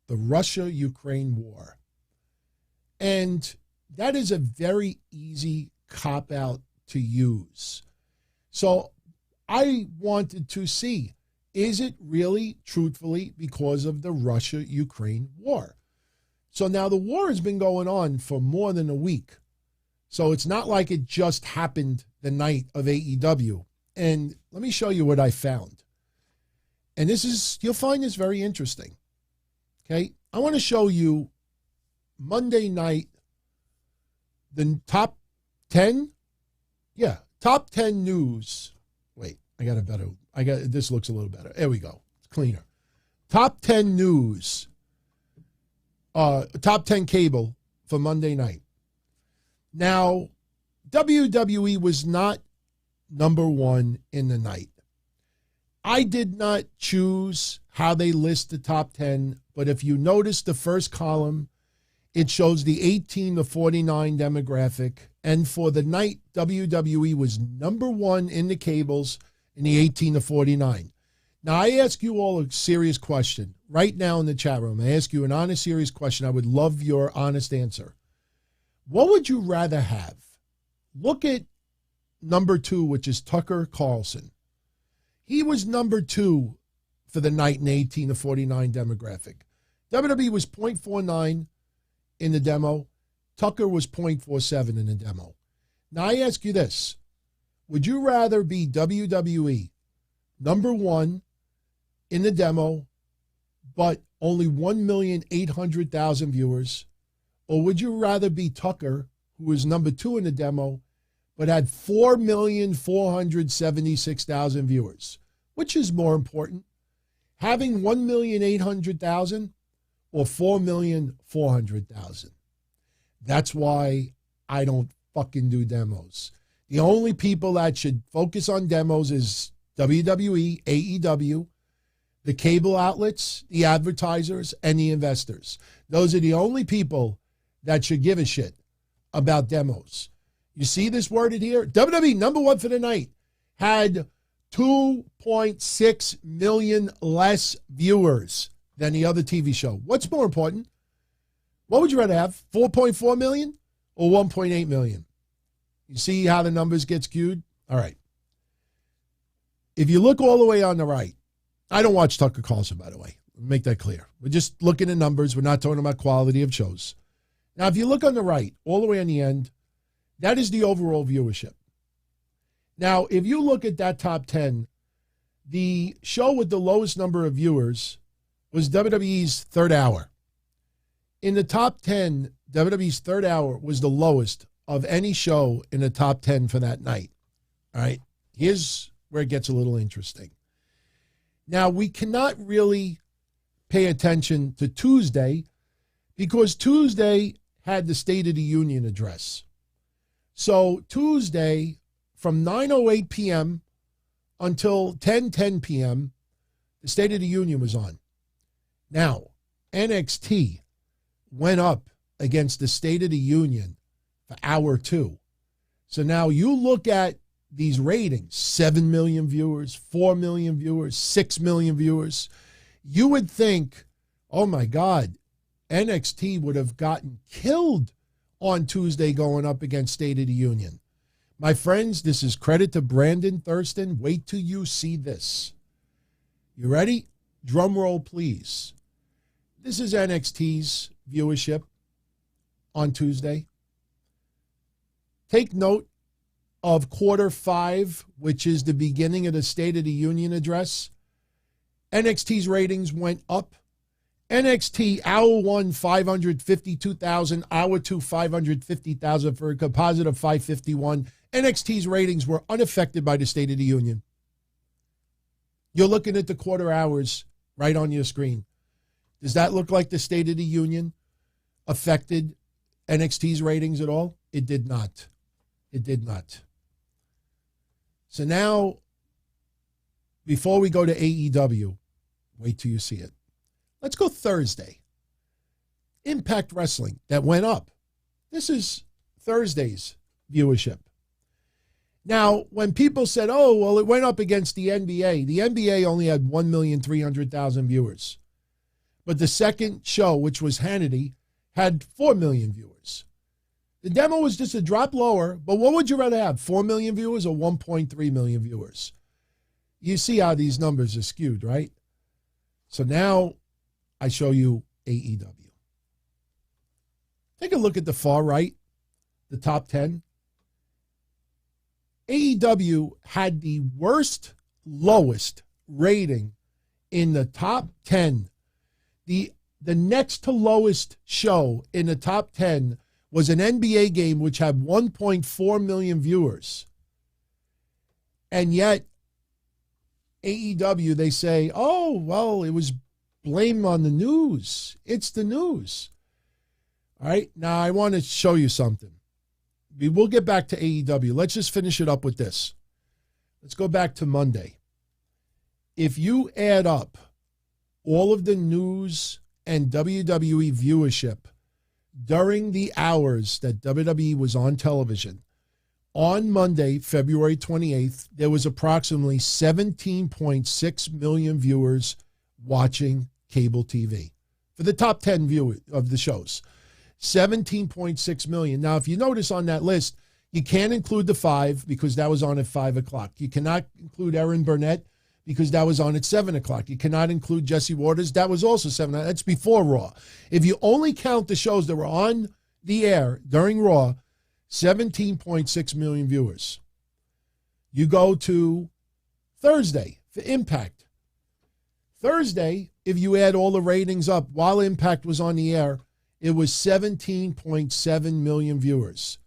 the Russia-Ukraine war. And that is a very easy cop-out to use. So I wanted to see, is it really, truthfully, because of the Russia-Ukraine war? So now the war has been going on for more than a week. So it's not like it just happened the night of AEW. And let me show you what I found. And you'll find this very interesting. Okay? I want to show you Monday night, the top 10. Yeah, top 10 news. Wait, this looks a little better. There we go. It's cleaner. Top 10 news. Top 10 cable for Monday night. Now, WWE was not number one in the night. I did not choose how they list the top 10, but if you notice the first column, it shows the 18 to 49 demographic. And for the night, WWE was number one in the cables in the 18 to 49. Now, I ask you all a serious question right now in the chat room. I ask you an honest, serious question. I would love your honest answer. What would you rather have? Look at number 2, which is Tucker Carlson. He was number 2 for the night in the 18 to 49 demographic. WWE was 0.49 in the demo. Tucker was 0.47 in the demo. Now I ask you this. Would you rather be WWE number 1 in the demo, but only 1,800,000 viewers? Or would you rather be Tucker, who was number 2 in the demo, but had 4,476,000 viewers? Which is more important? Having 1,800,000 or 4,400,000? That's why I don't fucking do demos. The only people that should focus on demos is WWE, AEW, the cable outlets, the advertisers, and the investors. Those are the only people that should give a shit about demos. You see this worded here? WWE, number 1 for the night, had 2.6 million less viewers than the other TV show. What's more important? What would you rather have, 4.4 million or 1.8 million? You see how the numbers get skewed? All right. If you look all the way on the right, I don't watch Tucker Carlson, by the way. Make that clear. We're just looking at numbers. We're not talking about quality of shows. Now, if you look on the right, all the way on the end, that is the overall viewership. Now, if you look at that top 10, the show with the lowest number of viewers was WWE's Third Hour. In the top 10, WWE's Third Hour was the lowest of any show in the top 10 for that night. All right, here's where it gets a little interesting. Now, we cannot really pay attention to Tuesday because Tuesday had the State of the Union address. So Tuesday, from 9:08 p.m. until 10:10 p.m., the State of the Union was on. Now, NXT went up against the State of the Union for hour 2. So now you look at these ratings, 7 million viewers, 4 million viewers, 6 million viewers. You would think, oh my God, NXT would have gotten killed on Tuesday going up against State of the Union. My friends, this is credit to Brandon Thurston. Wait till you see this. You ready? Drum roll, please. This is NXT's viewership on Tuesday. Take note of quarter 5, which is the beginning of the State of the Union address. NXT's ratings went up. NXT, hour 1, 552,000. Hour 2, 550,000 for a composite of 551. NXT's ratings were unaffected by the State of the Union. You're looking at the quarter hours right on your screen. Does that look like the State of the Union affected NXT's ratings at all? It did not. It did not. So now, before we go to AEW, wait till you see it. Let's go Thursday. Impact Wrestling, that went up. This is Thursday's viewership. Now, when people said, oh, well, it went up against the NBA only had 1,300,000 viewers. But the second show, which was Hannity, had 4 million viewers. The demo was just a drop lower, but what would you rather have, 4 million viewers or 1.3 million viewers? You see how these numbers are skewed, right? So now I show you AEW. Take a look at the far right, the top 10. AEW had the lowest rating in the top 10. The next to lowest show in the top 10 was an NBA game which had 1.4 million viewers. And yet, AEW, they say, oh, well, it was blamed on the news. It's the news. All right, now I want to show you something. We'll get back to AEW. Let's just finish it up with this. Let's go back to Monday. If you add up all of the news and WWE viewership during the hours that WWE was on television, on Monday, February 28th, there was approximately 17.6 million viewers watching cable TV for the top 10 viewers of the shows. 17.6 million. Now, if you notice on that list, you can't include the 5 because that was on at 5 o'clock. You cannot include Erin Burnett because that was on at 7 o'clock. You cannot include Jesse Waters. That was also 7. That's before Raw. If you only count the shows that were on the air during Raw, 17.6 million viewers. You go to Thursday for Impact. Thursday, if you add all the ratings up while Impact was on the air, it was 17.7 million viewers.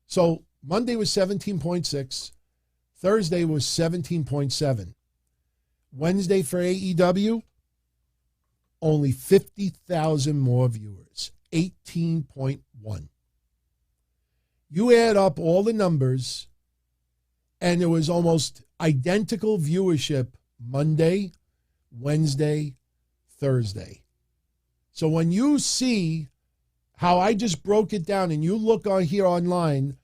So Monday was 17.6. Thursday was 17.7. Wednesday for AEW, only 50,000 more viewers, 18.1. You add up all the numbers, and it was almost identical viewership Monday, Wednesday, Thursday. So when you see how I just broke it down and you look on here online,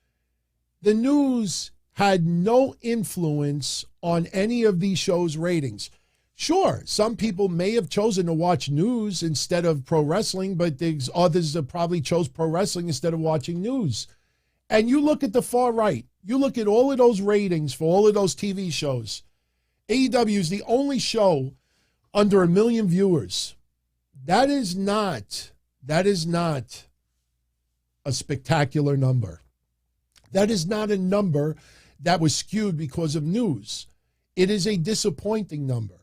the news had no influence on any of these shows' ratings. Sure, some people may have chosen to watch news instead of pro wrestling, but there's others that probably chose pro wrestling instead of watching news. And you look at the far right, you look at all of those ratings for all of those TV shows. AEW is the only show under 1 million viewers. That is not a spectacular number. That is not a number that was skewed because of news. It is a disappointing number.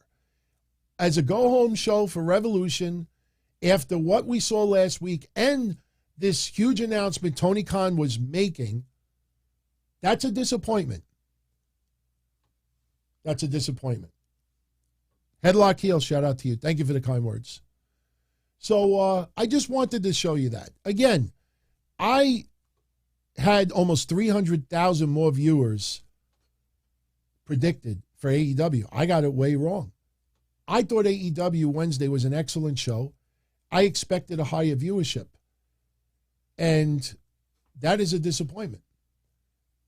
As a go-home show for Revolution, after what we saw last week and this huge announcement Tony Khan was making, that's a disappointment. That's a disappointment. Headlock Heel, shout out to you. Thank you for the kind words. So I just wanted to show you that. Again, I had almost 300,000 more viewers predicted for AEW. I got it way wrong. I thought AEW Wednesday was an excellent show. I expected a higher viewership. And that is a disappointment.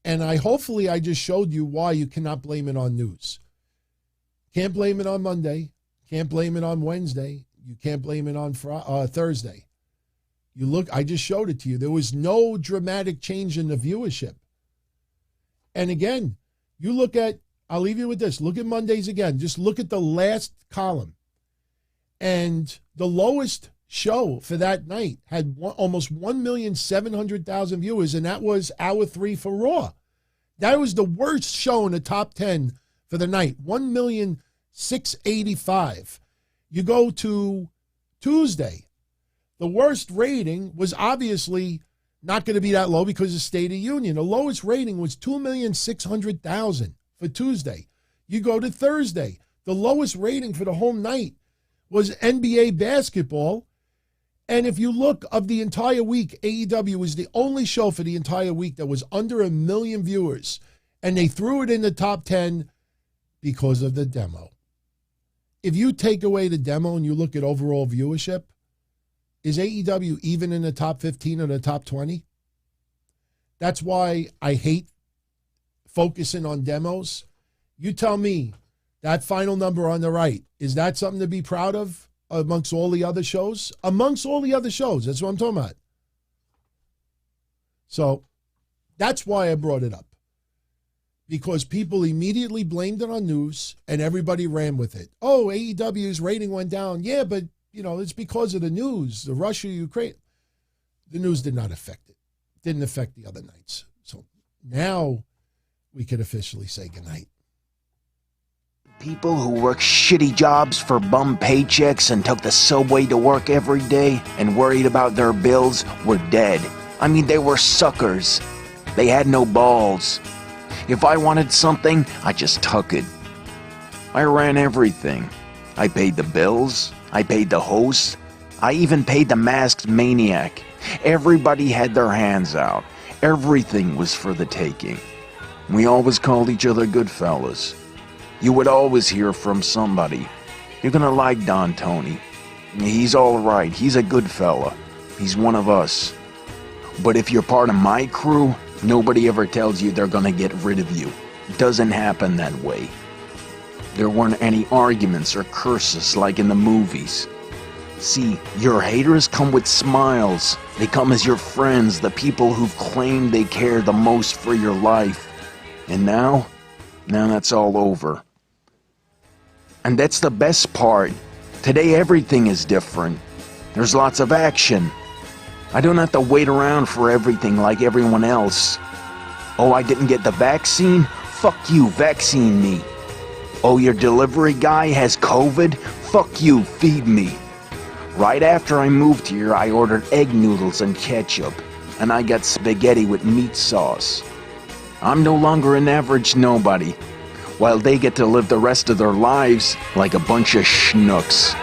And hopefully I just showed you why you cannot blame it on news. Can't blame it on Monday. Can't blame it on Wednesday. You can't blame it on Thursday. You look, I just showed it to you. There was no dramatic change in the viewership. And again, you look at, I'll leave you with this. Look at Mondays again. Just look at the last column. And the lowest show for that night had almost 1,700,000 viewers, and that was hour 3 for Raw. That was the worst show in the top 10 for the night, 1,685,000. You go to Tuesday. The worst rating was obviously not going to be that low because of State of Union. The lowest rating was 2,600,000 for Tuesday. You go to Thursday. The lowest rating for the whole night was NBA basketball. And if you look of the entire week, AEW was the only show for the entire week that was under 1 million viewers. And they threw it in the top 10 because of the demo. If you take away the demo and you look at overall viewership, is AEW even in the top 15 or the top 20? That's why I hate focusing on demos. You tell me that final number on the right, is that something to be proud of amongst all the other shows? Amongst all the other shows, that's what I'm talking about. So that's why I brought it up. Because people immediately blamed it on news and everybody ran with it. Oh, AEW's rating went down. Yeah, but, it's because of the news, the Russia-Ukraine. The news did not affect it. Didn't affect the other nights. So now we could officially say goodnight. People who work shitty jobs for bum paychecks and took the subway to work every day and worried about their bills were dead. I mean, they were suckers. They had no balls. If I wanted something, I just took it. I ran everything. I paid the bills. I paid the host. I even paid the masked maniac. Everybody had their hands out. Everything was for the taking. We always called each other good fellas. You would always hear from somebody. You're gonna like Don Tony. He's all right. He's a good fella. He's one of us. But if you're part of my crew, nobody ever tells you they're gonna get rid of you. It doesn't happen that way. There weren't any arguments or curses like in the movies. See, your haters come with smiles. They come as your friends, the people who've claimed they care the most for your life. And now that's all over. And that's the best part. Today everything is different. There's lots of action. I don't have to wait around for everything like everyone else. Oh, I didn't get the vaccine? Fuck you, vaccine me. Oh, your delivery guy has COVID? Fuck you, feed me. Right after I moved here, I ordered egg noodles and ketchup, and I got spaghetti with meat sauce. I'm no longer an average nobody, while they get to live the rest of their lives like a bunch of schnooks.